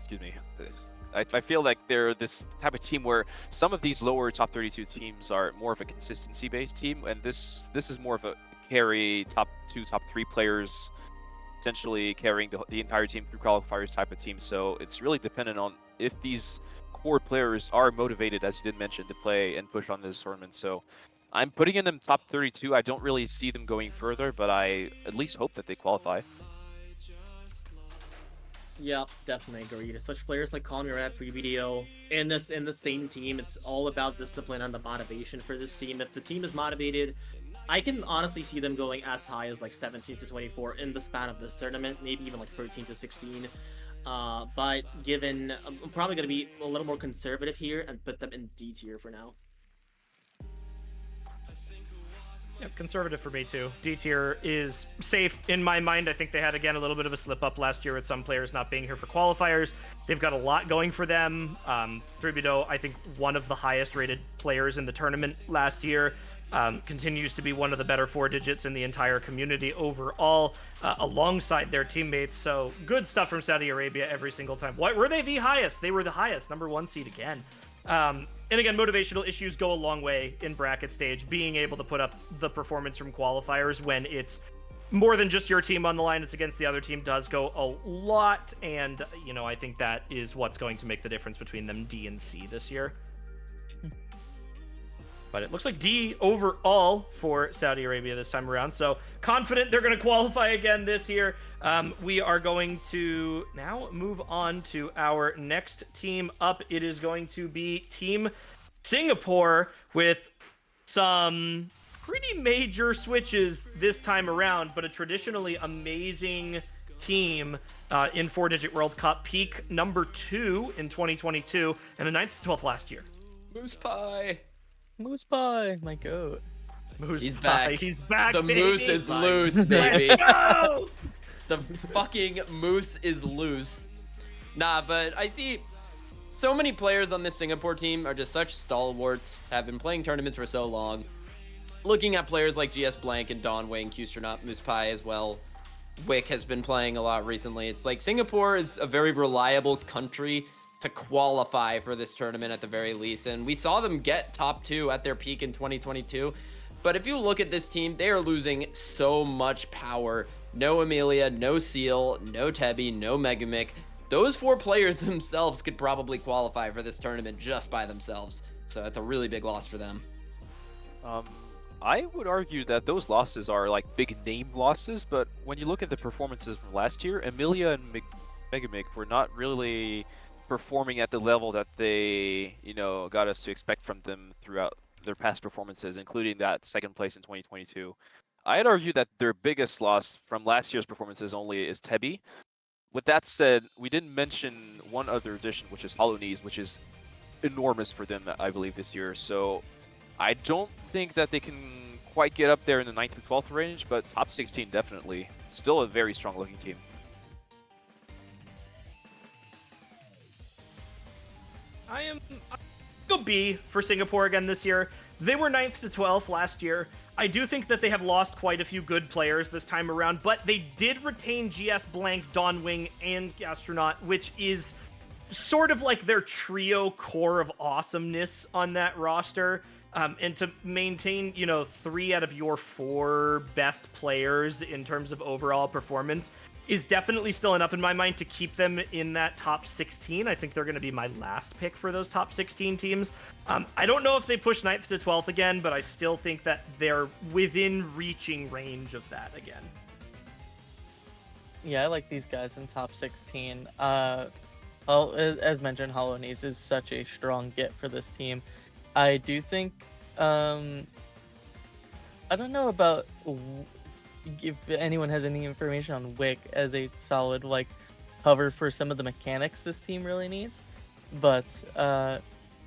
I feel like they're this type of team where some of these lower top 32 teams are more of a consistency based team, and this is more of a carry top 2, top 3 players potentially carrying the entire team through qualifiers type of team. So it's really dependent on if these core players are motivated, as you did mention, to play and push on this tournament. So I'm putting in them top 32. I don't really see them going further, but I at least hope that they qualify. Yeah, definitely agree. Such players like Call Me Red, Free Video, in the same team, it's all about discipline and the motivation for this team. If the team is motivated, I can honestly see them going as high as like 17 to 24 in the span of this tournament, maybe even like 13 to 16. But given, I'm probably going to be a little more conservative here and put them in D tier for now. Yep, conservative for me too. D tier is safe in my mind. I think they had, again, a little bit of a slip up last year with some players not being here for qualifiers. They've got a lot going for them. 3BDO, I think, one of the highest rated players in the tournament last year. Continues to be one of the better 4 digits in the entire community overall, alongside their teammates. So good stuff from Saudi Arabia every single time. What were they the highest? They were the highest, number 1 seed again. And again, motivational issues go a long way in bracket stage. Being able to put up the performance from qualifiers when it's more than just your team on the line, it's against the other team, does go a lot. And, you know, I think that is what's going to make the difference between them D and C this year. But it looks like D overall for Saudi Arabia this time around. So confident they're going to qualify again this year. We are going to now move on to our next team up. It is going to be Team Singapore with some pretty major switches this time around, but a traditionally amazing team in 4-digit World Cup. Peak number 2 in 2022 and a 9th to 12th last year. Moose Pie. Moose Pie, my goat. Moose He's Pie. back. He's back, The baby. moose is loose, baby. Let's go! The fucking moose is loose. Nah, but I see so many players on this Singapore team are just such stalwarts, have been playing tournaments for so long. Looking at players like GS Blank and Don Wayne, Q-Stronaut, Moose Pie as well. Wick has been playing a lot recently. It's like Singapore is a very reliable country to qualify for this tournament at the very least. And we saw them get top 2 at their peak in 2022. But if you look at this team, they are losing so much power. No Amelia, no Seal, no Tebby, no Megamic. Those 4 players themselves could probably qualify for this tournament just by themselves. So that's a really big loss for them. I would argue that those losses are like big name losses, but when you look at the performances from last year, Amelia and Megamic were not really performing at the level that they, you know, got us to expect from them throughout their past performances, including that 2nd place in 2022. I'd argue that their biggest loss from last year's performances only is Tebby. With that said, we didn't mention one other addition, which is Hollow Knees, which is enormous for them, I believe, this year. So I don't think that they can quite get up there in the 9th to 12th range, but top 16 definitely. Still a very strong looking team. I'll go B for Singapore again this year. They were 9th to 12th last year. I do think that they have lost quite a few good players this time around, but they did retain GS Blank, Don Wing, and Astronaut, which is sort of like their trio core of awesomeness on that roster. And to maintain, you know, 3 out of your 4 best players in terms of overall performance is definitely still enough in my mind to keep them in that top 16. I think they're going to be my last pick for those top 16 teams. I don't know if they push 9th to 12th again, but I still think that they're within reaching range of that again. Yeah, I like these guys in top 16. As mentioned, Hollow Knees is such a strong get for this team. I do think, I don't know about if anyone has any information on Wick as a solid, like, cover for some of the mechanics this team really needs. But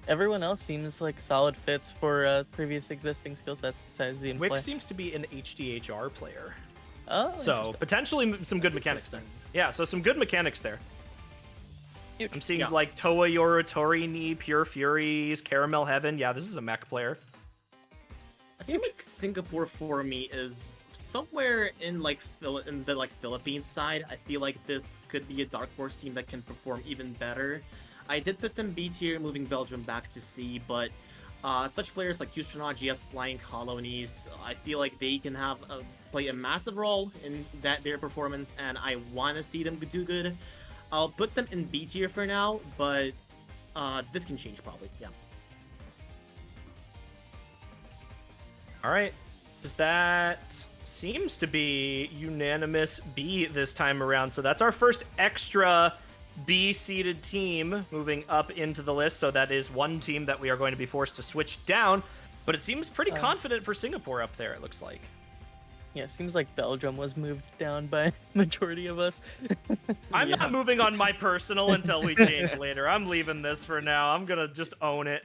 everyone else seems like solid fits for previous existing skill sets besides the Wick seems to be an HDHR player. Oh, So potentially some good mechanics there. Yeah, so some good mechanics there. I'm seeing like Toa Yorotori, Pure Furies, Caramel Heaven. Yeah, this is a mech player. I feel like Singapore for me is somewhere in like in the Philippines side. I feel like this could be a Dark Force team that can perform even better. I did put them B tier, moving Belgium back to C, but such players like Q-Stronaut, GS Blank, Hollow Knees, I feel like they can have play a massive role in their performance, and I want to see them do good. I'll put them in B tier for now, but this can change probably. Yeah. All right. That seems to be unanimous B this time around. So that's our first extra B-seeded team moving up into the list. So that is one team that we are going to be forced to switch down. But it seems pretty Oh. confident for Singapore up there, it looks like. Yeah, it seems like Belgium was moved down by majority of us. I'm Yeah. not moving on my personal until we change later. I'm leaving this for now. I'm gonna just own it.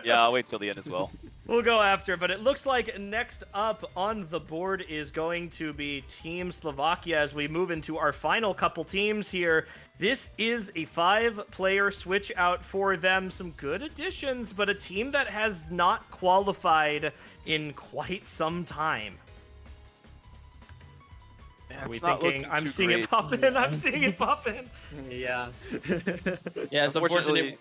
Yeah, I'll wait till the end as well. We'll go after, but it looks like next up on the board is going to be Team Slovakia as we move into our final couple teams here. This is a 5-player switch out for them. Some good additions, but a team that has not qualified in quite some time. Are we It's not thinking? looking I'm too seeing great. it pop in. I'm seeing it pop in. Yeah. Yeah, it's unfortunate.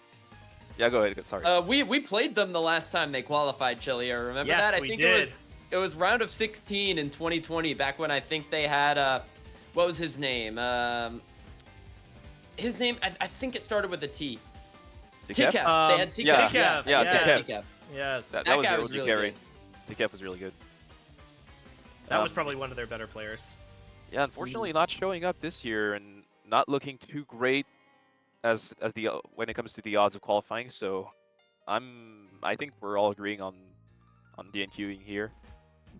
Yeah, go ahead. Sorry. We played them the last time they qualified, Chillier. Remember Yes, that? I we think did. it was round of 16 in 2020, back when I think they had what was his name? His name, I think it started with a T. Tikef? Tikef. They had Tikef. yeah, yeah, they had Tikef. Tikef. Yes, That That was guy their was OG really carry. Tikef was really good. that was um, probably one of their better players. Yeah, unfortunately not showing up this year and not looking too great as the when it comes to the odds of qualifying. So I think we're all agreeing on DNQing here.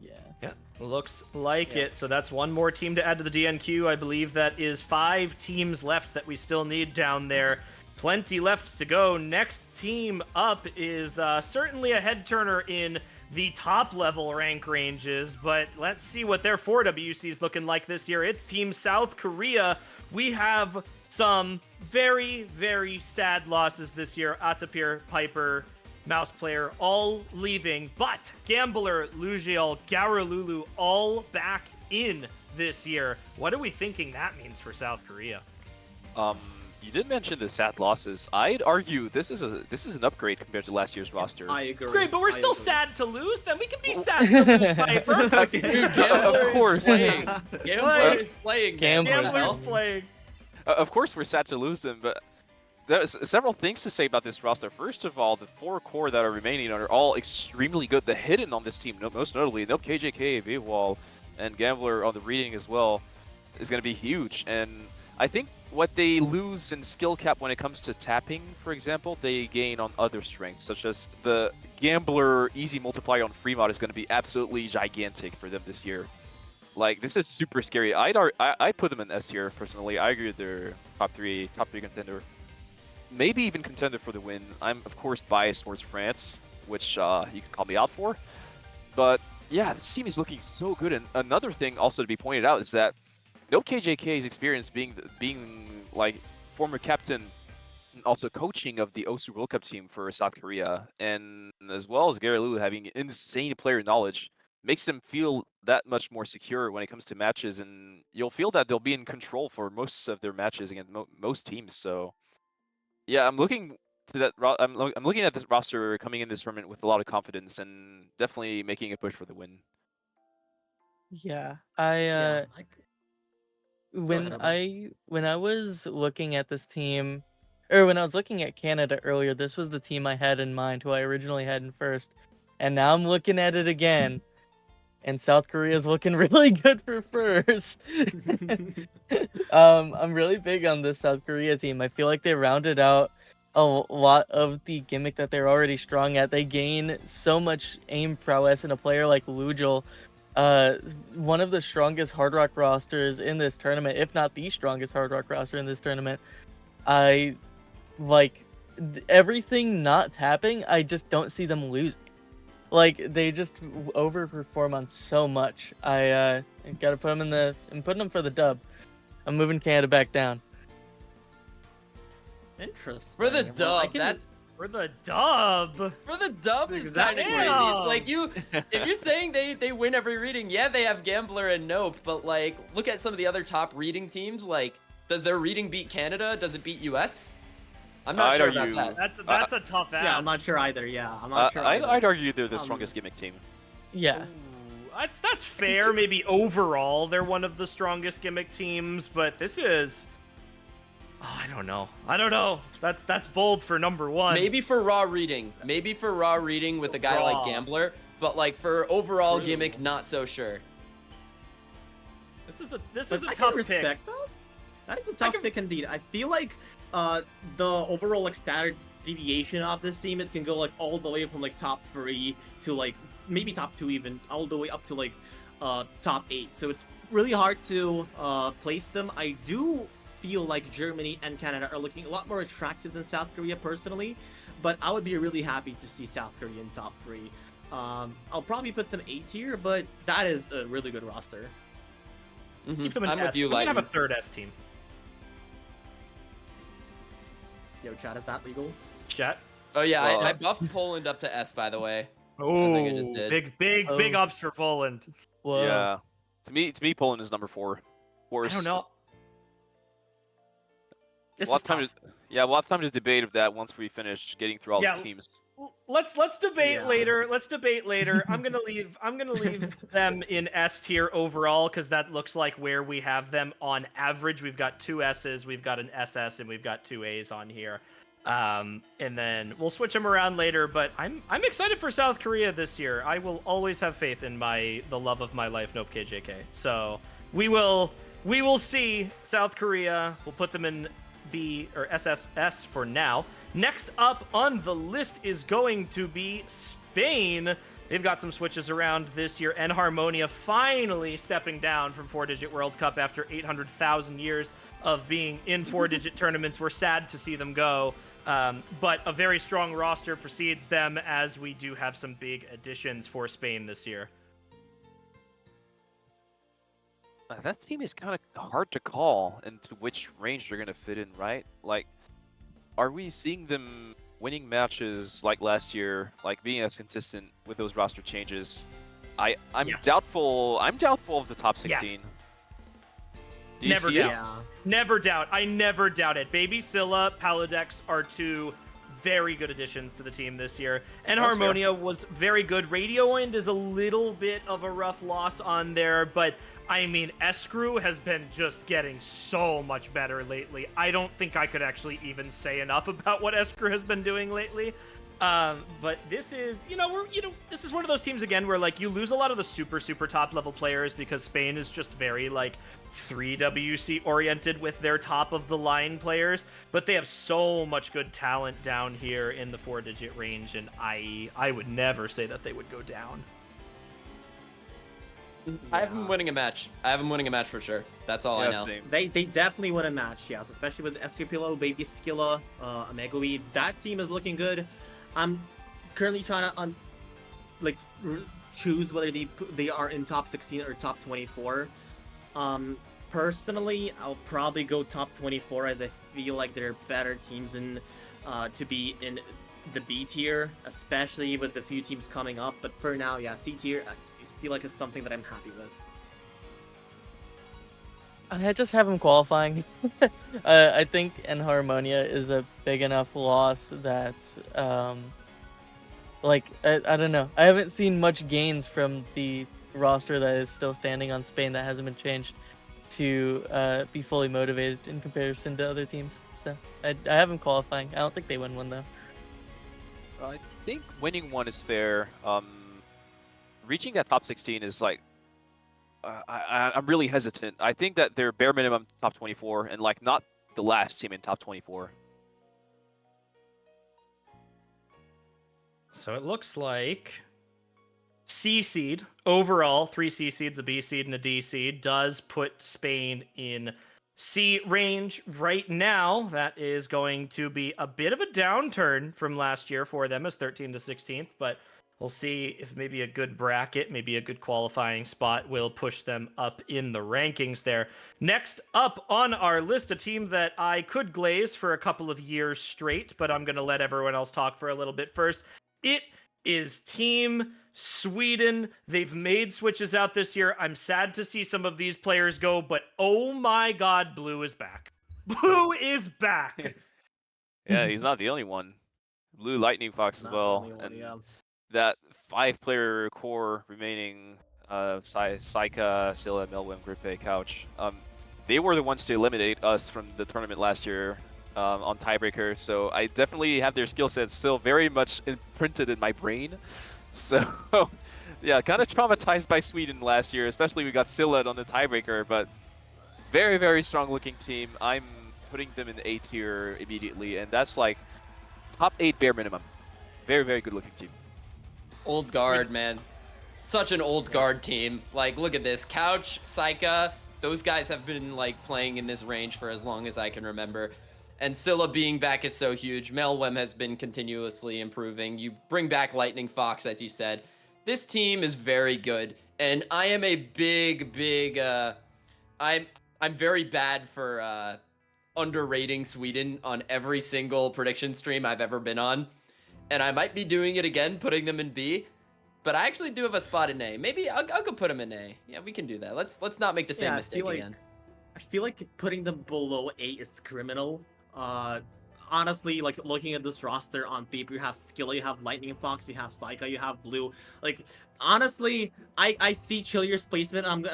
Yeah. Yeah, looks like Yeah. it. So that's one more team to add to the DNQ. I believe that is 5 teams left that we still need down there. Plenty left to go. Next team up is certainly a head turner in the top level rank ranges, but let's see what their 4WC is looking like this year. It's Team South Korea. We have some very, very sad losses this year. Atapir, Piper, Mouse Player, all leaving, but Gambler, Lugiel, Garalulu, all back in this year. What are we thinking that means for South Korea? You did mention the sad losses. I'd argue this is an upgrade compared to last year's roster. I agree. Great, but we're I still agree. sad to lose. Then we can be sad to lose, Piper. Okay. Dude, Gambler Of course. is playing. Gambler is playing. Gambler. Gambler's Well. playing. Of course, we're sad to lose them, but there's several things to say about this roster. First of all, the 4 core that are remaining are all extremely good. The hidden on this team, most notably, no KJK, Vwall, and Gambler on the reading as well, is going to be huge. And I think what they lose in skill cap when it comes to tapping, for example, they gain on other strengths, such as the Gambler easy multiplier on Fremont is going to be absolutely gigantic for them this year. Like, this is super scary. I'd put them in S tier personally. I agree with their top three contender. Maybe even contender for the win. I'm of course biased towards France, which you can call me out for. But yeah, this team is looking so good. And another thing also to be pointed out is that no KJK's experience being like former captain and also coaching of the Osu World Cup team for South Korea, and as well as Gary Lulu having insane player knowledge, makes them feel that much more secure when it comes to matches, and you'll feel that they'll be in control for most of their matches against most teams. So yeah, I'm looking to that. I'm looking at this roster coming in this tournament with a lot of confidence and definitely making a push for the win. Yeah. Yeah, like, When ahead, when I was looking at this team, or when I was looking at Canada earlier, this was the team I had in mind, who I originally had in first, and now I'm looking at it again, and South Korea's looking really good for first. I'm really big on this South Korea team. I feel like they rounded out a lot of the gimmick that they're already strong at. They gain so much aim prowess in a player like Lujel. One of the strongest Hard Rock rosters in this tournament, if not the strongest Hard Rock roster in this tournament. I like everything not tapping. I just don't see them losing. Like, they just overperform on so much. I gotta put them I'm putting them for the dub. I'm moving Canada back down. interesting. For the Well, I dub, can- that's For the dub. for the dub is kind of Exactly. crazy. Damn. It's like if you're saying they win every reading, yeah, they have Gambler and Nope, but like look at some of the other top reading teams. Like, does their reading beat Canada? Does it beat US? I'm not I'd sure about argue- that. That's a tough ass. Yeah, I'm not sure either. Yeah, I'm not sure. either. I'd argue they're the Um, strongest gimmick team. Yeah. Ooh, that's fair. Maybe overall they're one of the strongest gimmick teams, but this is. Oh, I don't know. That's bold for number one. Maybe for raw reading. Maybe for raw reading with a guy Raw. like Gambler, but like for overall True. gimmick, not so sure. This is a But tough I pick. can respect that. That is a tough pick indeed. I feel like the overall like deviation of this team. It can go like all the way from like top 3 to like maybe top 2 even, all the way up to like top 8. So it's really hard to place them. I do feel like Germany and Canada are looking a lot more attractive than South Korea personally, but I would be really happy to see South Korea in top 3. I'll probably put them A tier, but that is a really good roster. Keep them in I'm S. with you, We can have a Lighten. third S team. Yo, chat, is that legal? Chat. Oh yeah, Well, I buffed Poland up to S, by the way. Oh, think I just did. big Oh. ups for Poland. Whoa. Yeah. To me, Poland is number 4. Of course. I don't know. This We'll is have time tough. we'll have time to debate of that once we finish getting through all Yeah. the teams. Let's debate Yeah. later. Let's debate later. I'm gonna leave them in S tier overall because that looks like where we have them on average. We've got 2 S's, we've got an SS, and we've got 2 A's on here. And then we'll switch them around later. But I'm excited for South Korea this year. I will always have faith in the love of my life, Nope KJK. So we will see South Korea. We'll put them in B or SSS for now. Next up on the list is going to be Spain. They've got some switches around this year. And Harmonia finally stepping down from 4-digit World Cup after 800,000 years of being in 4-digit tournaments. We're sad to see them go. But a very strong roster precedes them, as we do have some big additions for Spain this year. That team is kind of hard to call into which range they're going to fit in, right? Like, are we seeing them winning matches like last year, like being as consistent with those roster changes? I'm Yes. doubtful. I'm doubtful of the top 16. Yes. Do you Never see doubt. it? Yeah. Never doubt. I never doubt it. Baby Scylla, Paladex are 2 very good additions to the team this year. And That's Harmonia was very good. Radiowind is a little bit of a rough loss on there, but I mean, Escrew has been just getting so much better lately. I don't think I could actually even say enough about what Escrew has been doing lately. But this is, this is one of those teams again where like you lose a lot of the super top level players because Spain is just very like 3WC oriented with their top of the line players, but they have so much good talent down here in the 4-digit range, and I would never say that they would go down. I have him winning a match. I have him winning a match for sure. That's all I Yeah, know. same. They definitely win a match, yes, especially with Escapillo, Baby Skilla, Amegoe. That team is looking good. I'm currently trying to choose whether they are in top 16 or top 24. Personally, I'll probably go top 24 as I feel like there are better teams to be in the B tier, especially with the few teams coming up. But for now, yeah, C tier, I feel like it's something that I'm happy with. I just have him qualifying. I think Enharmonia is a big enough loss that, I don't know. I haven't seen much gains from the roster that is still standing on Spain that hasn't been changed to be fully motivated in comparison to other teams. So I have him qualifying. I don't think they win one though. I think winning one is fair. Reaching that top 16 is like, I'm really hesitant. I think that they're bare minimum top 24 and like not the last team in top 24. So it looks like C seed overall, 3 C seeds, a B seed, and a D seed does put Spain in C range right now. That is going to be a bit of a downturn from last year for them as 13 to 16th, but we'll see if maybe a good bracket, maybe a good qualifying spot will push them up in the rankings there. Next up on our list, a team that I could glaze for a couple of years straight, but I'm going to let everyone else talk for a little bit first. It is Team Sweden. They've made switches out this year. I'm sad to see some of these players go, but oh my god, Blue is back. Blue is back. Yeah, he's not the only one. Blue Lightning Fox as Not the well. only one, And yeah. that 5-player core remaining, Saika, Scylla, Melwin, Grippe, Couch, they were the ones to eliminate us from the tournament last year on Tiebreaker, so I definitely have their skill sets still very much imprinted in my brain. So, yeah, kind of traumatized by Sweden last year, especially we got Scylla on the Tiebreaker, but very strong looking team. I'm putting them in A tier immediately, and that's like top 8 bare minimum. Very, very good looking team. Old guard, man. Such an old guard team. Like, look at this. Couch, Saika, those guys have been, like, playing in this range for as long as I can remember. And Scylla being back is so huge. Melwem has been continuously improving. You bring back Lightning Fox, as you said. This team is very good. And I am a big, I'm very bad for underrating Sweden on every single prediction stream I've ever been on. And I might be doing it again, putting them in B. But I actually do have a spot in A. Maybe I'll go put them in A. Yeah, we can do that. Let's not make the same mistake again. I feel like putting them below 8 is criminal. Honestly, like looking at this roster on paper, you have Skilla, you have Lightning Fox, you have Saika, you have Blue. Like, honestly, I see Chillier's placement, and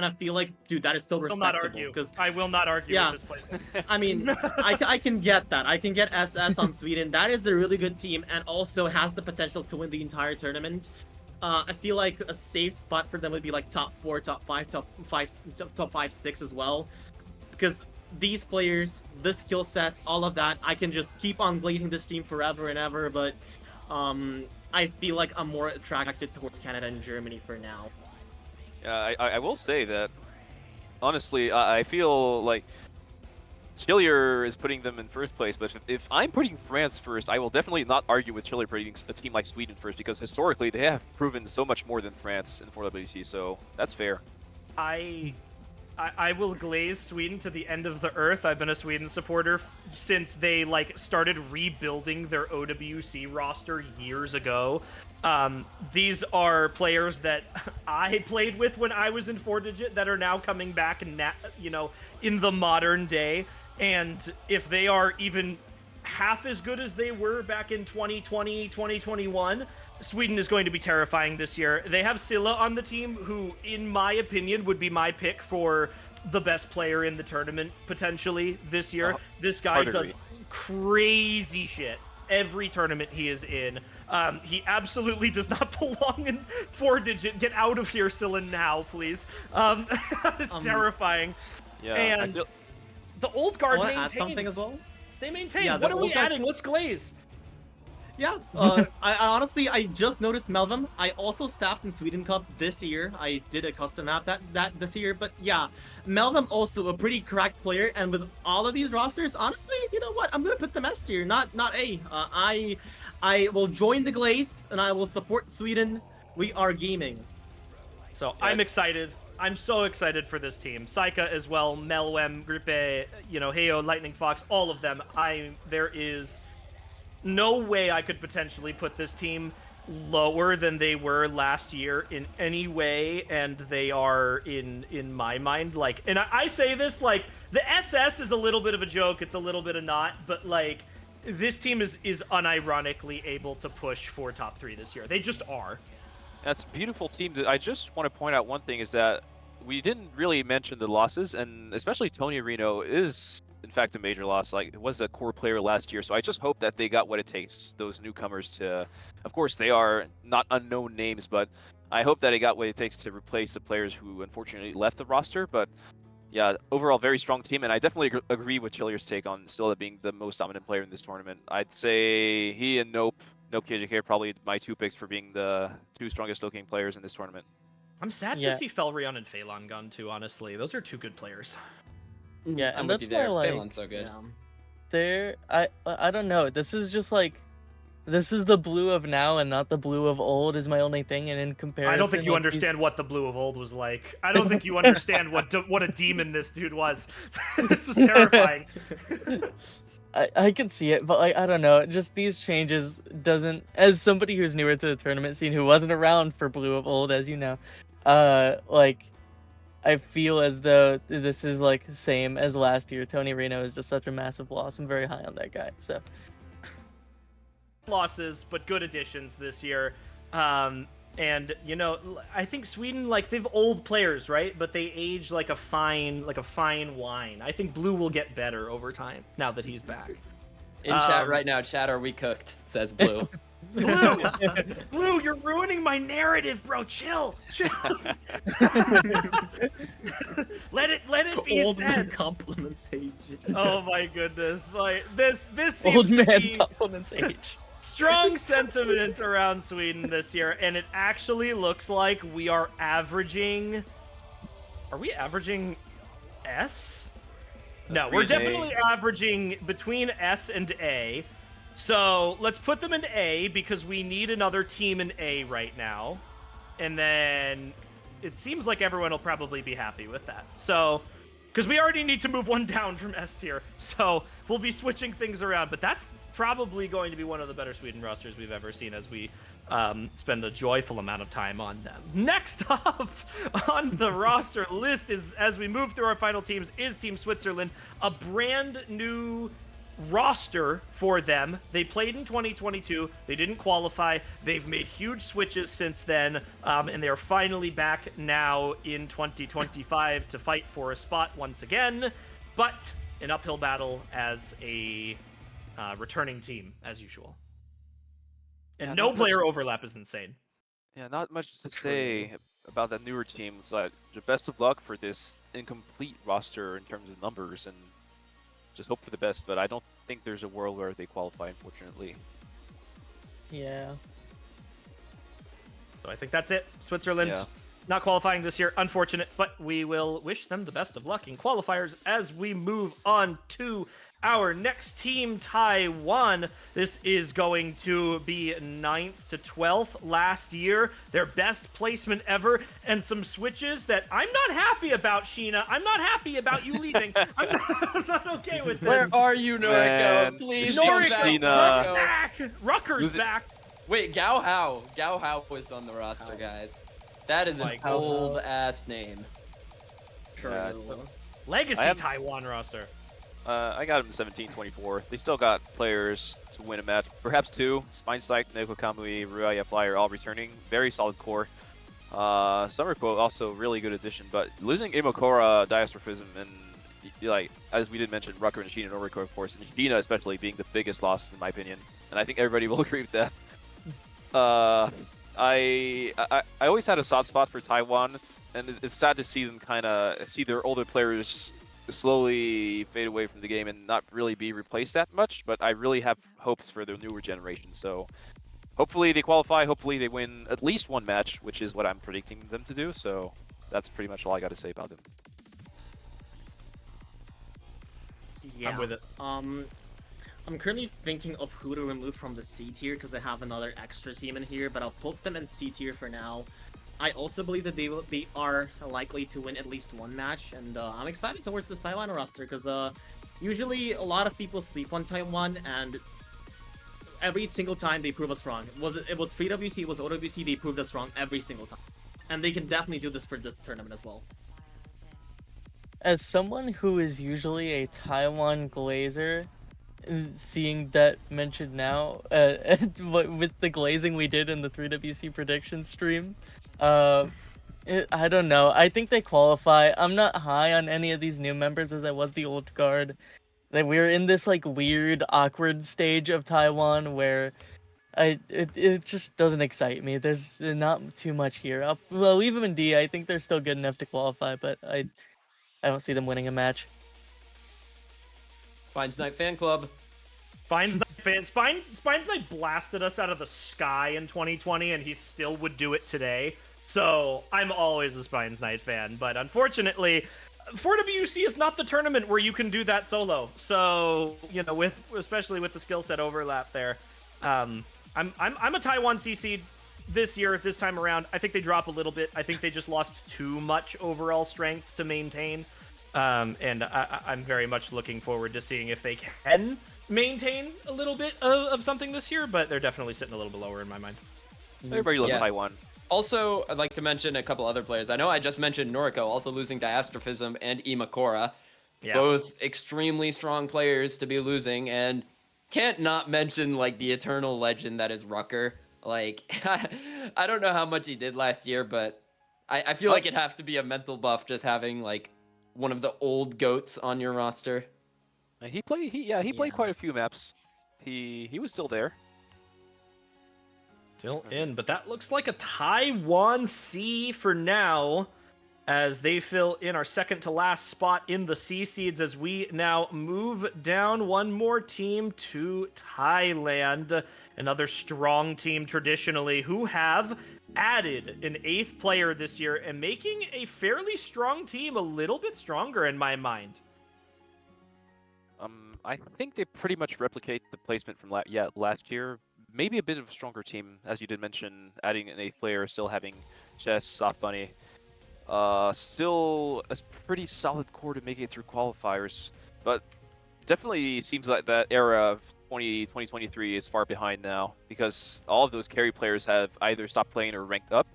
I feel like, dude, that is so respectable. Because I will not argue with this placement. I mean, I can get that. I can get SS on Sweden. That is a really good team, and also has the potential to win the entire tournament. I feel like a safe spot for them would be like top 4, top 5, 6 as well, because these players, the skill sets, all of that, I can just keep on glazing this team forever and ever, but I feel like I'm more attracted towards Canada and Germany for now. Yeah, I will say that, honestly, I feel like Chillier is putting them in first place, but if I'm putting France first, I will definitely not argue with Chillier putting a team like Sweden first, because historically they have proven so much more than France in 4WC, so that's fair. I will glaze Sweden to the end of the earth. I've been a Sweden supporter since they started rebuilding their OWC roster years ago. These are players that I played with when I was in 4-Digit that are now coming back and in the modern day. And if they are even half as good as they were back in 2020, 2021, Sweden is going to be terrifying this year. They have Scylla on the team, who, in my opinion, would be my pick for the best player in the tournament, potentially, this year. This guy does crazy shit every tournament he is in. He absolutely does not belong in 4-Digit. Get out of here, Scylla, now, please. It's terrifying. Yeah, and the old guard maintains. I want to add something as well. They maintain. Yeah, what are we adding? Let's glaze. Yeah, I honestly, I just noticed Melvin. I also staffed in Sweden Cup this year. I did a custom map that this year, but yeah, Melvin also a pretty cracked player, and with all of these rosters, honestly, you know what? I'm gonna put them S tier, not A. I will join the glaze, and I will support Sweden. We are gaming. So I'm excited. I'm so excited for this team. Saika as well, Melwem, Grippe, Heyo, Lightning Fox, all of them. There is no way I could potentially put this team lower than they were last year in any way, and they are in my mind. And I say this the SS is a little bit of a joke. It's a little bit of not, but this team is unironically able to push for top 3 this year. They just are. That's a beautiful team. I just want to point out one thing is that we didn't really mention the losses, and especially Tony Reno is, in fact, a major loss. It was a core player last year, so I just hope that they got what it takes, those newcomers to... Of course, they are not unknown names, but I hope that they got what it takes to replace the players who unfortunately left the roster. But yeah, overall, very strong team, and I definitely agree with Chillier's take on Scylla being the most dominant player in this tournament. I'd say he and Nope KJK are probably my 2 picks for being the 2 strongest looking players in this tournament. I'm sad to see Felrion and Phelan gone too, honestly. Those are 2 good players. Yeah, I'm and with that's you there. why, Phelan's so good. I don't know. This is just this is the blue of now and not the blue of old is my only thing. And in comparison, I don't think you understand what the blue of old was like. I don't think you understand what a demon this dude was. This was terrifying. I can see it, but I don't know. Just these changes doesn't. As somebody who's newer to the tournament scene, who wasn't around for blue of old, as you know, I feel as though this is same as last year. Tony Reno is just such a massive loss. I'm very high on that guy. So losses, but good additions this year. And I think Sweden, they've old players, right? But they age like a fine wine. I think Blue will get better over time now that he's back. In chat right now, chat, are we cooked? Says Blue. Blue, Blue, you're ruining my narrative, bro. Chill. Let it be Old man said. compliments Age. Oh my goodness, this Old seems to man be compliments age. strong sentiment around Sweden this year, and it actually looks like we are averaging. Are we averaging S? No, we're between A. definitely averaging between S and A. So let's put them in A because we need another team in A right now. And then it seems like everyone will probably be happy with that. So, because we already need to move one down from S tier. So we'll be switching things around. But that's probably going to be one of the better Sweden rosters we've ever seen as we spend a joyful amount of time on them. Next up on the roster list is, as we move through our final teams, is Team Switzerland, a brand new roster for them. They played in 2022. They didn't qualify. They've made huge switches since then, and they're finally back now in 2025 to fight for a spot once again, but an uphill battle as a returning team, as usual. And Yeah, no not player much- overlap is insane. Yeah, not much to say about that newer team. So best of luck for this incomplete roster in terms of numbers, and just hope for the best. But I don't think there's a world where they qualify, unfortunately. Yeah. So I think that's it. Switzerland Yeah. not qualifying this year. Unfortunate, but we will wish them the best of luck in qualifiers as we move on to our next team, Taiwan. This is going to be 9th to 12th last year. Their best placement ever, and some switches that I'm not happy about, Sheena. I'm not happy about you leaving. I'm not okay with this. Where are you, Noriko? Man, Please Noriko, come back. Sheena. Noriko. back. Rucker's Lose it. back. Wait, Gao Hao. Gao Hao was on the roster, guys. That is My an goodness. old ass name. Yeah. Legacy I have- Taiwan roster. I got them 17-24. They still got players to win a match, perhaps two. Spinespike, Neko Kamui, Ruaya Flyer all returning. Very solid core. Summerquote also really good addition, but losing Imokora, Diastrophism, and like as we did mention, Rucker and Sheena and Noriko, of course, and Sheena especially being the biggest loss in my opinion, and I think everybody will agree with that. I always had a soft spot for Taiwan, and it's sad to see them kind of see their older players slowly fade away from the game and not really be replaced that much. But I really have hopes for the newer generation. So hopefully they qualify. Hopefully they win at least one match, which is what I'm predicting them to do. So that's pretty much all I got to say about them. Yeah. I'm with it. I'm currently thinking of who to remove from the C tier because I have another extra team in here, but I'll put them in C tier for now. I also believe that they are likely to win at least one match, and I'm excited towards this Taiwan roster because usually a lot of people sleep on Taiwan, and every single time they prove us wrong. It was 3WC, it was OWC, they proved us wrong every single time, and they can definitely do this for this tournament as well. As someone who is usually a Taiwan glazer, seeing that mentioned now, with the glazing we did in the 3WC prediction stream, I don't know. I think they qualify. I'm not high on any of these new members as I was the old guard. That we're in this like weird, awkward stage of Taiwan where it just doesn't excite me. There's not too much here. Well, leave them in D. I think they're still good enough to qualify, but I don't see them winning a match. Spines Night Fan Club. Spines Knight blasted us out of the sky in 2020, and he still would do it today. So I'm always a Spines Knight fan, but unfortunately, 4WC is not the tournament where you can do that solo. So especially with the skill set overlap there, I'm a Taiwan CC this time around. I think they drop a little bit. I think they just lost too much overall strength to maintain. And I'm very much looking forward to seeing if they can maintain a little bit of something this year, but they're definitely sitting a little bit lower in my mind. Everybody loves Yeah. Taiwan. Also, I'd like to mention a couple other players. I know I just mentioned Noriko, also losing Diastrophism and Imakora. Yeah. Both extremely strong players to be losing, and can't not mention like the eternal legend that is Rucker. Like, I don't know how much he did last year, but I feel like it'd have to be a mental buff just having like one of the old goats on your roster. He played Yeah. quite a few maps. He was still there. Still in, but that looks like a Taiwan C for now, as they fill in our second to last spot in the C seeds as we now move down one more team to Thailand, another strong team traditionally, who have added an 8th player this year and making a fairly strong team a little bit stronger in my mind. I think they pretty much replicate the placement from last year. Maybe a bit of a stronger team, as you did mention, adding an 8th player, still having Chess, Soft Bunny. Still a pretty solid core to make it through qualifiers, but definitely seems like that era of 2023 is far behind now, because all of those carry players have either stopped playing or ranked up,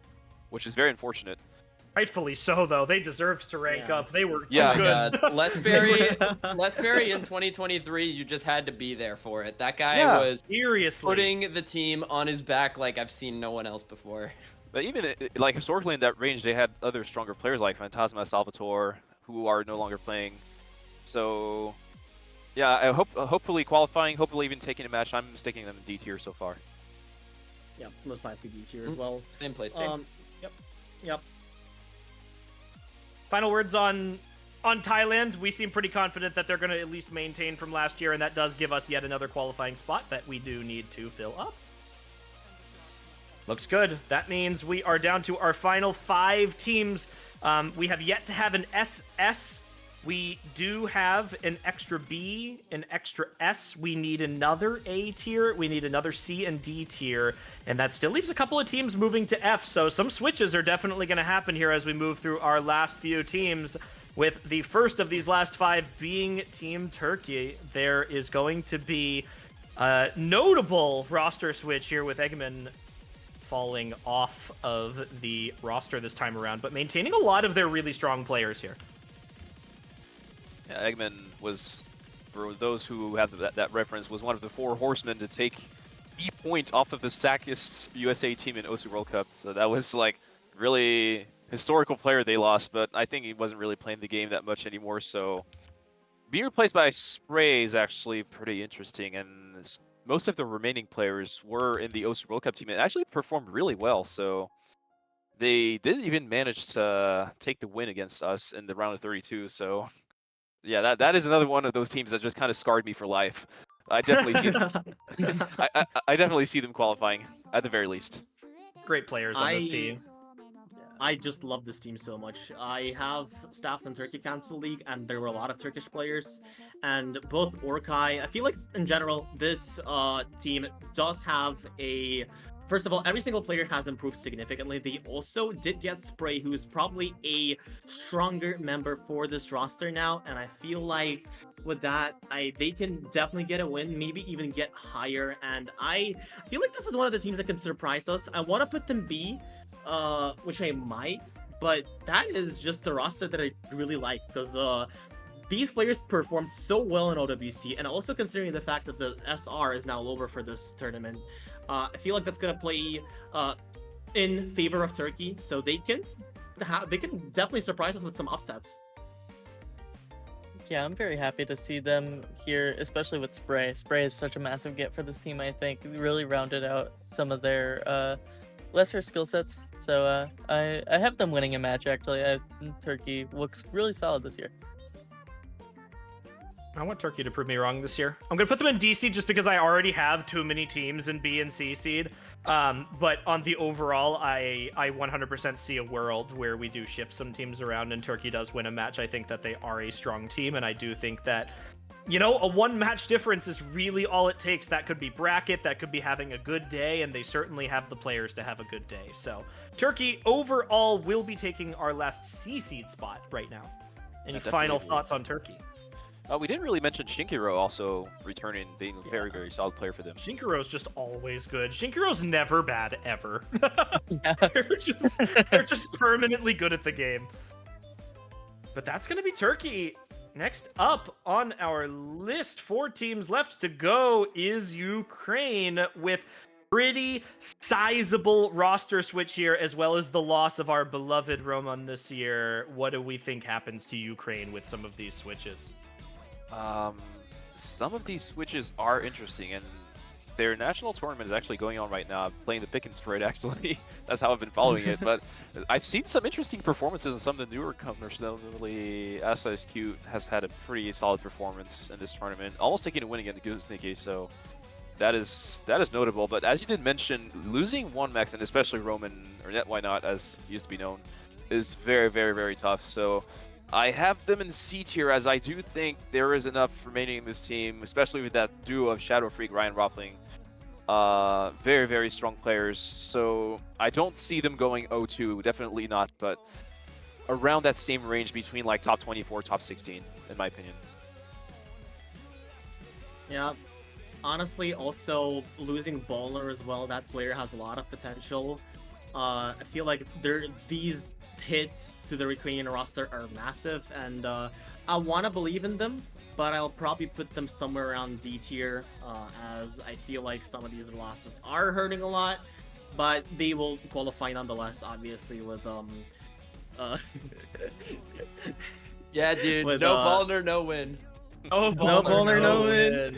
which is very unfortunate. Rightfully so, though. They deserved to rank up. They were too Oh my good. God. Les Berry in 2023, you just had to be there for it. That guy was Seriously. putting the team on his back like I've seen no one else before. But even like historically in that range, they had other stronger players like Phantasma, Salvatore, who are no longer playing. So yeah, I hopefully qualifying, hopefully even taking a match. I'm sticking them in D tier so far. Yeah, most likely D tier as well. Same place. Yep. Final words on Thailand. We seem pretty confident that they're going to at least maintain from last year, and that does give us yet another qualifying spot that we do need to fill up. Looks good. That means we are down to our final 5 teams. We have yet to have an SS. We do have an extra B, an extra S. We need another A tier. We need another C and D tier. And that still leaves a couple of teams moving to F. So some switches are definitely going to happen here as we move through our last few teams. With the first of these last 5 being Team Turkey, there is going to be a notable roster switch here with Eggman falling off of the roster this time around, but maintaining a lot of their really strong players here. Yeah, Eggman was, for those who have that reference, was one of the 4 horsemen to take the point off of the sackest USA team in OSU World Cup. So that was like really historical player they lost, but I think he wasn't really playing the game that much anymore. So being replaced by Spray is actually pretty interesting, and most of the remaining players were in the OSU World Cup team and actually performed really well. So they didn't even manage to take the win against us in the round of 32. So yeah, that is another one of those teams that just kind of scarred me for life. I definitely see I definitely see them qualifying at the very least. Great players on this team. I just love this team so much. I have staffed in Turkey Council League, and there were a lot of Turkish players, and both Orkai. I feel like in general, this team does have a. First of all, every single player has improved significantly. They also did get Spray, who is probably a stronger member for this roster now, and I feel like with that, they can definitely get a win, maybe even get higher. And I feel like this is one of the teams that can surprise us. I want to put them B, which I might, but that is just the roster that I really like, because these players performed so well in OWC, and also considering the fact that the SR is now over for this tournament, I feel like that's gonna play in favor of Turkey, so they can definitely surprise us with some upsets. Yeah, I'm very happy to see them here, especially with Spray. Spray is such a massive get for this team, I think. It really rounded out some of their lesser skill sets. So I have them winning a match, actually. Turkey looks really solid this year. I want Turkey to prove me wrong this year. I'm going to put them in D seed just because I already have too many teams in B and C seed. But on the overall, I 100% see a world where we do shift some teams around and Turkey does win a match. I think that they are a strong team, and I do think that, you know, a 1 match difference is really all it takes. That could be bracket, that could be having a good day, and they certainly have the players to have a good day. So Turkey overall will be taking our last C seed spot right now. Any final thoughts on Turkey? We didn't really mention Shinkiro also returning, being a very, very solid player for them. Shinkiro's just always good. Shinkiro's never bad, ever. Yeah. they're just permanently good at the game. But that's going to be Turkey. Next up on our list, 4 teams left to go, is Ukraine, with pretty sizable roster switch here, as well as the loss of our beloved Roman this year. What do we think happens to Ukraine with some of these switches? Some of these switches are interesting, and their national tournament is actually going on right now. I'm playing the Pickens for it, actually. That's how I've been following it. But I've seen some interesting performances in some of the newer comers. Notably, SISQ has had a pretty solid performance in this tournament, almost taking a win against Guzniki. So that is notable. But as you did mention, losing one Max, and especially Roman, or Net Why Not, as he used to be known, is very, very, very tough. So I have them in C tier, as I do think there is enough remaining in this team, especially with that duo of Shadow Freak, Ryan Rothling. Very, very strong players. So I don't see them going 0-2, definitely not, but around that same range between like top 24, top 16, in my opinion. Yeah. Honestly, also losing Bowler as well, that player has a lot of potential. I feel like these hits to the Ukrainian roster are massive, and I want to believe in them, but I'll probably put them somewhere around D tier, as I feel like some of these losses are hurting a lot, but they will qualify nonetheless, obviously, with Yeah, dude. With, No Ballner, no win. Oh, no Bowler, no win.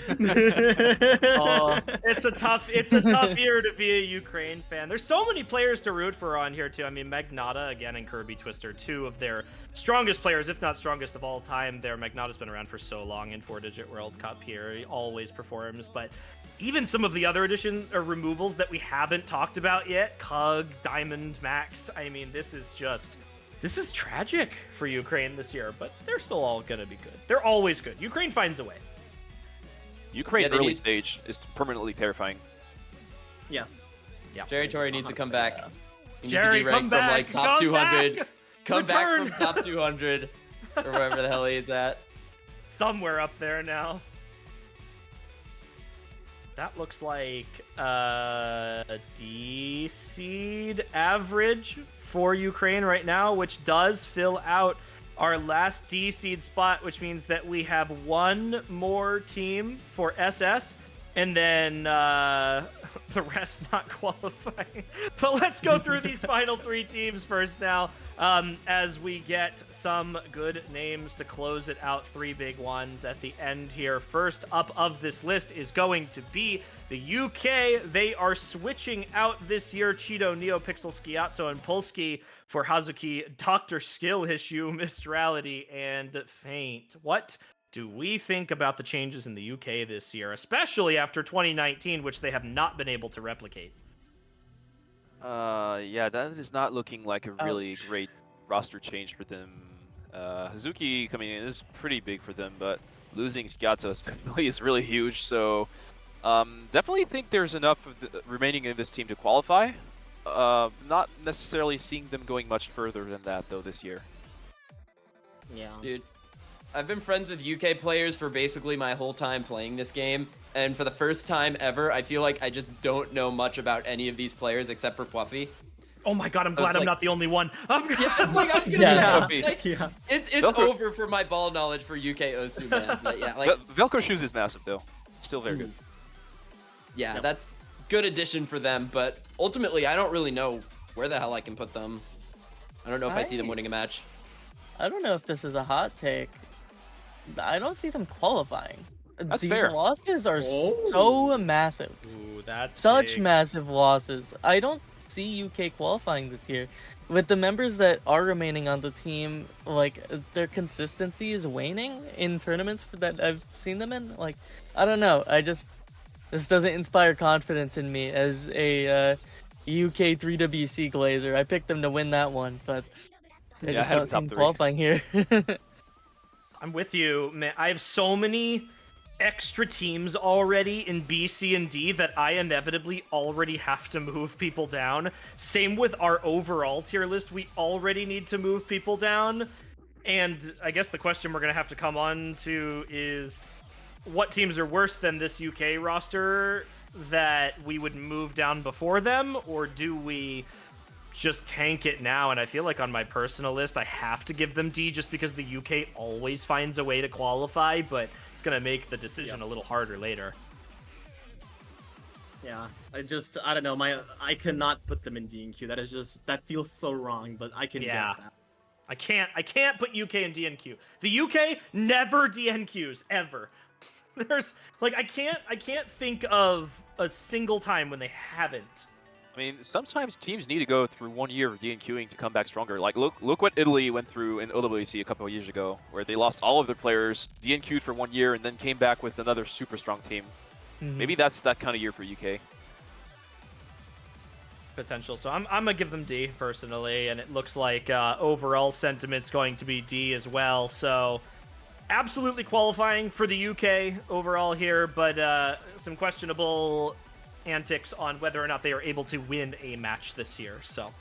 Oh, it's a tough year to be a Ukraine fan. There's so many players to root for on here too. I mean, Magnata again and Kirby Twister, two of their strongest players, if not strongest of all time. There, Magnata's been around for so long in 4-digit World Cup here. He always performs, but even some of the other addition or removals that we haven't talked about yet, Cug, Diamond, Max. I mean, this is tragic for Ukraine this year, but they're still all gonna be good. They're always good. Ukraine finds a way. Ukraine Yeah, they early need- stage is permanently terrifying. Yes. Yeah. Jerry Torrey needs to come back. He needs Jerry, to be ranked come from back, like top come 200. back! Come back Return! from top 200 or wherever the hell he is at. Somewhere up there now. That looks like a D seed average for Ukraine right now, which does fill out our last D seed spot, which means that we have one more team for SS, and then the rest not qualifying. But let's go through these final three teams first now, as we get some good names to close it out. Three big ones at the end here. First up of this list is going to be the UK. They are switching out this year Cheeto, NeoPixel, Skiatso, and Polski for Hazuki, Dr. Skill Issue, Mistrality, and Faint. What do we think about the changes in the UK this year, especially after 2019, which they have not been able to replicate? Yeah, that is not looking like a really great roster change for them. Hazuki coming in is pretty big for them, but losing Skiatso especially is really huge. So definitely think there's enough of the remaining in this team to qualify. Not necessarily seeing them going much further than that though this year. Yeah. Dude, I've been friends with UK players for basically my whole time playing this game, and for the first time ever, I feel like I just don't know much about any of these players except for Fluffy. Oh my god, I'm So glad it's I'm like- not the only one. Yeah, it's like I was gonna Yeah. say, like, Yeah. it's Velcro- over for my ball knowledge for UK Osu, man. But yeah, like Velcro Shoes is massive though. Still very good. yeah, Yep. that's good addition for them, but ultimately I don't really know where the hell I can put them. I don't know if I see them winning a match. I don't know if this is a hot take. I don't see them qualifying. That's These fair. losses are Oh. so massive. Ooh, that's Such big. massive losses. I don't see UK qualifying this year. With the members that are remaining on the team, like, their consistency is waning in tournaments that I've seen them in. Like, I don't know. This doesn't inspire confidence in me as a UK 3WC Glazer. I picked them to win that one, but they Yeah, I just had don't them top seem three. qualifying here. I'm with you, man. I have so many extra teams already in B, C, and D that I inevitably already have to move people down. Same with our overall tier list. We already need to move people down. And I guess the question we're going to have to come on to is what teams are worse than this UK roster that we would move down before them, or do we just tank it now? And I feel like on my personal list, I have to give them D just because the UK always finds a way to qualify, but it's going to make the decision a little harder later. Yeah. I don't know. I cannot put them in D and Q. That feels so wrong, but I can Yeah. get that. I can't put UK in DNQ. The UK never DNQs ever. There's like I can't think of a single time when they haven't. I mean, sometimes teams need to go through 1 year of DNQing to come back stronger. Like, look what Italy went through in OWC a couple of years ago, where they lost all of their players, DNQ'd for 1 year, and then came back with another super strong team. Maybe that's that kind of year for UK. Potential. So I'm gonna give them D personally, and it looks like overall sentiment's going to be D as well. So absolutely qualifying for the UK overall here, but some questionable antics on whether or not they are able to win a match this year. So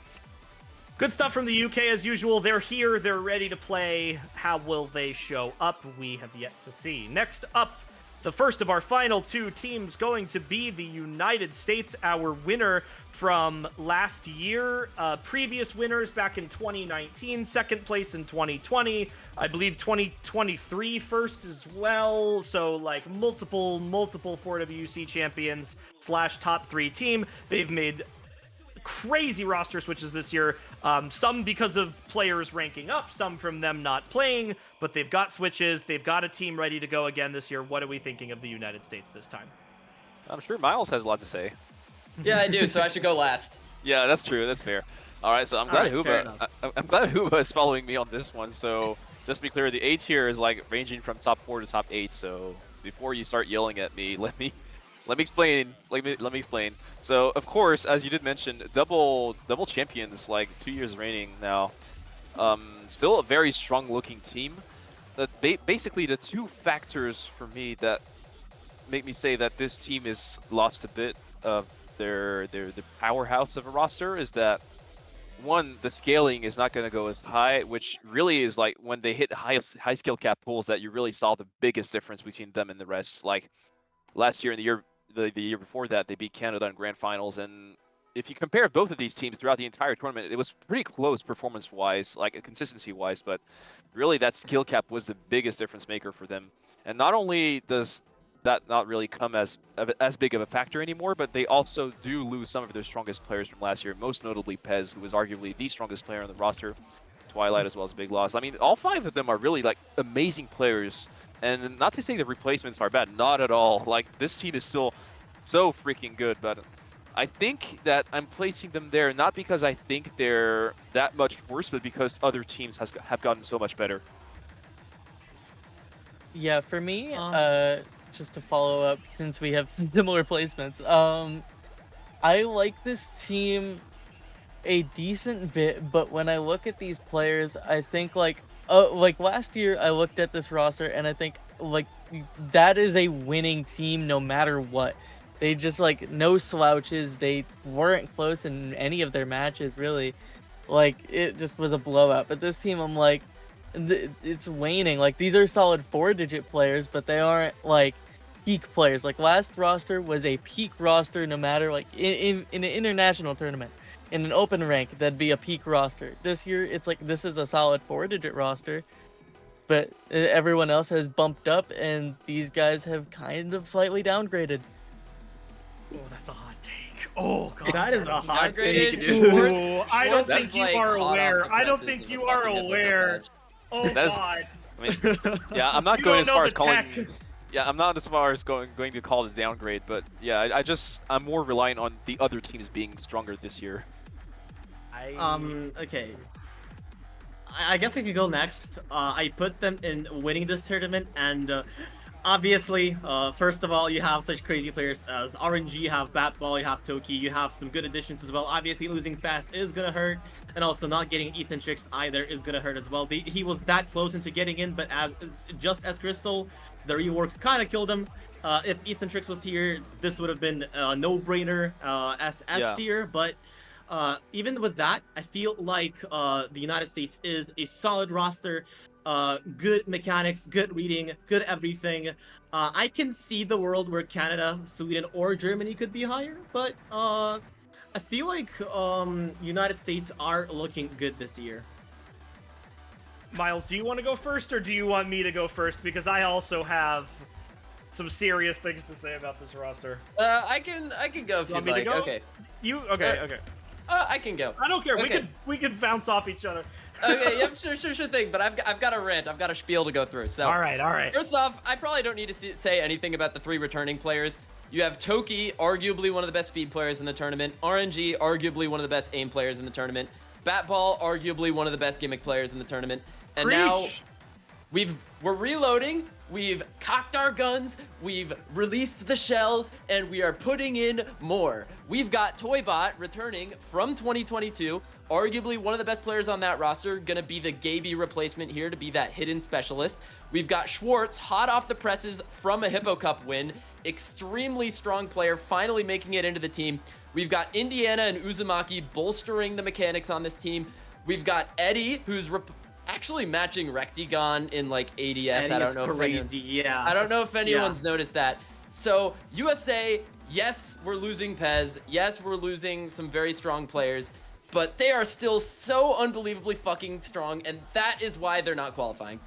good stuff from the UK as usual. They're here, they're ready to play. How will they show up? We have yet to see. Next up, the first of our final two teams going to be the United States, our winner from last year. Previous winners back in 2019, second place in 2020, I believe 2023 first as well. So like multiple 4WC champions / top 3 team. They've made crazy roster switches this year. Some because of players ranking up, some from them not playing, but they've got switches. They've got a team ready to go again this year. What are we thinking of the United States this time? I'm sure Miles has a lot to say. Yeah, I do. So I should go last. Yeah, that's true. That's fair. All right, so I'm glad I'm glad Huba is following me on this one. So just to be clear, the 8 tier is like ranging from top 4 to top 8. So before you start yelling at me, let me explain. Let me explain. So of course, as you did mention, double champions, like 2 years reigning now. Still a very strong looking team. Basically, the two factors for me that make me say that this team is lost a bit of the powerhouse of a roster is that, one, the scaling is not going to go as high, which really is like when they hit high skill cap pools that you really saw the biggest difference between them and the rest. Like last year and the year before that, they beat Canada in grand finals, and if you compare both of these teams throughout the entire tournament, it was pretty close performance-wise, like consistency-wise, but really that skill cap was the biggest difference maker for them. And not only does that not really come as big of a factor anymore, but they also do lose some of their strongest players from last year, most notably Pez, who was arguably the strongest player on the roster. Twilight as well as a big loss. I mean, all 5 of them are really like amazing players, and not to say the replacements are bad, not at all. Like, this team is still so freaking good, but I think that I'm placing them there not because I think they're that much worse, but because other teams have gotten so much better. Yeah, for me, just to follow up, since we have similar placements, I like this team a decent bit, but when I look at these players, I think like last year I looked at this roster and I think like that is a winning team no matter what. They just like no slouches. They weren't close in any of their matches really. Like it just was a blowout. But this team, I'm like, it's waning. Like these are solid 4-digit players, but they aren't like peak players. Like last roster was a peak roster no matter like in an international tournament. In an open rank, that'd be a peak roster. This year, it's like this is a solid 4-digit roster, but everyone else has bumped up, and these guys have kind of slightly downgraded. Oh, that's a hot take. Oh, God. That is a hot take, Downgraded. dude. Ooh, I don't That's think you like are hot off aware. the I don't presses think of you a are fucking hippo aware. badge. Oh, That is- God. I mean, yeah, I'm not You going don't as know far the as calling. tech. Yeah, I'm not as far as going to call it a downgrade, but yeah, I'm more reliant on the other teams being stronger this year. Okay. I guess I could go next. I put them in winning this tournament, and obviously, first of all, you have such crazy players as RNG, you have Batball, you have Toki, you have some good additions as well. Obviously, losing Fast is gonna hurt, and also not getting Ethan Tricks either is gonna hurt as well. He was that close into getting in, but just as Crystal, the rework kind of killed him. If Ethan Tricks was here, this would have been a no-brainer as S tier, but even with that, I feel like the United States is a solid roster, good mechanics, good reading, good everything. I can see the world where Canada, Sweden, or Germany could be higher, but I feel like United States are looking good this year. Miles, do you want to go first, or do you want me to go first? Because I also have some serious things to say about this roster. I can go if Want you'd me to like. go? Okay. Okay. I can go. I don't care. Okay. We could bounce off each other. Okay, yep, sure thing. But I've got a rant. I've got a spiel to go through. So All right. first off, I probably don't need to say anything about the 3 returning players. You have Toki, arguably one of the best speed players in the tournament. RNG, arguably one of the best aim players in the tournament. Batball, arguably one of the best gimmick players in the tournament. And now we're reloading. We've cocked our guns. We've released the shells, and we are putting in more. We've got Toybot returning from 2022. Arguably one of the best players on that roster, gonna be the Gaby replacement here to be that hidden specialist. We've got Schwartz, hot off the presses from a Hippo Cup win. Extremely strong player, finally making it into the team. We've got Indiana and Uzumaki bolstering the mechanics on this team. We've got Eddie, who's actually matching Rectigon in like ADS. I don't know crazy, I don't know if anyone's noticed that. So USA, yes, we're losing Pez. Yes, we're losing some very strong players, but they are still so unbelievably fucking strong, and that is why they're not qualifying.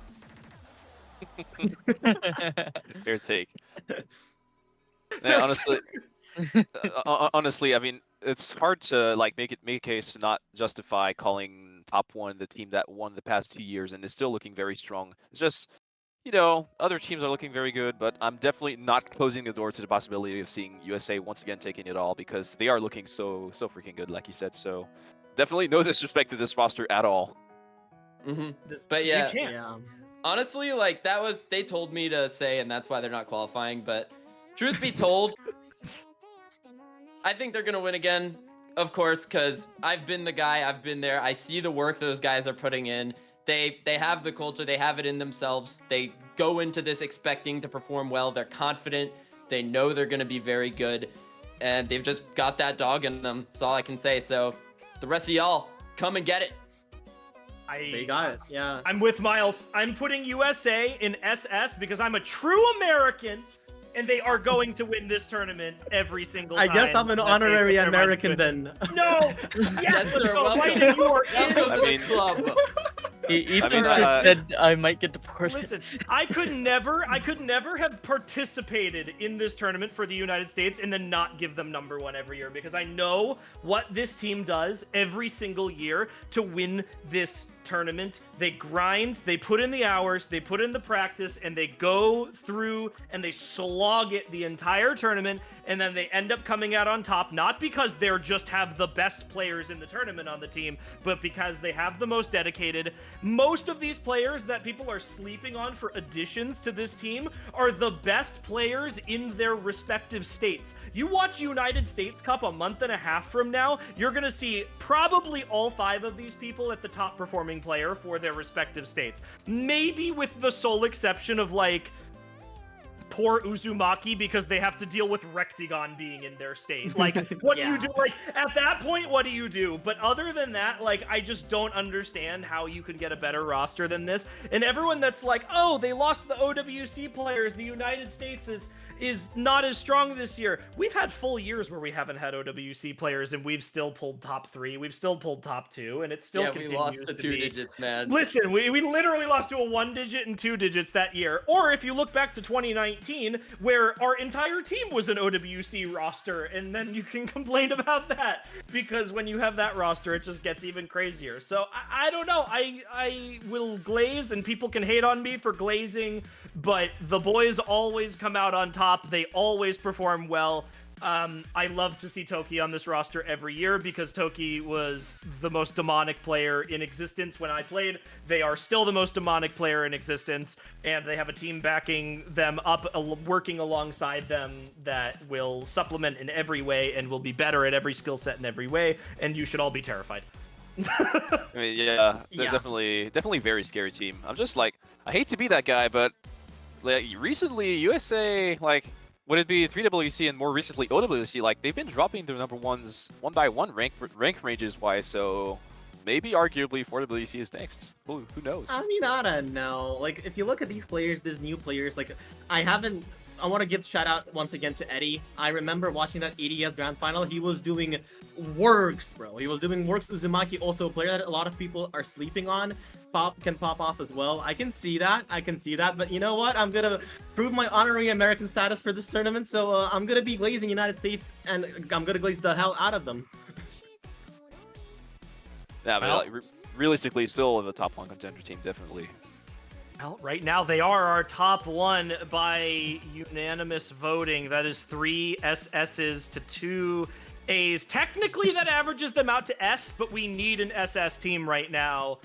Fair take. Yeah, honestly, I mean, it's hard to like make a case to not justify calling top one the team that won the past 2 years and is still looking very strong. It's just, other teams are looking very good, but I'm definitely not closing the door to the possibility of seeing USA once again taking it all because they are looking so freaking good, like you said. So definitely no disrespect to this roster at all. But yeah, you can't. Honestly, like they told me to say, and that's why they're not qualifying. But truth be told, I think they're gonna win again, of course, because I've been the guy, I've been there. I see the work those guys are putting in. They have the culture, they have it in themselves. They go into this expecting to perform well. They're confident. They know they're gonna be very good, and they've just got that dog in them. That's all I can say. So, the rest of y'all, come and get it. They got it, yeah. I'm with Miles. I'm putting USA in SS because I'm a true American, and they are going to win this tournament every single time. I guess I'm an honorary American then. No! Yes, let's sir, go. welcome. White, you are in Welcome to the the club. Ethan I said I might get deported. Listen, I could never have participated in this tournament for the United States and then not give them #1 every year because I know what this team does every single year to win this tournament. They grind, they put in the hours, they put in the practice, and they go through and they slog it the entire tournament, and then they end up coming out on top, not because they're just have the best players in the tournament on the team, but because they have the most dedicated. Most of these players that people are sleeping on for additions to this team are the best players in their respective states. You watch United States Cup a month and a half from now, you're going to see probably all 5 of these people at the top performing player for their respective states. Maybe with the sole exception of like poor Uzumaki because they have to deal with Rectigon being in their state. Like, what do you do? Like, at that point, what do you do? But other than that, like, I just don't understand how you could get a better roster than this. And everyone that's like, oh, they lost the OWC players, the United States is not as strong this year. We've had full years where we haven't had OWC players and we've still pulled top 3. We've still pulled top 2, and it still continues we lost to 2 digits, man. Listen, we literally lost to a 1 digit and 2 digits that year. Or if you look back to 2019, where our entire team was an OWC roster, and then you can complain about that because when you have that roster, it just gets even crazier. So I don't know. I will glaze, and people can hate on me for glazing, but the boys always come out on top. They always perform well. I love to see Toki on this roster every year because Toki was the most demonic player in existence when I played. They are still the most demonic player in existence, and they have a team backing them up, working alongside them that will supplement in every way and will be better at every skill set in every way, and you should all be terrified. I mean, yeah, they're definitely very scary team. I'm just like, I hate to be that guy, but like recently USA, like, would it be 3WC and more recently OWC, like they've been dropping their #1s one by one rank ranges wise, so maybe arguably 4WC is next. Who knows? I mean, I don't know. Like, if you look at these players, these new players, like, I want to give shout out once again to Eddie. I remember watching that ADS Grand Final. He was doing works, bro. He was doing works. Uzumaki, also a player that a lot of people are sleeping on. Can pop off as well. I can see that. But you know what? I'm gonna prove my honorary American status for this tournament. So I'm gonna be glazing United States, and I'm gonna glaze the hell out of them. Yeah, but like, realistically, still the top 1 contender team, definitely. Well, right now they are our top one by unanimous voting. That is 3 SSs to 2 A's. Technically, that averages them out to S, but we need an SS team right now.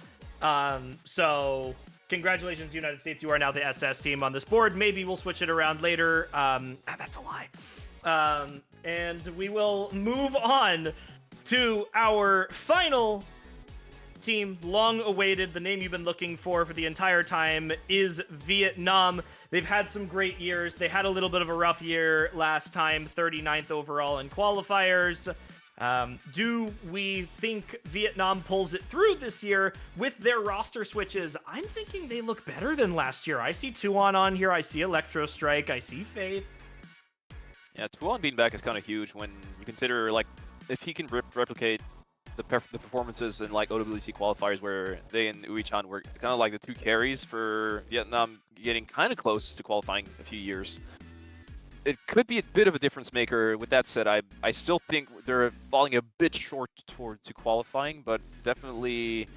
So congratulations, United States. You are now the SS team on this board. Maybe we'll switch it around later. That's a lie. And we will move on to our final team, long awaited. The name you've been looking for the entire time is Vietnam. They've had some great years. They had a little bit of a rough year last time, 39th overall in qualifiers. Do we think Vietnam pulls it through this year with their roster switches? I'm thinking they look better than last year. I see Tuon on here. I see Electro Strike. I see Faith. Yeah, Tuon being back is kind of huge when you consider, like, if he can replicate the performances in, like, OWC qualifiers where they and Uichan were kind of like the two carries for Vietnam getting kind of close to qualifying a few years. It could be a bit of a difference maker. With that said, I still think they're falling a bit short to qualifying, but definitely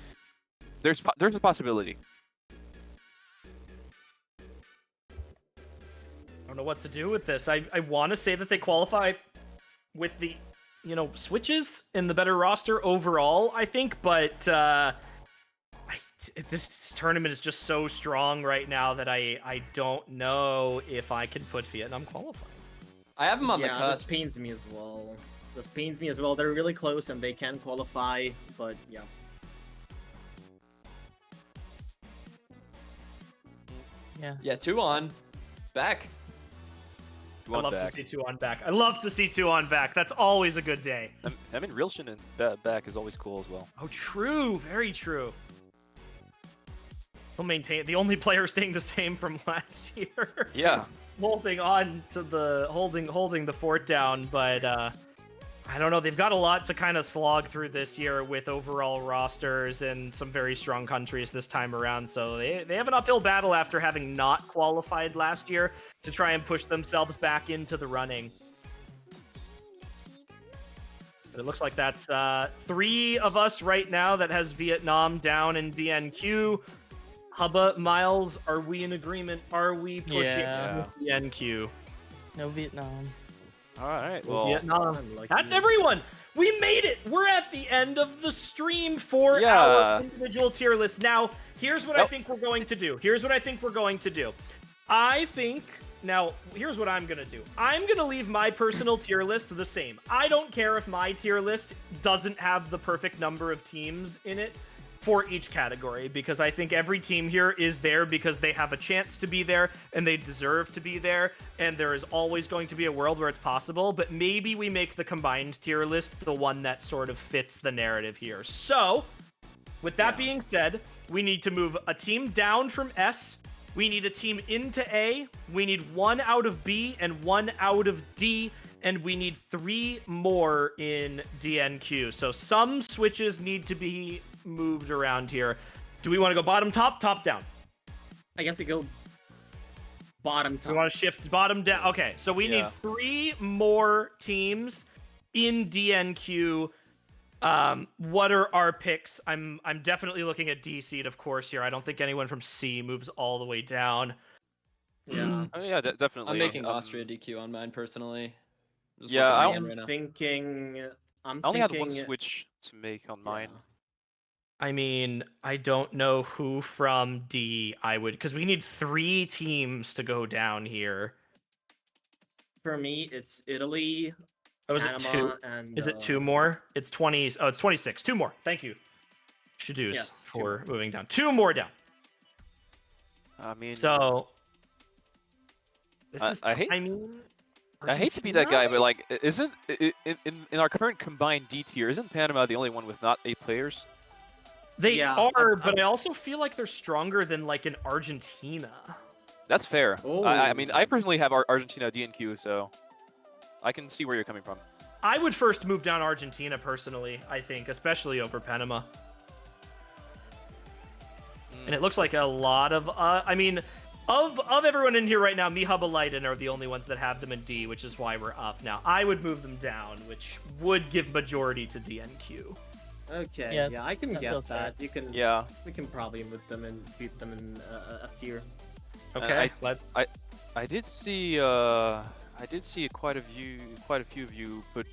there's a possibility. I don't know what to do with this. I want to say that they qualify with the, switches and the better roster overall, I think, but this tournament is just so strong right now that I don't know if I can put Vietnam qualifying. I have them on the Yeah, cusp. this pains me as well. They're really close and they can qualify, but yeah. Yeah, 2 on. Back. I love to see Tuon back. I love to see Tuon back. That's always a good day. I mean, Rilshin and back is always cool as well. Oh, true. Very true. He'll maintain the only player staying the same from last year. Yeah. Holding on to the holding the fort down, but I don't know. They've got a lot to kind of slog through this year with overall rosters and some very strong countries this time around. So they have an uphill battle after having not qualified last year to try and push themselves back into the running. But it looks like that's 3 of us right now that has Vietnam down in DNQ. Hubba, Miles, are we in agreement? Are we pushing DNQ? No Vietnam. All right. Well, Vietnam. That's everyone. We made it. We're at the end of the stream for our individual tier list. Now, here's what I think we're going to do. Here's what I'm going to do. I'm going to leave my personal tier list the same. I don't care if my tier list doesn't have the perfect number of teams in it for each category, because I think every team here is there because they have a chance to be there and they deserve to be there, and there is always going to be a world where it's possible, but maybe we make the combined tier list the one that sort of fits the narrative here. So, with that being said, we need to move a team down from S, we need a team into A, we need 1 out of B and 1 out of D, and we need 3 more in DNQ. So some switches need to be moved around here. Do we want to go bottom, top down? I guess we go bottom, top. We want to shift bottom down. Okay, so we need 3 more teams in DNQ. What are our picks? I'm definitely looking at D seed, of course, here. I don't think anyone from C moves all the way down. Yeah. Oh, yeah, definitely. I'm making Austria DQ on mine personally. Yeah, I only had 1 switch to make on mine. I mean, I don't know who from D I would, because we need 3 teams to go down here. For me, it's Italy. Oh, is it 2? And, is it 2 more? It's 20. Oh, it's 26. 2 more. Thank you, Shadoos, for moving down. 2 more down. I mean, so this is. I hate to be that guy, but like, isn't in our current combined D tier, isn't Panama the only one with not 8 players? They are, but I also feel like they're stronger than like in Argentina. That's fair. Oh. I mean, I personally have Argentina DNQ, so I can see where you're coming from. I would first move down Argentina personally, I think, especially over Panama. And it looks like a lot of, I mean, of everyone in here right now, me, Hubba, Leiden are the only ones that have them in D, which is why we're up. Now, I would move them down, which would give majority to DNQ. Okay, Yeah, yeah, I can that get feels fair. that. You can, Yeah, we can probably move them and beat them in F tier. Okay, I did see quite a few of you put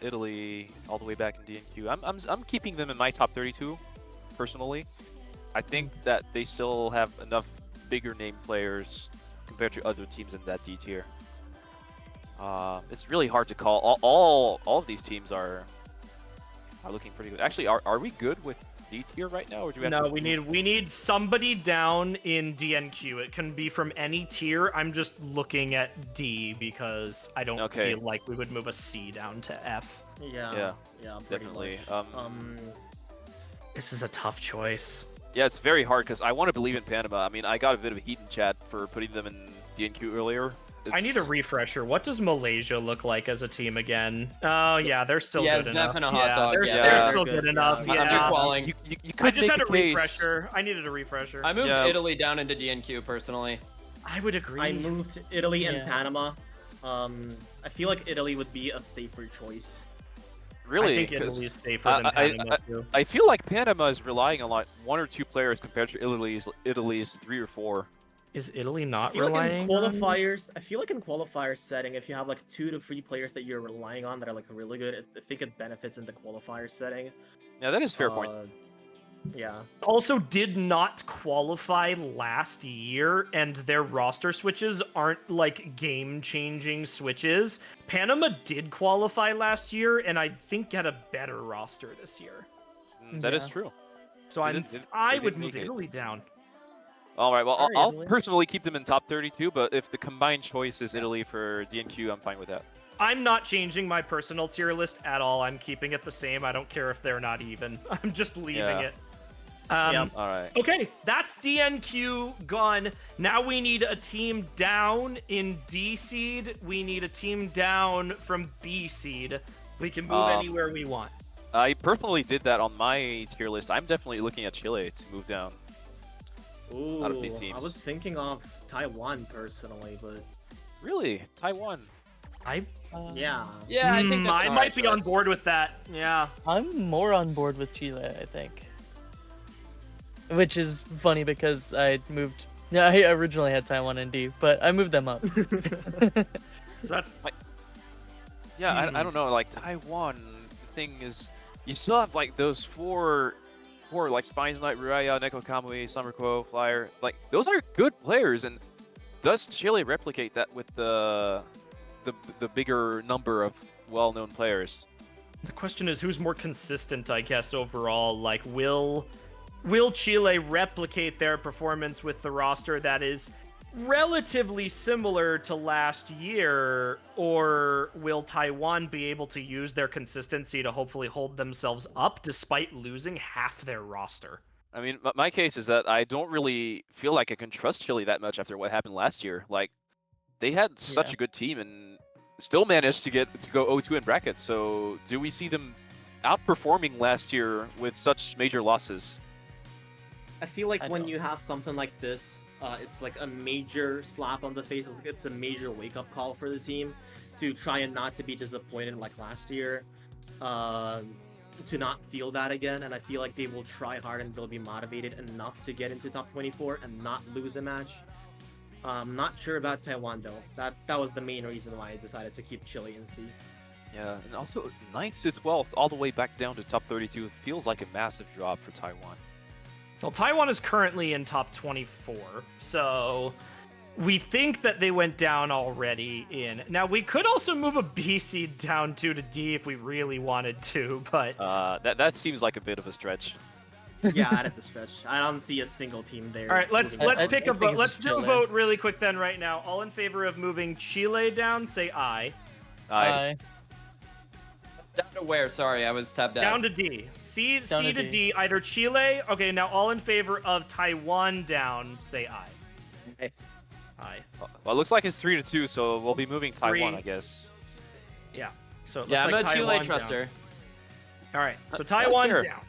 Italy all the way back in DNQ. I'm keeping them in my top 32 personally. I think that they still have enough bigger name players compared to other teams in that D tier. It's really hard to call. All of these teams are looking pretty good. Actually, are we good with D tier right now, or do we have no, to we need somebody down in DNQ. It can be from any tier. I'm just looking at D because I don't Okay. feel like we would move a C down to F. Yeah, pretty definitely. much. This is a tough choice. Yeah, it's very hard because I want to believe in Panama. I mean, I got a bit of a heat in chat for putting them in DNQ earlier. I need a refresher. What does Malaysia look like as a team again? Oh yeah, they're still Yeah, good Zeph enough. and a hot yeah, dog, They're, yeah. they're Yeah. still They're good good, enough. yeah. Yeah. I'm good qualling. You I could just make had a case. refresher. I needed a refresher. I moved Yeah. Italy down into DNQ personally. I would agree. I moved Italy and Yeah. Panama. I feel like Italy would be a safer choice. Really? I think 'Cause Italy's safer than Panama too. I feel like Panama is relying on like 1 or 2 players compared to Italy's 3 or 4. Is Italy I not feel like in relying on? qualifiers, I feel like in qualifier setting, if you have like 2 to 3 players that you're relying on that are like really good, I think it benefits in the qualifier setting. Yeah, that is a fair point. Yeah. Also did not qualify last year, and their roster switches aren't like game-changing switches. Panama did qualify last year, and I think had a better roster this year. That is Yeah. true. So They I didn't would make move it. Italy down. All right, well, Sorry, I'll Italy. personally keep them in top 32, but if the combined choice is Italy for DNQ, I'm fine with that. I'm not changing my personal tier list at all. I'm keeping it the same. I don't care if they're not even. I'm just leaving Yeah. it. Yep. All right. Okay, that's DNQ gone. Now we need a team down in D seed. We need a team down from B seed. We can move anywhere we want. I personally did that on my tier list. I'm definitely looking at Chile to move down. Ooh, Out of these I teams. was thinking of Taiwan personally, but Really? Taiwan? I yeah. Yeah, I think that's I an might alright be on choice. board with that. Yeah. I'm more on board with Chile, I think. Which is funny because I moved. Yeah, I originally had Taiwan and D, but I moved them up. So that's Yeah, I don't know. Like Taiwan, the thing is, you still have like those four like Spines Knight, Ruraya, Neko Kamui, Summerquo, Flyer. Like those are good players, and does Chile replicate that with the bigger number of well-known players? the question is who's more consistent, I guess, overall. Like, will Chile replicate their performance with the roster that is relatively similar to last year, or will Taiwan be able to use their consistency to hopefully hold themselves up despite losing half their roster? I mean, my case is that I don't really feel like I can trust Chile that much after what happened last year. Like, they had such Yeah. a good team and still managed to go 0-2 in brackets. So, do we see them outperforming last year with such major losses? I feel like I when don't. you have something like this, it's like a major slap on the face. It's a major wake-up call for the team to try and not to be disappointed like last year, to not feel that again. And I feel like they will try hard and they'll be motivated enough to get into top 24 and not lose a match. I'm not sure about Taiwan though. That was the main reason why I decided to keep Chile in C. Yeah, and also 9th to 12th, all the way back down to top 32, feels like a massive drop for Taiwan. Well, Taiwan is currently in top 24, so we think that they went down already in. Now, we could also move a B seed down 2 to D if we really wanted to, but That seems like a bit of a stretch. Yeah, that is a stretch. I don't see a single team there. all right, let's moving down. pick I a think vote. it's Let's just do a Chile. vote really quick then right now. All in favor of moving Chile down, say aye. Aye. Down to where? Sorry, I was tabbed out. Down to D. C Down to to D. D. Either Chile. Okay, now all in favor of Taiwan down, say aye. Aye. Aye. Well, it looks like it's 3-2, so we'll be moving Taiwan, 3. I guess. Yeah. So it Yeah, looks I'm like a Chile Taiwan down. truster. All right. So That's Taiwan fair. down.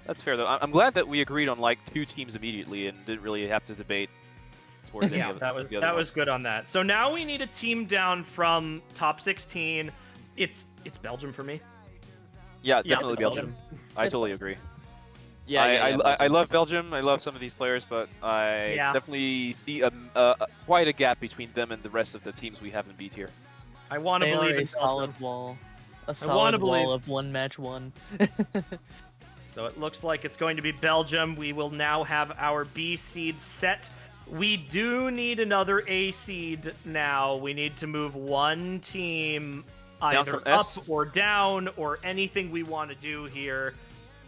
That's fair, though. I'm glad that we agreed on, like, 2 teams immediately and didn't really have to debate towards any Yeah, of that was the other ones. good on that. So now we need a team down from top 16. It's Belgium for me. Yeah, Yeah, definitely it's Belgium. I totally agree. Yeah, I Belgium. love Belgium. I love some of these players, but I Yeah. definitely see quite a gap between them and the rest of the teams we haven't beat here. I want to They are believe a in solid Belgium. wall. A wanna solid believe. wall of one match won. So it looks like it's going to be Belgium. We will now have our B seed set. We do need another A seed now. We need to move one team Down either from up S? or down or anything we want to do here.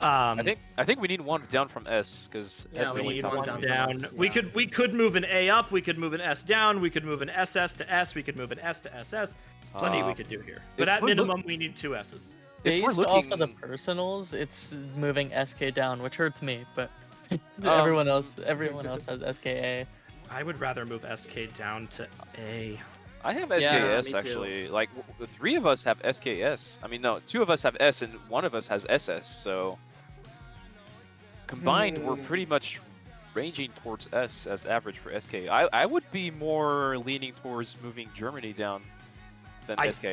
I think we need one down from S because Yeah, S is we the only need top one team. down from down. S, We yeah. could move an A up. We could move an S down. We could move an SS to S. We could move an S to SS. Plenty we could do here. But if at we're look- minimum, we need 2 S's. If we're Based off of the looking- personals, it's moving SK down, which hurts me, but Um, everyone else has SKA. I would rather move SK down to A. I have Yeah, SKS me too. actually. Like the 3 of us have SKS. I mean, no, 2 of us have S and 1 of us has SS. So combined, we're pretty much ranging towards S as average for SK. I would be more leaning towards moving Germany down than SK.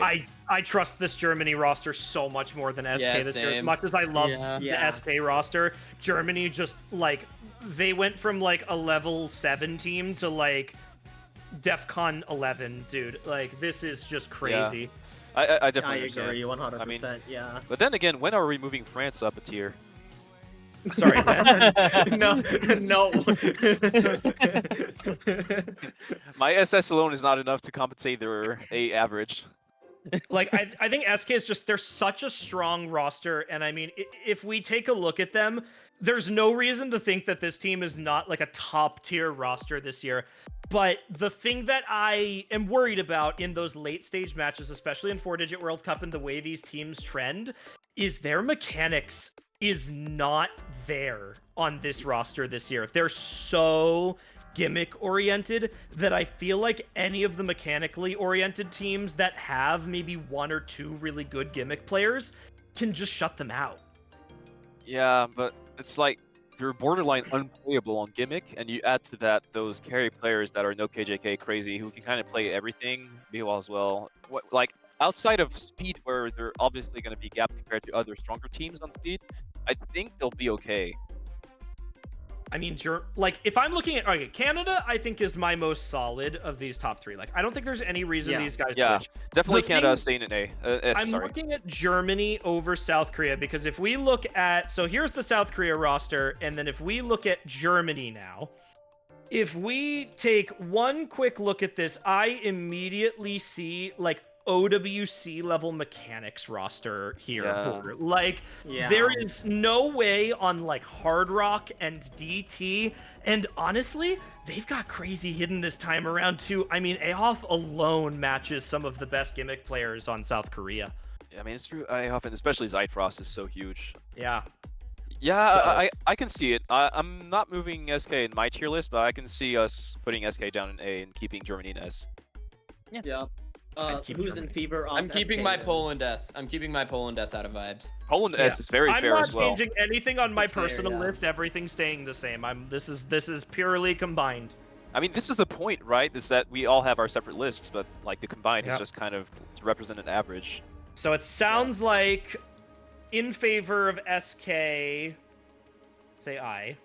I trust this Germany roster so much more than SK Yeah, this year. As same. much as I love Yeah. the Yeah. SK roster, Germany just like they went from like a level 7 team to like DEFCON 11, dude. Like this is just crazy. I I definitely understand. agree, 100%. Yeah. But then again, when are we moving France up a tier? Sorry, man. no, no. My SS alone is not enough to compensate their A average. Like I think SK is just they're such a strong roster, and I mean if we take a look at them, there's no reason to think that this team is not like a top tier roster this year. But the thing that I am worried about in those late stage matches, especially in 4-Digit World Cup and the way these teams trend, is their mechanics is not there on this roster this year. They're so gimmick oriented that I feel like any of the mechanically oriented teams that have maybe 1 or 2 really good gimmick players can just shut them out. Yeah, but it's like they're borderline unplayable on gimmick, and you add to that those carry players that are no KJK crazy who can kind of play everything meanwhile as well. Like outside of speed, where they're obviously going to be gapped compared to other stronger teams on speed, I think they'll be okay. I mean, like if I'm looking at Canada, I think is my most solid of these top 3. Like I don't think there's any reason Yeah. these guys Yeah, switch. definitely The Canada thing- staying in A. S, I'm sorry. looking at Germany over South Korea because if we look at so here's the South Korea roster, and then if we look at Germany now, if we take one quick look at this, I immediately see like OWC level mechanics roster here. Yeah. Like Yeah. there is no way on like Hard Rock and DT, and honestly, they've got crazy hidden this time around too. I mean, Aof alone matches some of the best gimmick players on South Korea. Yeah, I mean, it's true. I often, especially Zyfrost, is so huge. Yeah. Yeah, So- I can see it. I'm not moving SK in my tier list, but I can see us putting SK down in A and keeping Germany in S. Yeah. I'd keep Who's in Germany. favor of I'm keeping SK my then? Poland S. I'm keeping my Poland S out of vibes. Poland Yeah. S is very I'm fair not as well. changing anything on my That's fair, personal yeah. list. Everything's staying the same. This is purely combined. I mean, this is the point, right? Is that we all have our separate lists, but like the combined Yeah. is just kind of to represent an average. So it sounds like in favor of SK. Say I.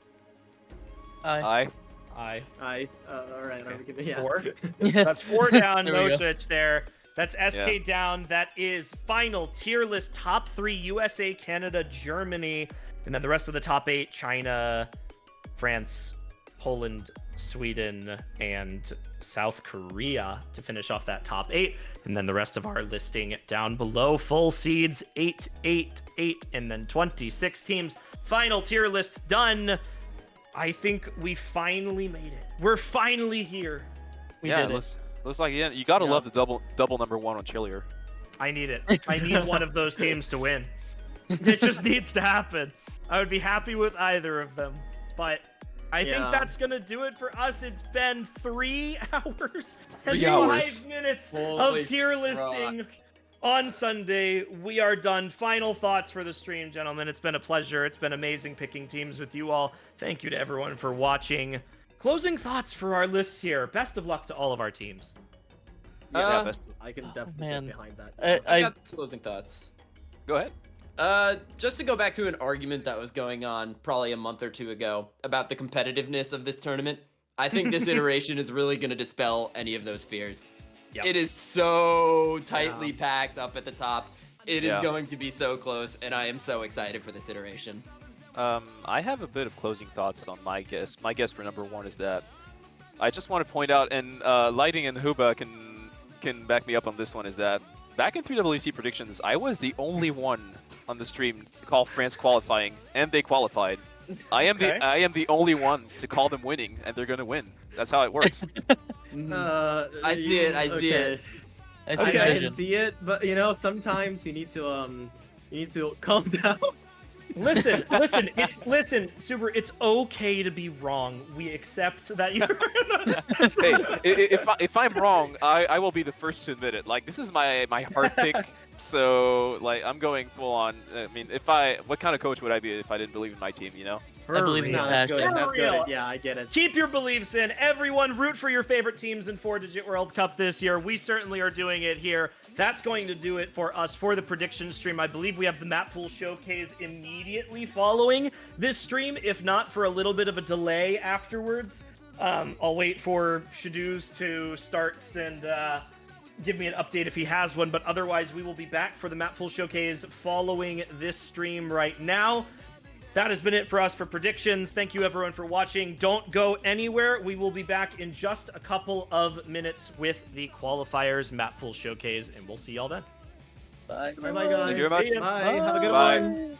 I I. Alright, Okay. we can, yeah. 4. Yeah. That's 4 down. There we No go. switch there. That's SK Yeah. down. That is final tier list top 3: USA, Canada, Germany, and then the rest of the top 8: China, France, Poland, Sweden, and South Korea to finish off that top 8. And then the rest of our listing down below: full seeds 8, 8, 8, and then 26 teams. Final tier list done. I think we finally made it. We're finally here. We yeah, did it. looks like yeah. You gotta Yeah. love the double number 1 on Chillier. I need it. I need one of those teams to win. It just needs to happen. I would be happy with either of them. But I think Yeah. that's going to do it for us. It's been 3 hours and 3 5 hours. minutes Holy of tier listing on Sunday. We are done. Final thoughts for the stream, gentlemen. It's been a pleasure. It's been amazing picking teams with you all. Thank you to everyone for watching. Closing thoughts for our lists here. Best of luck to all of our teams. Yeah, best. I can definitely man. get behind that. I I got closing thoughts. Go ahead. Just to go back to an argument that was going on probably a month or two ago about the competitiveness of this tournament, I think this iteration is really going to dispel any of those fears. Yep. It is so tightly packed up at the top. It is Yeah. going to be so close, and I am so excited for this iteration. I have a bit of closing thoughts on my guess. My guess for number 1 is that I just want to point out, and Lighting and Huba can back me up on this one, is that back in 3WC predictions, I was the only one on the stream to call France qualifying, and they qualified. I am the only one to call them winning, and they're gonna win. That's how it works. I see it. I see it. I see Okay, the I vision. can see it, but sometimes you need to calm down. Listen, Super, it's okay to be wrong. We accept that you're Hey, if I'm wrong, I will be the first to admit it. Like, this is my heart pick, so like I'm going full on. I mean, what kind of coach would I be if I didn't believe in my team? You know? I believe in real. your No, that's good. passion. That's For real. good. Yeah, I get it. Keep your beliefs in. Everyone, root for your favorite teams in 4-Digit World Cup this year. We certainly are doing it here. That's going to do it for us for the prediction stream. I believe we have the map pool showcase immediately following this stream, if not for a little bit of a delay afterwards. I'll wait for Shadooz to start and give me an update if he has one, but otherwise we will be back for the map pool showcase following this stream right now. That has been it for us for predictions. Thank you everyone for watching. Don't go anywhere. We will be back in just a couple of minutes with the qualifiers map pool showcase, and we'll see y'all then. Bye. Bye, bye, guys. Thank you very much. Bye. Have a good Bye. one.